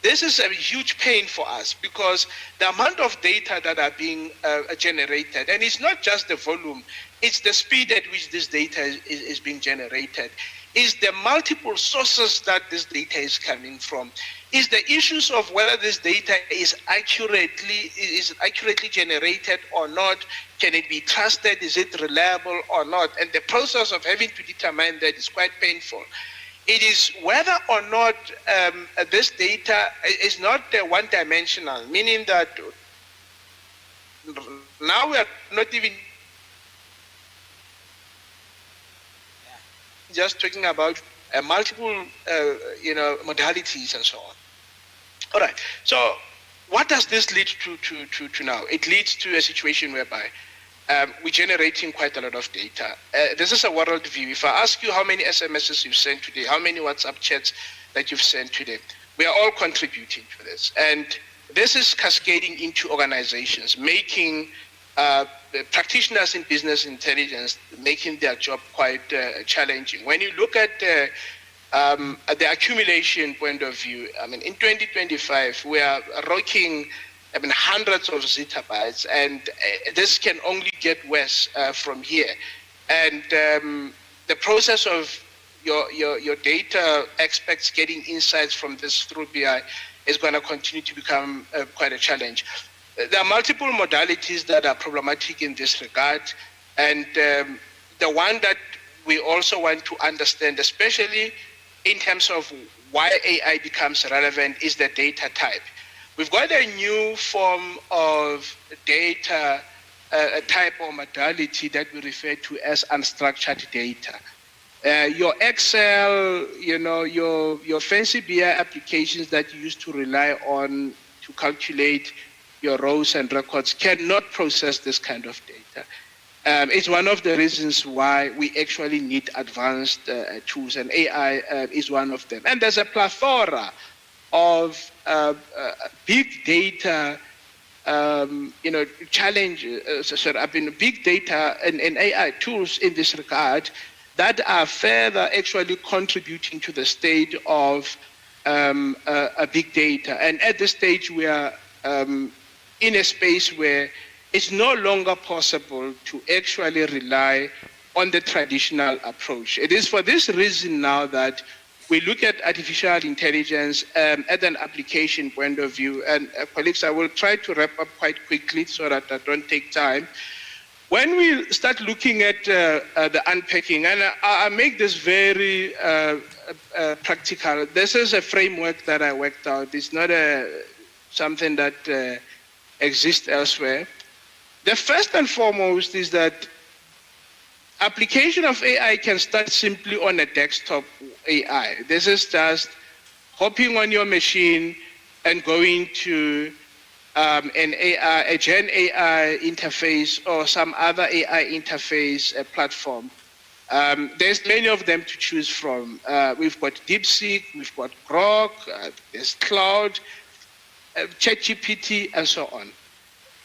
this is a huge pain for us because the amount of data that are being generated, and it's not just the volume, it's the speed at which this data is being generated, is the multiple sources that this data is coming from, is the issues of whether this data is accurately generated or not, can it be trusted, is it reliable or not, and the process of having to determine that is quite painful. It is whether or not this data is not one-dimensional, meaning that now we are not even just talking about multiple, modalities and so on. All right. So, what does this lead to now? It leads to a situation whereby we're generating quite a lot of data. This is a world view. If I ask you how many SMSs you've sent today, how many WhatsApp chats that you've sent today, we are all contributing to this. And this is cascading into organizations, making practitioners in business intelligence, making their job quite challenging. When you look at the accumulation point of view, in 2025, we are rocking hundreds of zettabytes, and this can only get worse from here. And the process of your data experts getting insights from this through BI is going to continue to become quite a challenge. There are multiple modalities that are problematic in this regard, and the one that we also want to understand, especially in terms of why AI becomes relevant, is the data type. We've got a new form of data a type or modality that we refer to as unstructured data. Your Excel, your fancy BI applications that you used to rely on to calculate your rows and records cannot process this kind of data. It's one of the reasons why we actually need advanced tools, and AI is one of them. And there's a plethora of big data big data and AI tools in this regard that are further actually contributing to the state of a big data. And at this stage, we are in a space where it's no longer possible to actually rely on the traditional approach. It is for this reason now that we look at artificial intelligence at an application point of view. And colleagues, I will try to wrap up quite quickly so that I don't take time. When we start looking at the unpacking, and I make this very practical, this is a framework that I worked out. It's not something that exists elsewhere. The first and foremost is that application of AI can start simply on a desktop AI. This is just hopping on your machine and going to a Gen AI interface or some other AI interface platform. There's many of them to choose from. We've got DeepSeek, we've got Grok, there's Cloud, ChatGPT, and so on.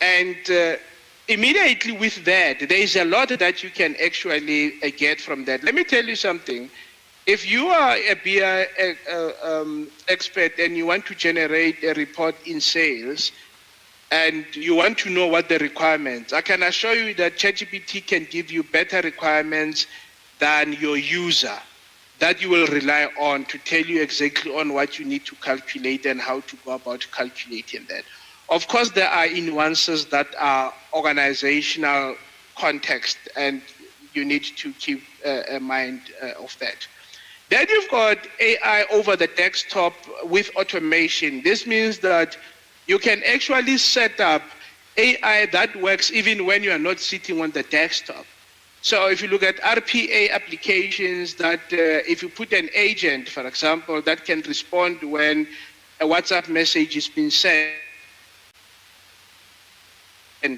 And immediately with that, there is a lot that you can actually get from that. Let me tell you something. If you are a BI expert and you want to generate a report in sales and you want to know what the requirements, I can assure you that ChatGPT can give you better requirements than your user that you will rely on to tell you exactly on what you need to calculate and how to go about calculating that. Of course, there are nuances that are organizational context, and you need to keep a mind of that. Then you've got AI over the desktop with automation. This means that you can actually set up AI that works even when you are not sitting on the desktop. So if you look at RPA applications that if you put an agent, for example, that can respond when a WhatsApp message is being sent,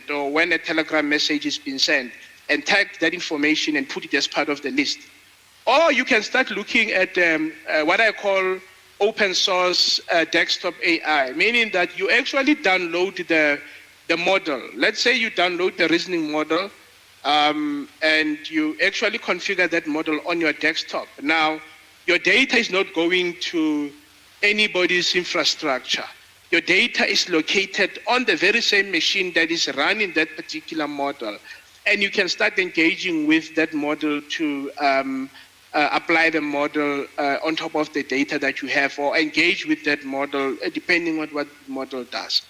or when a Telegram message is being sent, and tag that information and put it as part of the list. Or you can start looking at what I call open source desktop AI, meaning that you actually download the model. Let's say you download the reasoning model and you actually configure that model on your desktop. Now, your data is not going to anybody's infrastructure. Your data is located on the very same machine that is running that particular model. And you can start engaging with that model to apply the model on top of the data that you have, or engage with that model depending on what the model does.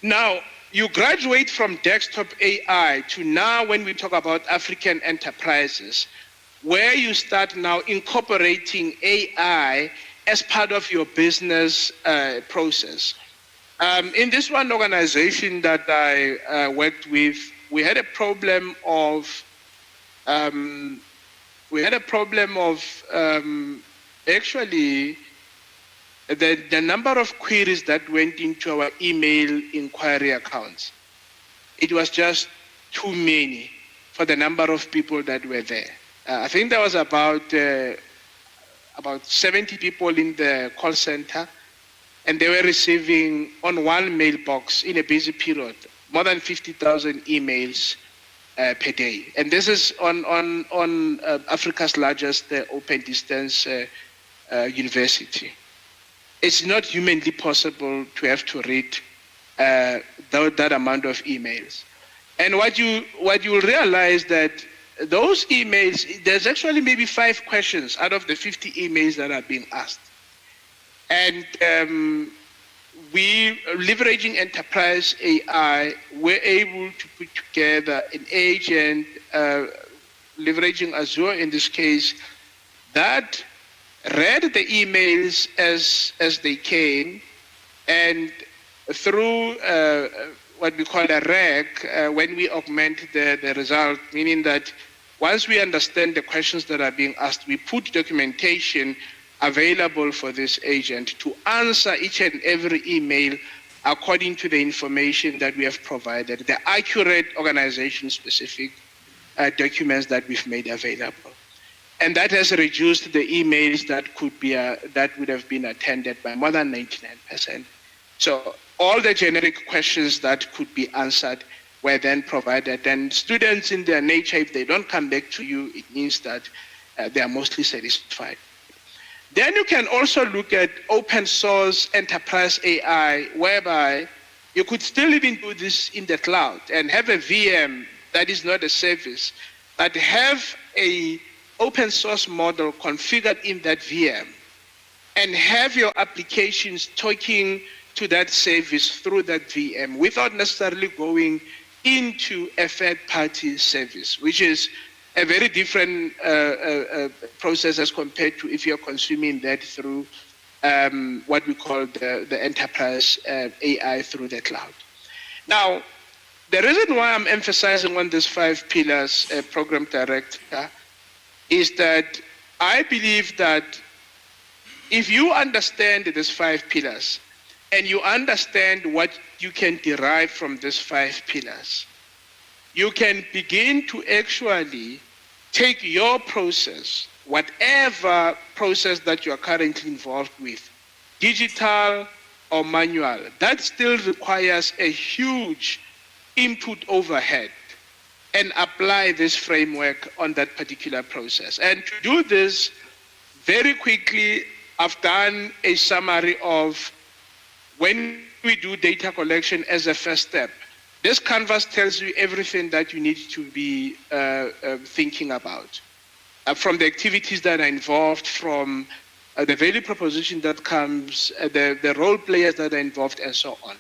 Now, you graduate from desktop AI to now when we talk about African enterprises, where you start now incorporating AI as part of your business process. In this one organization that I worked with, we had a problem of actually the number of queries that went into our email inquiry accounts. It was just too many for the number of people that were there. I think there was about 70 people in the call center, and they were receiving on one mailbox in a busy period more than 50,000 emails per day. And this is on Africa's largest open distance university. It's not humanly possible to have to read that amount of emails. And what you realize that those emails, there's actually maybe 5 questions out of the 50 emails that are being asked. And we, leveraging enterprise AI, we're able to put together an agent, leveraging Azure in this case, that read the emails as they came, and through what we call a RAG, when we augment the result, meaning that once we understand the questions that are being asked, we put documentation available for this agent to answer each and every email according to the information that we have provided, the accurate organization-specific documents that we've made available. And that has reduced the emails that could be that would have been attended by more than 99%. So all the generic questions that could be answered were then provided. And students, in their nature, if they don't come back to you, it means that they are mostly satisfied. Then you can also look at open source enterprise AI, whereby you could still even do this in the cloud and have a VM that is not a service, but have a open source model configured in that VM and have your applications talking to that service through that VM without necessarily going into a third-party service, which is a very different process as compared to if you're consuming that through what we call the enterprise AI through the cloud. Now, the reason why I'm emphasizing on these 5 pillars, Program Director, is that I believe that if you understand these 5 pillars and you understand what you can derive from these 5 pillars, you can begin to actually take your process, whatever process that you are currently involved with, digital or manual, that still requires a huge input overhead, and apply this framework on that particular process. And to do this, very quickly, I've done a summary of when we do data collection as a first step. This canvas tells you everything that you need to be thinking about, from the activities that are involved, from the value proposition that comes, the role players that are involved, and so on.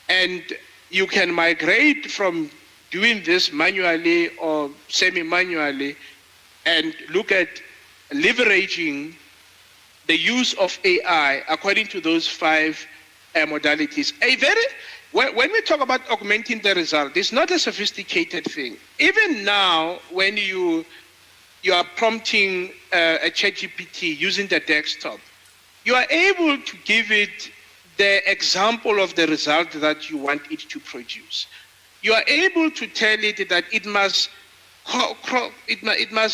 And you can migrate from doing this manually or semi-manually and look at leveraging the use of AI according to those 5 modalities. When we talk about augmenting the result, it's not a sophisticated thing. Even now, when you are prompting a ChatGPT using the desktop, you are able to give it the example of the result that you want it to produce. You are able to tell it that it must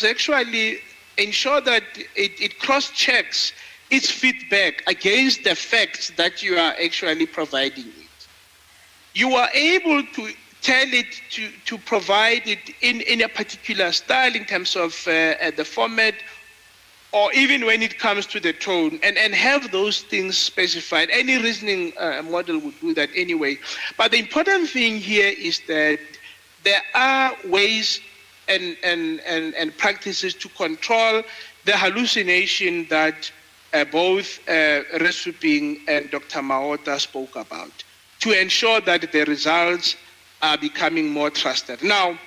actually ensure that it cross-checks its feedback against the facts that you are actually providing it. You are able to tell it to provide it in a particular style in terms of the format, or even when it comes to the tone, and have those things specified. Any reasoning model would do that anyway. But the important thing here is that there are ways and practices to control the hallucination that both Resuping and Dr. Maota spoke about, to ensure that the results are becoming more trusted. Now,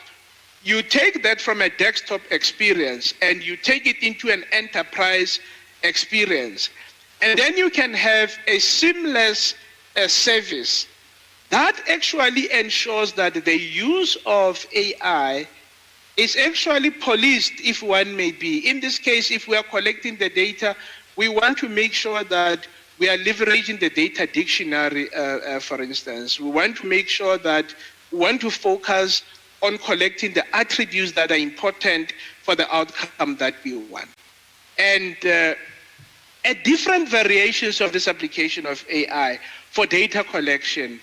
you take that from a desktop experience and you take it into an enterprise experience, and then you can have a seamless service that actually ensures that the use of AI is actually policed, if one may be. In this case, if we are collecting the data, we want to make sure that we are leveraging the data dictionary, for instance. We want to make sure that we want to focus on collecting the attributes that are important for the outcome that we want. And at different variations of this application of AI for data collection,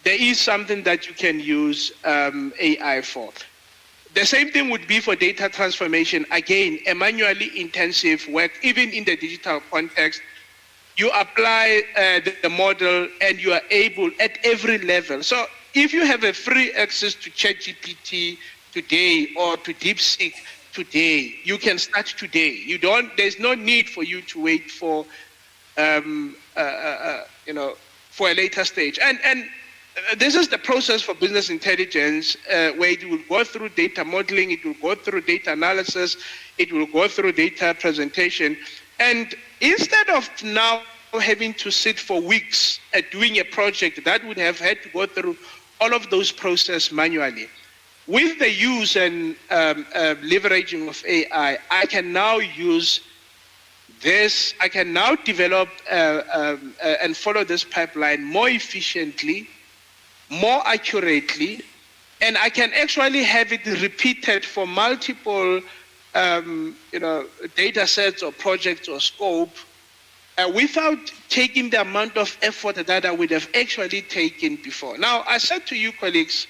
there is something that you can use AI for. The same thing would be for data transformation. Again, a manually intensive work, even in the digital context. You apply the model and you are able at every level. So if you have a free access to ChatGPT, today or to DeepSeek today. You can start today. There's no need for you to wait for, for a later stage. And this is the process for business intelligence, where it will go through data modeling, it will go through data analysis, it will go through data presentation. And instead of now having to sit for weeks at doing a project that would have had to go through all of those processes manually, with the use and leveraging of AI, I can now use this, I can now develop and follow this pipeline more efficiently, more accurately, and I can actually have it repeated for multiple data sets or projects or scope without taking the amount of effort that I would have actually taken before. Now, I said to you, colleagues,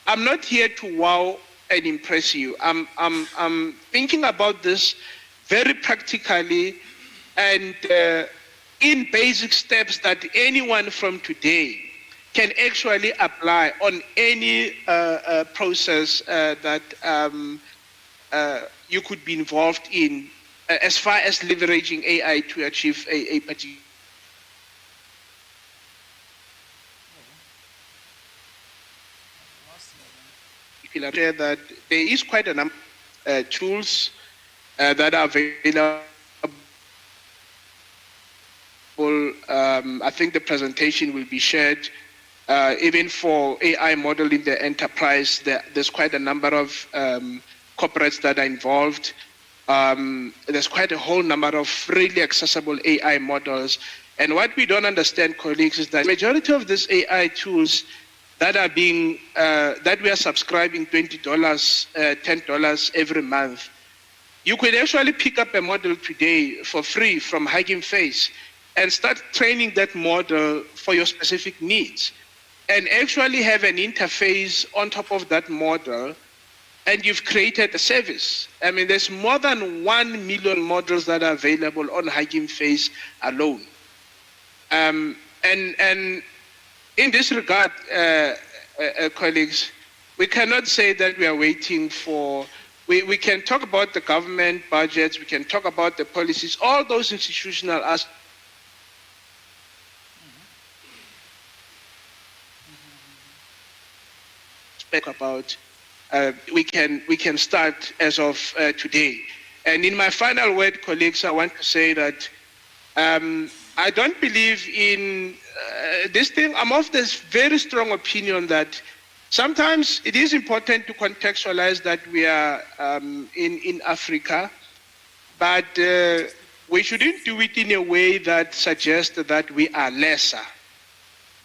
I'm not here to wow and impress you. I'm thinking about this very practically and in basic steps that anyone from today can actually apply on any process that you could be involved in as far as leveraging AI to achieve a particular. That there is quite a number of tools that are available. I think the presentation will be shared. Even for AI model in the enterprise, there's quite a number of corporates that are involved. There's quite a whole number of freely accessible AI models. And what we don't understand, colleagues, is that the majority of these AI tools that are being, that we are subscribing $20, $10 every month, you could actually pick up a model today for free from Hugging Face and start training that model for your specific needs and actually have an interface on top of that model, and you've created a service. I mean, there's more than 1 million models that are available on Hugging Face alone. And in this regard, colleagues, we cannot say that we are waiting for, we can talk about the government budgets, we can talk about the policies, all those institutional aspects. About we can start as of today. And in my final word, colleagues, I want to say that I don't believe in this thing. I'm of this very strong opinion that sometimes it is important to contextualize that we are in Africa, but we shouldn't do it in a way that suggests that we are lesser.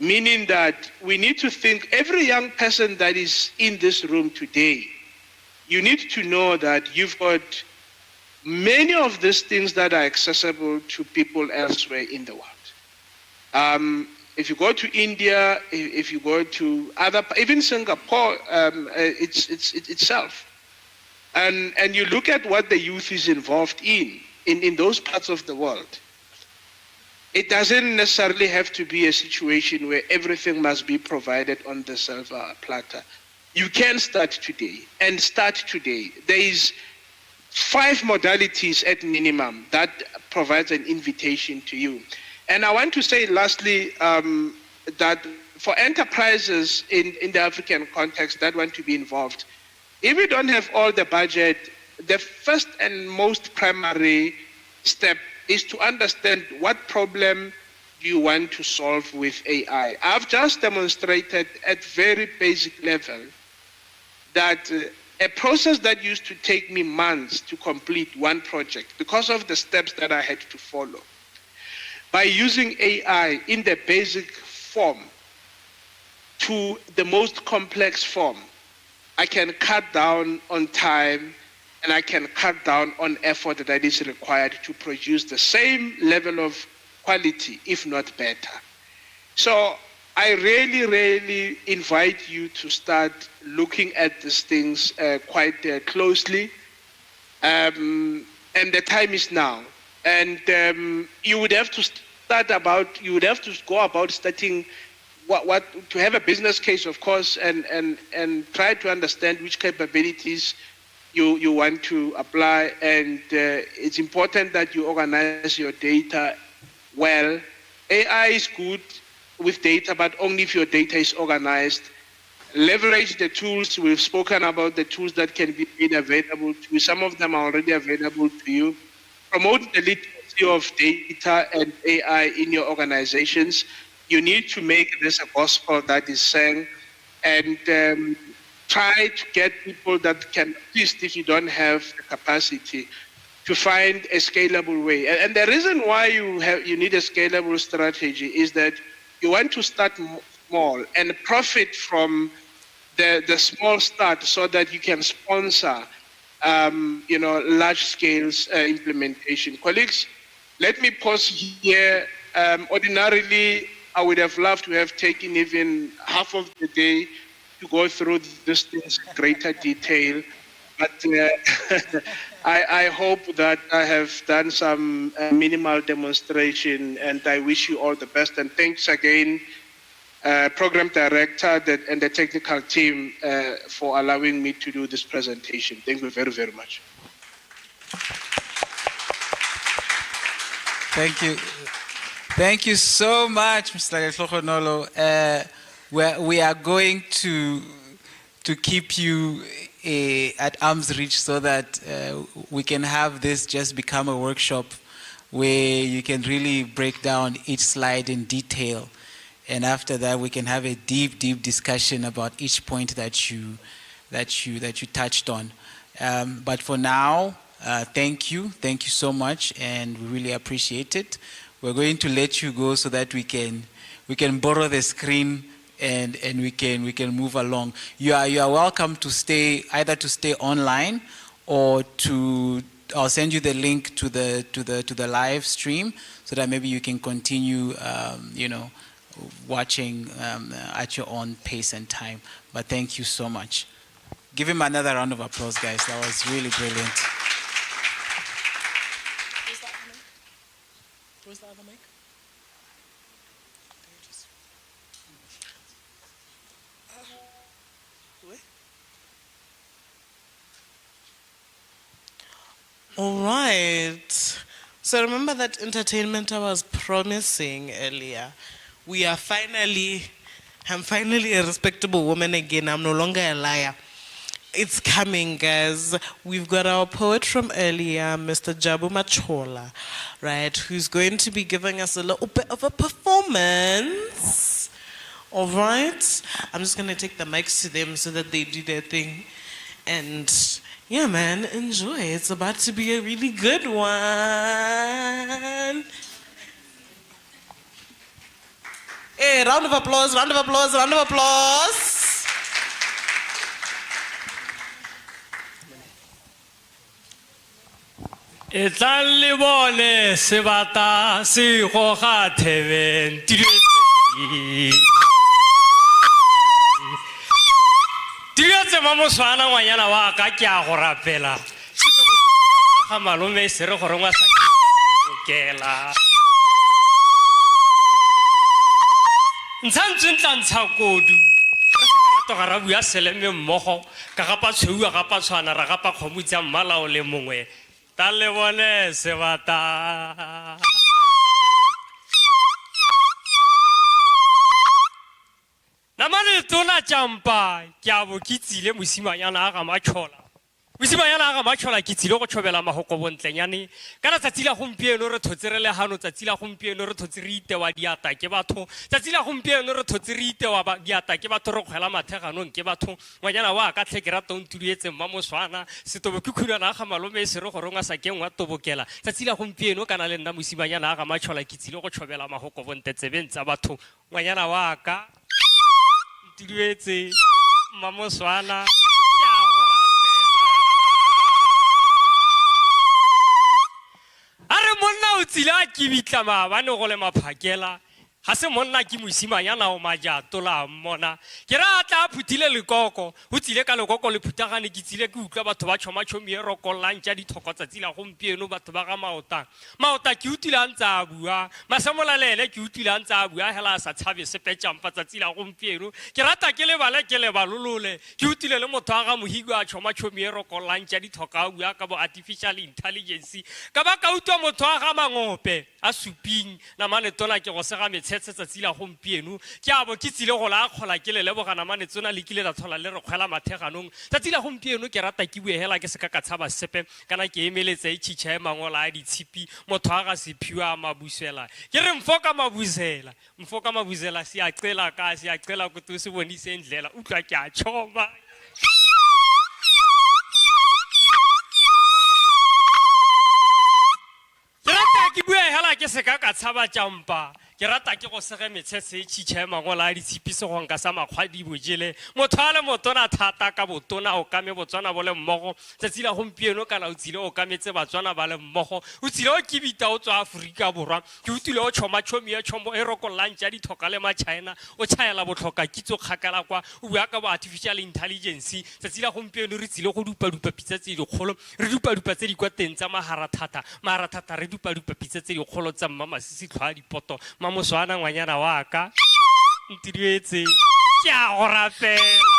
Meaning that we need to think, every young person that is in this room today, you need to know that you've got many of these things that are accessible to people elsewhere in the world. If you go to India, if you go to other, even Singapore, it's itself. And you look at what the youth is involved in those parts of the world. It doesn't necessarily have to be a situation where everything must be provided on the silver platter. You can start today and start today. There is 5 modalities at minimum that provides an invitation to you. And I want to say lastly that for enterprises in the African context that want to be involved, if you don't have all the budget, the first and most primary step is to understand what problem you want to solve with AI. I've just demonstrated at very basic level that a process that used to take me months to complete one project because of the steps that I had to follow, by using AI in the basic form to the most complex form, I can cut down on time and I can cut down on effort that is required to produce the same level of quality, if not better. So I really invite you to start looking at these things quite closely. And the time is now. And you would have to go about starting to have a business case, of course, and try to understand which capabilities you want to apply. And it's important that you organize your data well. AI is good with data, but only if your data is organized. Leverage the tools. We've spoken about the tools that can be made available to you. Some of them are already available to you. Promote the literacy of data and AI in your organizations. You need to make this a gospel that is sang, and try to get people that can, at least if you don't have the capacity, to find a scalable way. And the reason why you need a scalable strategy is that you want to start small and profit from the small start so that you can sponsor large scale implementation. Colleagues, let me pause here. Ordinarily, I would have loved to have taken even half of the day to go through these things in greater detail, but I hope that I have done some minimal demonstration, and I wish you all the best. And thanks again, Program Director and the technical team for allowing me to do this presentation. Thank you very, very much. Thank you. Thank you so much, Mr. Hlogonolo. We are going to keep you at arm's reach so that we can have this just become a workshop where you can really break down each slide in detail. And after that, we can have a deep, deep discussion about each point that you touched on. But for now, thank you so much, and we really appreciate it. We're going to let you go so that we can borrow the screen and we can move along. You are welcome to stay online, or I'll send you the link to the live stream so that maybe you can continue watching at your own pace and time. But thank you so much. Give him another round of applause, guys. That was really brilliant. Where's the other mic? All right. So remember that entertainment I was promising earlier. I'm finally a respectable woman again. I'm no longer a liar. It's coming, guys. We've got our poet from earlier, Mr. Jabu Machola, right, who's going to be giving us a little bit of a performance. All right? I'm just going to take the mics to them so that they do their thing. And yeah, man, enjoy. It's about to be a really good one. Hey, round of applause, round of applause, round of applause. Etla bone sebata se go ga theben Tirietse mamo swana ngwanyana wa ka ke a go rapela ga malome se re go rongwa sa kela Ntsantswe ntlantsha kodu to ga ra bua seleme mmogo ka ga pa tshweu ga pa tshwana ra ga pa khomutsa mmala o le mongwe ta le bone sebata Namane tona champa kya bo kitsile mosimanyana ga machola mosimanyana ga machola kitsile go tshobela mahoko bontlenyane kana tsatsila gompieno re thotsirele hano tsatsila gompieno re thotsirite wa diata ke batho tsatsila gompieno re thotsirite wa diata ke batho re kgwela matheganong ke batho ngwanyana wa ka tlhekera tontulietse mmamoswana setobo ke khunana ga malome se re goronga sa keng wa tobokela tsatsila gompieno kana le nna mosimanyana ga machola kitsile go tshobela mahoko bontsetsebeng tsa batho ngwanyana wa ka Tirietse mamoswana Are monna o tsila ke bitlama ba ne go le maphakela ga se monna ke mosimanyana o majatola mmona ke rata a phuthile lekoko o tsile ka lekoko le phuthagane ke tsile ke utlwa batho ba tšhomatšhomi e rokollang tša dithoko tsatsi la gompieno batho ba ga maota ke utlwile a ntse a bua masemola le ene ke utlwile a ntse a bua hela a sa tshabe sepetšampa tsatsi la gompieno ke rata ke lebale ke lebalolole ke utlwile le motho a ga mohiko a tšhomatšhomi e rokollang tša dithoko a bua ka bo artificial intelligence ka ba ka utlwa motho a ga mangope a suping namane tona ke go sega metshetse tsatsi la gompieno ke a bo ke tsile go la kgola ke le lebogana mane tsona le kile la tlhola le re kgwela matheganong tsatsi la gompieno ke rata ke bue hela ke se ka tshaba sepe kana ke emeletse e tšhitšha e mangola a ditshipi motho a ga sephiwa a mabusela ke re mfoka mabuzela se a qela ka se a qela ko se bonise indlela utlwa ke a tšhoma ke rata ke bue hela ke se ka tshaba tšampa ke rata ke go sege metshetse e tšhitšha e mangola a ditshipi segong ka sa makgwadi bojele motho a le motona thata ka botona o kame botswana bo le mmogo tsatsi la gompieno kana o tsile o kametse batswana ba le mmogo o tsile o kebita o tswa Aforika Borwa ke utlwile o tšhomatšhomi ya tšhombo e rokollang tša dithoka le matšhaena o tšhaela botlhoka kitso kgakala kwa o bua ka bo artificial intelligence tsatsi la gompieno re tsile go dupa pitsa tse dikgolo re dupa tse di kwa teng tsa maharathata re dupa pitsa tse dikgolo tsa mmamasisi tlhwa dipoto moswana ngwanyana wa ka ntidietse ke a go rapela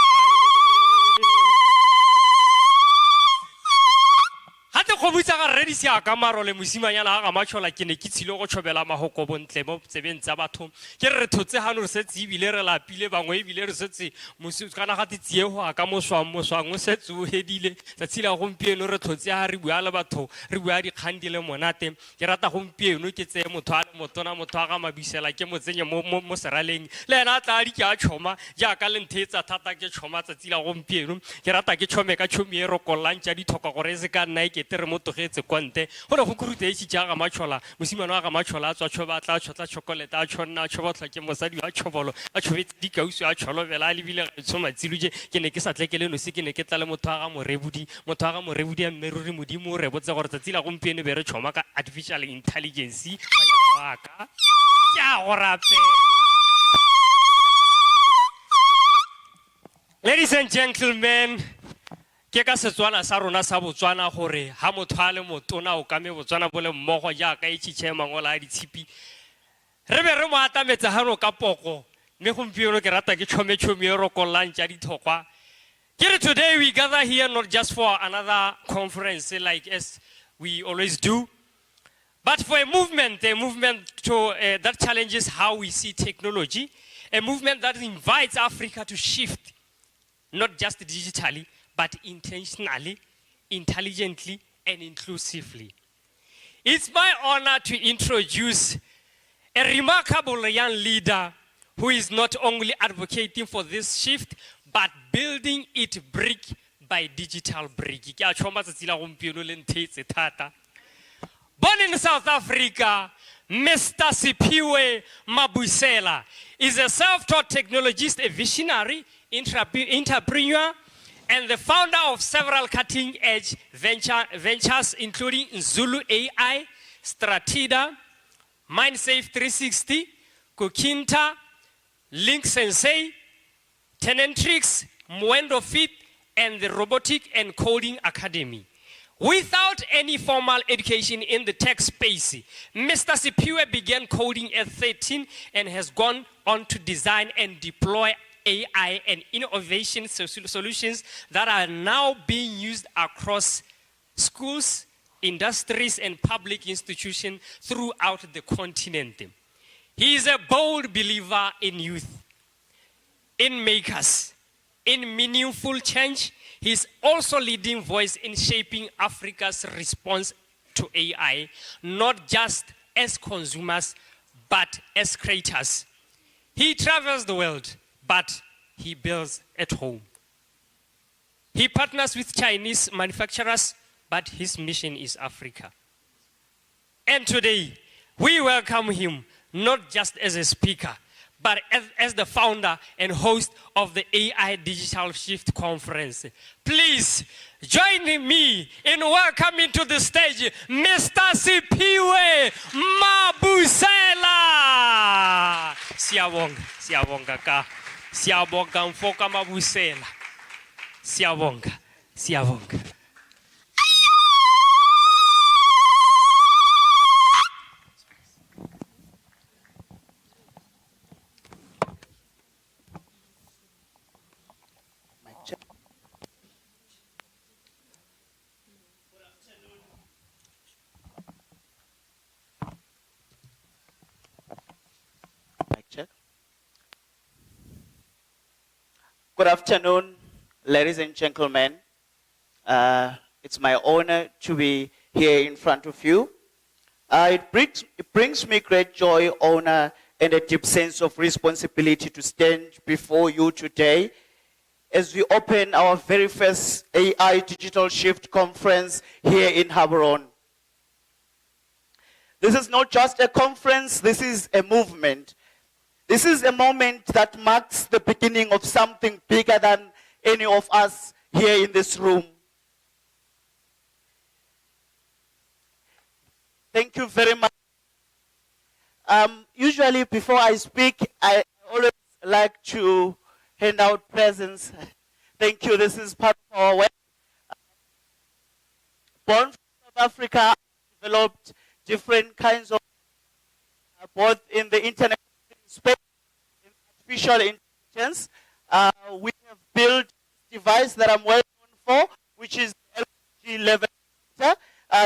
hate kgobutsa ga redi se aka marole mosimanyana ga matšhola ke ne ke tshile go tšhobela mahoko bontle mo tsebeng tsa batho ke re thotse hano re setse ebile re lapile bangwe ebile re setse kana ga tsiego aka moswang o setse o hedile tsatsi la gompieno re tlhotse ha re bua le batho re bua dikgang di le monate ke rata gompieno ke tseye motho a le motona motho a ga mabisela ke motsenye mo seraleng le ena a tla di ke a tšhoma jaaka le nthetsa thata ke tšhoma tsatsi la gompieno ke rata ke tšhome ka tšhomi e rokollang tša dithoka gore se ka nna ke tere mo togetse kwante go ne go kurute e tšitša ga matšhola mosimane wa ga matšhola a tswa tšhoba a tla tšhotla tšhokolete a tšhonna a tšhobotlha ke mosadi wa tšhobolo a tšhobetse dikausi a tšholobela a lebile tšhomatsiluje ke ne ke sa tle ke le nosi ke ne ke tla le motho a ga morebudi a mmeruri modimo o re botse gore tsatsi la gompieno be re tšhoma ka artificial intelligence banyana wa ka ke a go rapela. Ladies and gentlemen, ke ka Setswana sa rona sa Botswana gore ha motho a le motona o kame Botswana bo le mmogo jaaka e tšhitšha mangola a ditshipi re be re mo atametsa hano ka poko mme gompieno ke rata ke tšhometšhomi e rokollang tša dithokwa ke re today we gather here not just for another conference like as we always do but for a movement that challenges how we see technology, a movement that invites Africa to shift not just digitally but intentionally, intelligently, and inclusively. It's my honor to introduce a remarkable young leader who is not only advocating for this shift, but building it brick by digital brick. Born in South Africa, Mr. Siphiwe Mabusela is a self-taught technologist, a visionary, entrepreneur, and the founder of several cutting-edge ventures, including Zulu AI, Stratida, MindSafe 360, Kukinta, Link Sensei, Tenentrix, Muendo Fit, and the Robotic and Coding Academy. Without any formal education in the tech space, Mr. Siphiwe began coding at 13 and has gone on to design and deploy AI and innovation solutions that are now being used across schools, industries, and public institutions throughout the continent. He is a bold believer in youth, in makers, in meaningful change. He is also leading voice in shaping Africa's response to AI, not just as consumers, but as creators. He travels the world, but he builds at home. He partners with Chinese manufacturers, but his mission is Africa. And today, we welcome him not just as a speaker, but as the founder and host of the AI Digital Shift Conference. Please join me in welcoming to the stage Mr. Siphiwe Mabusela. siyabonga ka, siyabonga mfoka mabusela, siyabonga, siyabonga. Mic check. Good afternoon, ladies and gentlemen. It's my honor to be here in front of you. It brings me great joy, honor, and a deep sense of responsibility to stand before you today as we open our very first AI Digital Shift Conference here in Gaborone. This is not just a conference, this is a movement. This is a moment that marks the beginning of something bigger than any of us here in this room. Thank you very much. Usually before I speak, I always like to hand out presents. Thank you. This is part of our work. Born from South Africa, developed different kinds of, both in the internet space, in artificial intelligence. We have built a device that I'm well known for, which is LPG level meter.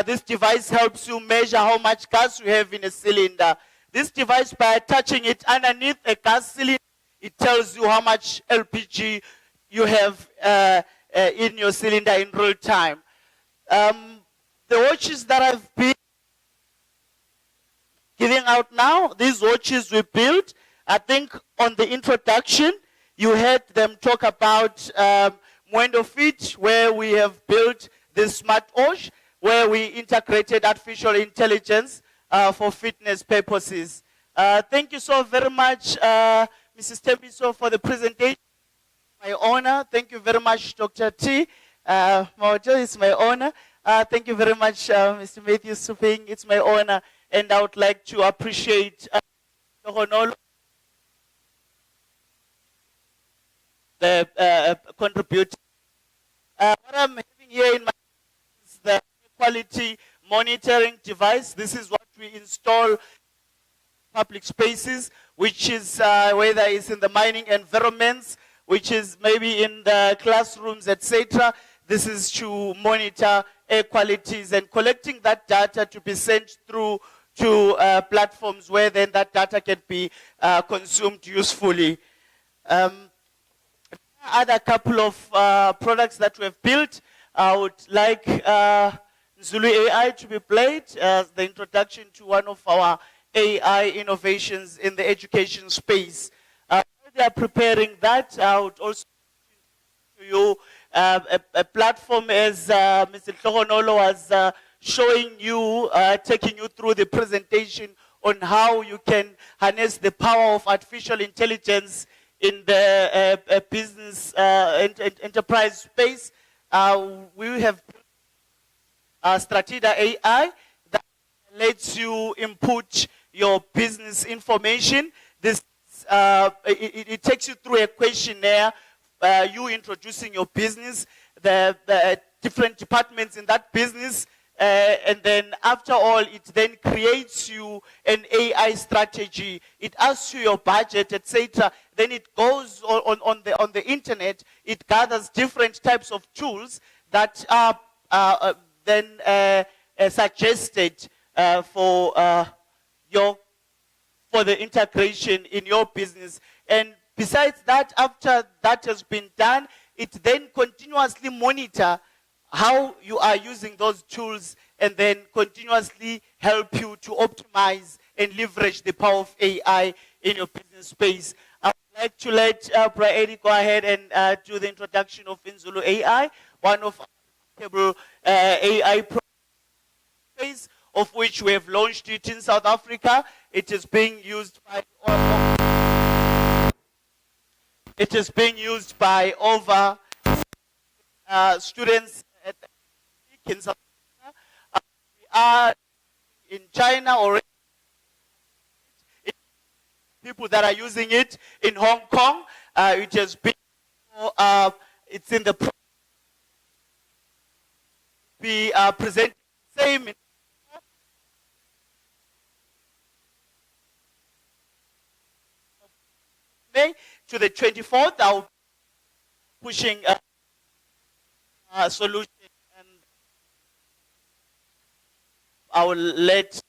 This device helps you measure how much gas you have in a cylinder. This device, by touching it underneath a gas cylinder, it tells you how much LPG you have in your cylinder in real time. The watches that I've been giving out now, these watches we built, I think on the introduction, you heard them talk about Muendo Fit, where we have built this smart watch, where we integrated artificial intelligence for fitness purposes. Thank you so very much, Mrs. Tembiso, for the presentation. My honor. Thank you very much, Dr. T. Mawajo, it's my honor. Thank you very much, Mr. Matthew Suping. It's my honor. And I would like to appreciate Honolo, the contributor. What I'm having here in my hand is the quality monitoring device. This is what we install public spaces, which is whether it's in the mining environments, which is maybe in the classrooms, etc. This is to monitor air qualities and collecting that data to be sent through to platforms where then that data can be consumed usefully. Other couple of products that we have built, I would like Zulu AI to be played as the introduction to one of our AI innovations in the education space. They are preparing that. I would also to you a platform as Mr. Tlhogonolo was showing you, taking you through the presentation on how you can harness the power of artificial intelligence in the business enterprise space. We have Stratida AI that lets you input your business information. This it takes you through a questionnaire, you introducing your business, the different departments in that business, and then after all, it then creates you an AI strategy. It asks you your budget, etc. Then it goes on the internet. It gathers different types of tools that are then suggested for the integration in your business. And besides that, after that has been done, it then continuously monitor how you are using those tools and then continuously help you to optimize and leverage the power of AI in your business space. I would like to let Bra Eddie go ahead and do the introduction of Inzulu AI, one of our AI projects, of which we have launched it in South Africa. It is being used by over students in South Africa. We are in China already. people that are using it in Hong Kong. It has been, it's in the be presented same in May to the 24th. I'll be pushing a solution, and I will let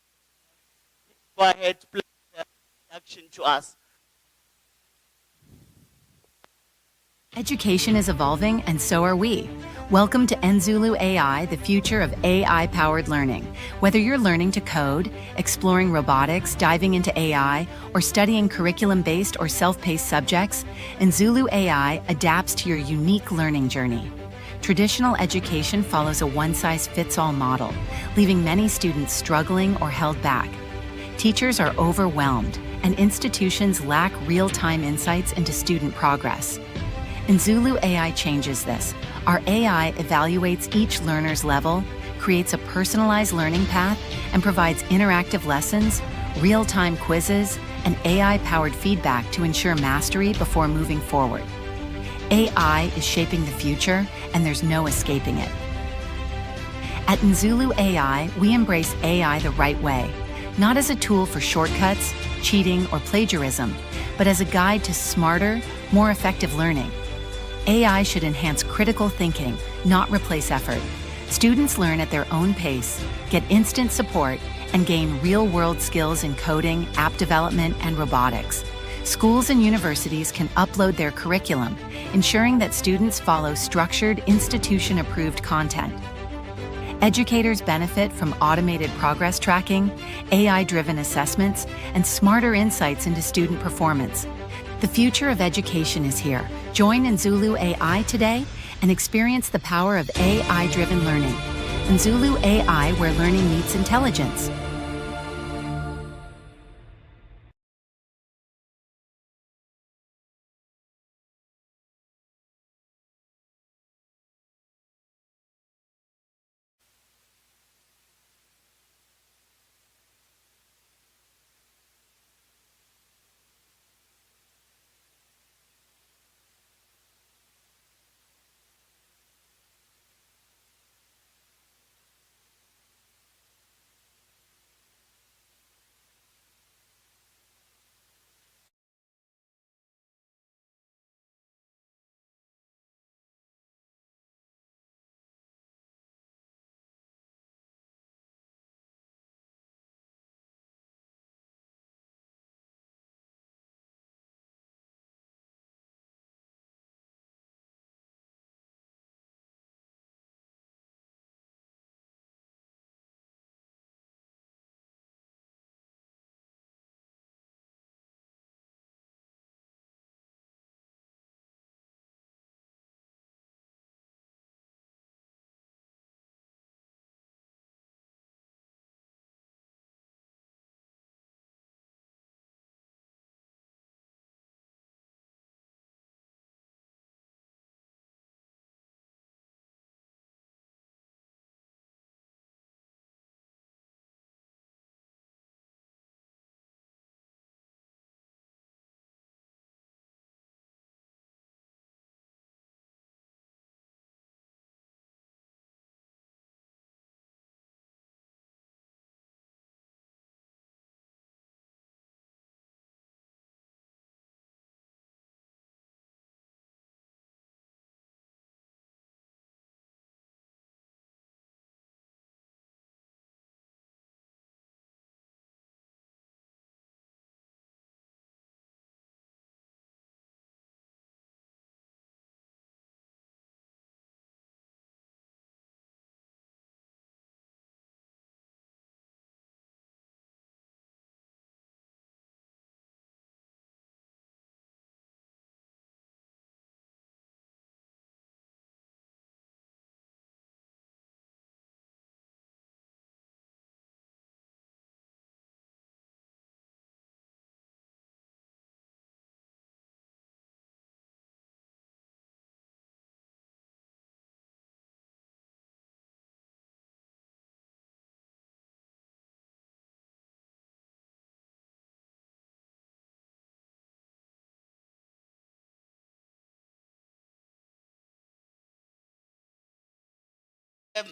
go ahead play the introduction to us. Education is evolving, and so are we. Welcome to Nzulu AI, the future of AI-powered learning. Whether you're learning to code, exploring robotics, diving into AI, or studying curriculum-based or self-paced subjects, Nzulu AI adapts to your unique learning journey. Traditional education follows a one-size-fits-all model, leaving many students struggling or held back. Teachers are overwhelmed, and institutions lack real-time insights into student progress. Nzulu AI changes this. Our AI evaluates each learner's level, creates a personalized learning path, and provides interactive lessons, real-time quizzes, and AI-powered feedback to ensure mastery before moving forward. AI is shaping the future, and there's no escaping it. At Nzulu AI, we embrace AI the right way, not as a tool for shortcuts, cheating, or plagiarism, but as a guide to smarter, more effective learning. AI should enhance critical thinking, not replace effort. Students learn at their own pace, get instant support, and gain real-world skills in coding, app development, and robotics. Schools and universities can upload their curriculum, ensuring that students follow structured, institution-approved content. Educators benefit from automated progress tracking, AI-driven assessments, and smarter insights into student performance. The future of education is here. Join Nzulu AI today and experience the power of AI-driven learning. Nzulu AI, where learning meets intelligence.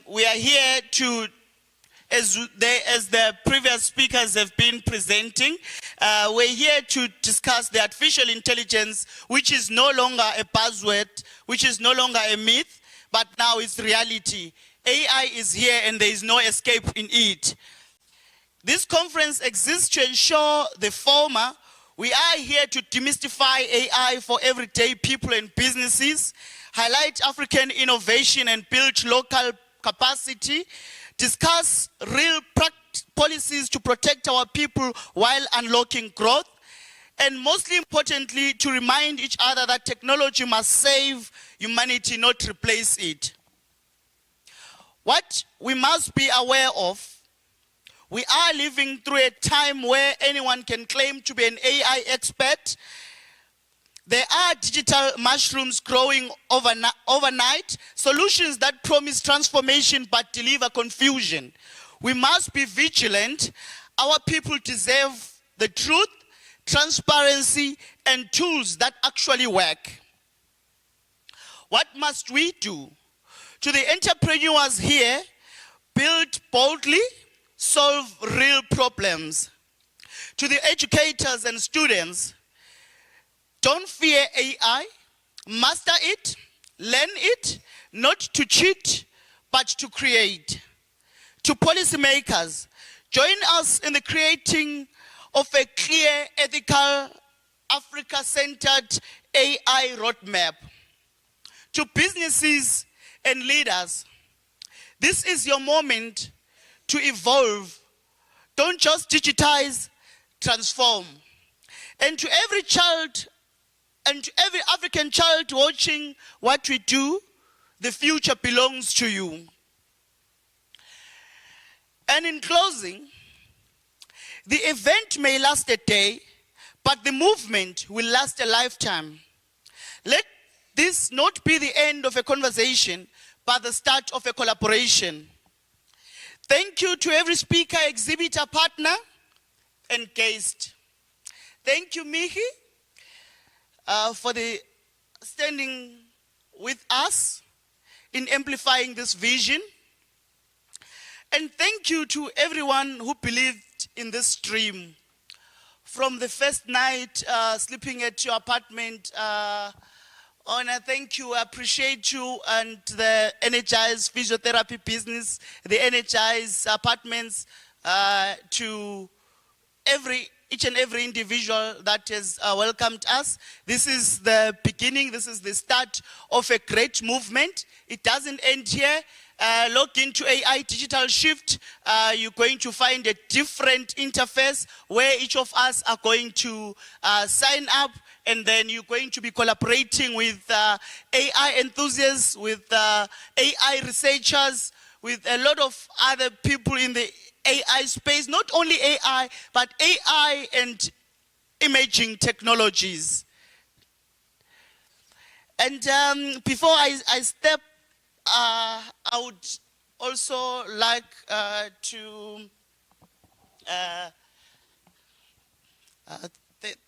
We are here to, as the previous speakers have been presenting, we're here to discuss the artificial intelligence, which is no longer a buzzword, which is no longer a myth, but now it's reality. AI is here and there is no escape in it. This conference exists to ensure the former. We are here to demystify AI for everyday people and businesses, highlight African innovation and build local capacity, discuss real policies to protect our people while unlocking growth, and mostly importantly, to remind each other that technology must save humanity, not replace it. What we must be aware of, we are living through a time where anyone can claim to be an AI expert. There are digital mushrooms growing overnight, solutions that promise transformation but deliver confusion. We must be vigilant. Our people deserve the truth, transparency, and tools that actually work. What must we do? To the entrepreneurs here, build boldly, solve real problems. To the educators and students, don't fear AI, master it, learn it, not to cheat, but to create. To policymakers, join us in the creating of a clear, ethical, Africa-centered AI roadmap. To businesses and leaders, this is your moment to evolve. Don't just digitize, transform. And to every child and to every African child watching what we do, the future belongs to you. And in closing, the event may last a day, but the movement will last a lifetime. Let this not be the end of a conversation, but the start of a collaboration. Thank you to every speaker, exhibitor, partner, and guest. Thank you, Mihi, for the standing with us in amplifying this vision. And thank you to everyone who believed in this dream. From the first night sleeping at your apartment, Honor, thank you. I appreciate you and the Energize physiotherapy business, the Energize apartments, to each and every individual that has welcomed us. This is the beginning. This is the start of a great movement. It doesn't end here. Log into AI Digital Shift. You're going to find a different interface where each of us are going to sign up, and then you're going to be collaborating with AI enthusiasts, with AI researchers, with a lot of other people in the AI space, not only AI, but AI and imaging technologies. And before I step, I would also like to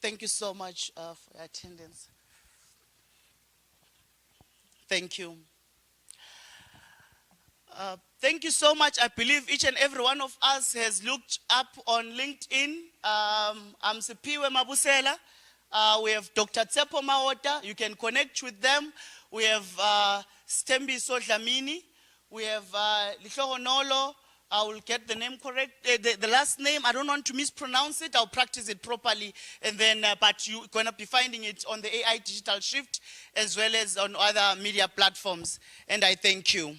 thank you so much for your attendance. Thank you. Thank you so much. I believe each and every one of us has looked up on LinkedIn. I'm Sipiwe Mabusela. We have Dr. Tsepo Maota. You can connect with them. We have Stembi Sodlamini. We have Lihloho Nolo. I will get the name correct. The last name, I don't want to mispronounce it. I'll practice it properly. And then, but you're going to be finding it on the AI Digital Shift as well as on other media platforms. And I thank you.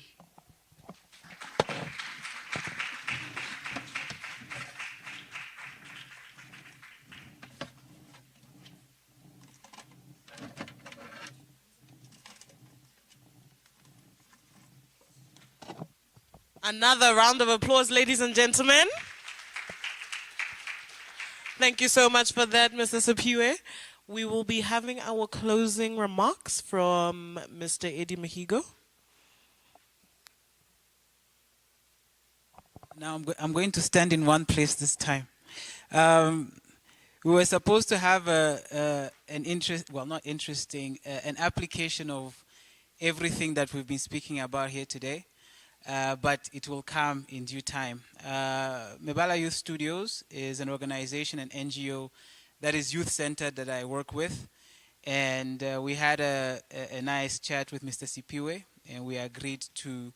Another round of applause, ladies and gentlemen. Thank you so much for that, Mr. Sipiwe. We will be having our closing remarks from Mr. Eddie Mahigo. Now I'm going to stand in one place this time. We were supposed to have an application of everything that we've been speaking about here today. but it will come in due time. Mebala Youth Studios is an organization, an NGO that is youth-centered that I work with. And we had a nice chat with Mr. Sipiwe, and we agreed to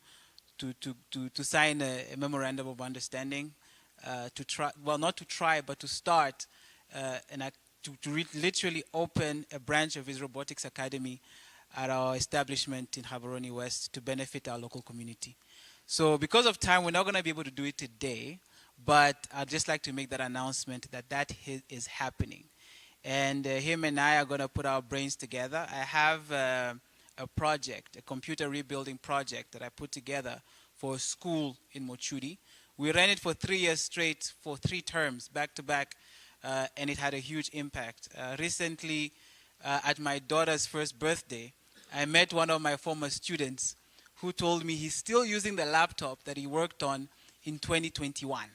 sign a memorandum of understanding to try, well, not to try, but to start literally open a branch of his robotics academy at our establishment in Gaborone West to benefit our local community. So because of time, we're not going to be able to do it today, but I'd just like to make that announcement that is happening. And him and I are going to put our brains together. I have a project, a computer rebuilding project that I put together for a school in Mochudi. We ran it for 3 years straight, for 3 terms, back to back, and it had a huge impact. Recently, at my daughter's first birthday, I met one of my former students who told me he's still using the laptop that he worked on in 2021.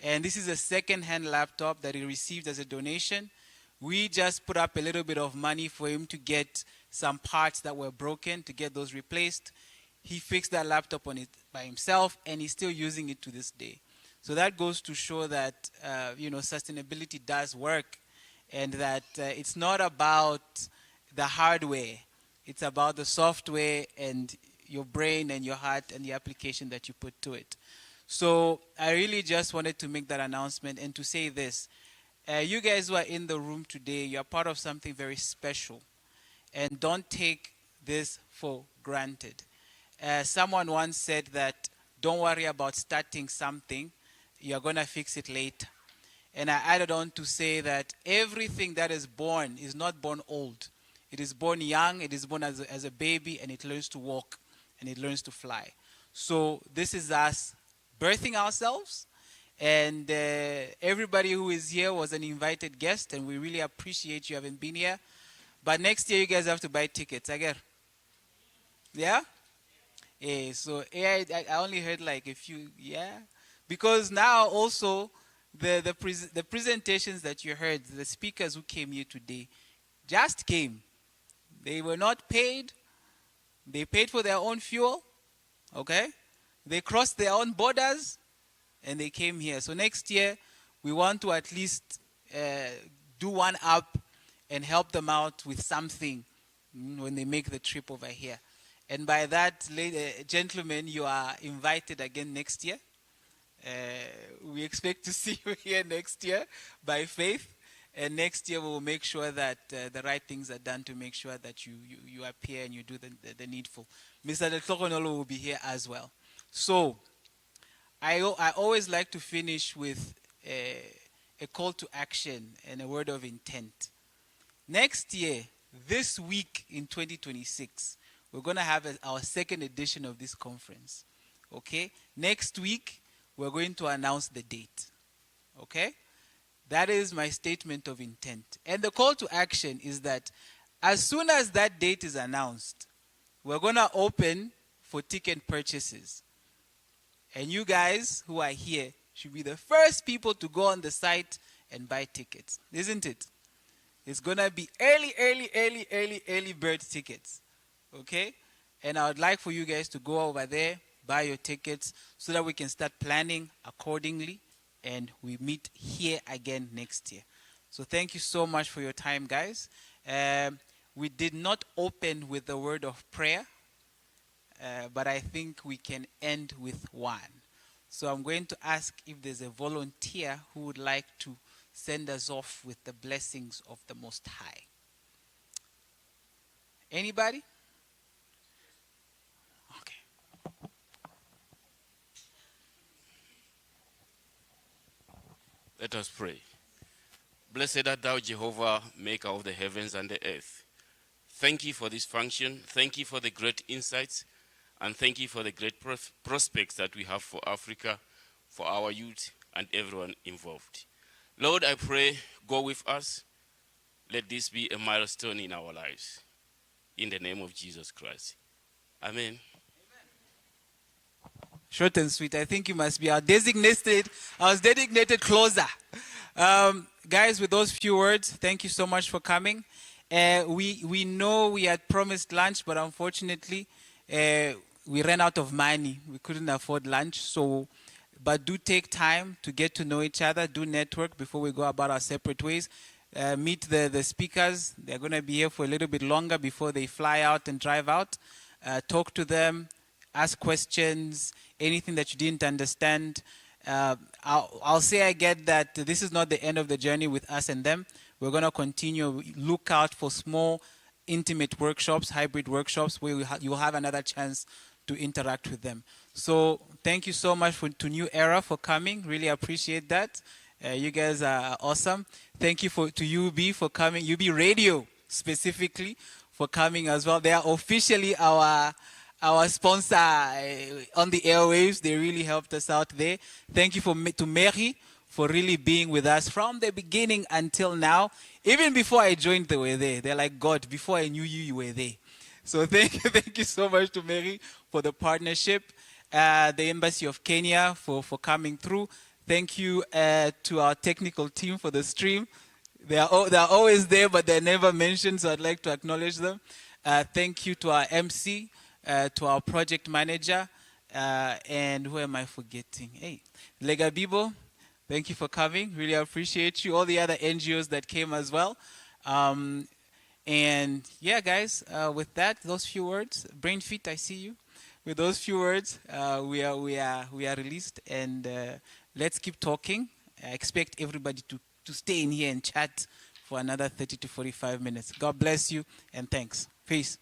And this is a second-hand laptop that he received as a donation. We just put up a little bit of money for him to get some parts that were broken, to get those replaced. He fixed that laptop on it by himself, and he's still using it to this day. So that goes to show that sustainability does work, and that it's not about the hardware. It's about the software and your brain and your heart and the application that you put to it. So I really just wanted to make that announcement and to say this. You guys who are in the room today, you're part of something very special. And don't take this for granted. Someone once said that don't worry about starting something. You're going to fix it later. And I added on to say that everything that is born is not born old. It is born young, it is born as a baby, and it learns to walk, and it learns to fly. So this is us birthing ourselves, and everybody who is here was an invited guest, and we really appreciate you having been here. But next year, you guys have to buy tickets, again. Yeah? Yeah, so I only heard like a few, yeah? Because now also, the presentations that you heard, the speakers who came here today, just came. They were not paid. They paid for their own fuel, okay? They crossed their own borders, and they came here. So next year, we want to at least do one up and help them out with something when they make the trip over here. And by that, gentlemen, you are invited again next year. We expect to see you here next year by faith. And next year, we will make sure that the right things are done to make sure that you appear and you do the needful. Mr. Letlokonolo will be here as well. So, I always like to finish with a call to action and a word of intent. Next year, this week in 2026, we're going to have our second edition of this conference. Okay? Next week, we're going to announce the date. Okay? That is my statement of intent. And the call to action is that as soon as that date is announced, we're going to open for ticket purchases. And you guys who are here should be the first people to go on the site and buy tickets. Isn't it? It's going to be early bird tickets. Okay? And I would like for you guys to go over there, buy your tickets, so that we can start planning accordingly. And we meet here again next year. So thank you so much for your time, guys. We did not open with the word of prayer, but I think we can end with one. So I'm going to ask if there's a volunteer who would like to send us off with the blessings of the Most High. Anybody? Okay. Let us pray. Blessed art thou, Jehovah, maker of the heavens and the earth. Thank you for this function. Thank you for the great insights. And thank you for the great prospects that we have for Africa, for our youth, and everyone involved. Lord, I pray, go with us. Let this be a milestone in our lives. In the name of Jesus Christ. Amen. Short and sweet. I think you must be our designated closer. Guys, with those few words, thank you so much for coming. We know we had promised lunch, but unfortunately, we ran out of money. We couldn't afford lunch. So, but do take time to get to know each other, do network before we go about our separate ways. Meet the speakers. They're going to be here for a little bit longer before they fly out and drive out. Talk to them, ask questions, anything that you didn't understand. I'll say again that this is not the end of the journey with us and them. We're going to continue. Look out for small, intimate workshops, hybrid workshops, where you'll have another chance to interact with them. So thank you so much to New Era for coming. Really appreciate that. You guys are awesome. Thank you to UB for coming, UB Radio specifically for coming as well. They are officially our sponsor on the airwaves. They really helped us out there. Thank you to Mary for really being with us from the beginning until now. Even before I joined, they were there. They're like, God, before I knew you, you were there. So thank you so much to Mary for the partnership. The Embassy of Kenya for coming through. Thank you to our technical team for the stream. They are always there, but they're never mentioned, so I'd like to acknowledge them. Thank you to our MC, to our project manager, and who am I forgetting? Hey, Lega Bibo, thank you for coming. Really appreciate you. All the other NGOs that came as well. And yeah, guys, with that, those few words, Brainfit, I see you. With those few words, we are released, and let's keep talking. I expect everybody to stay in here and chat for another 30 to 45 minutes. God bless you, and thanks. Peace.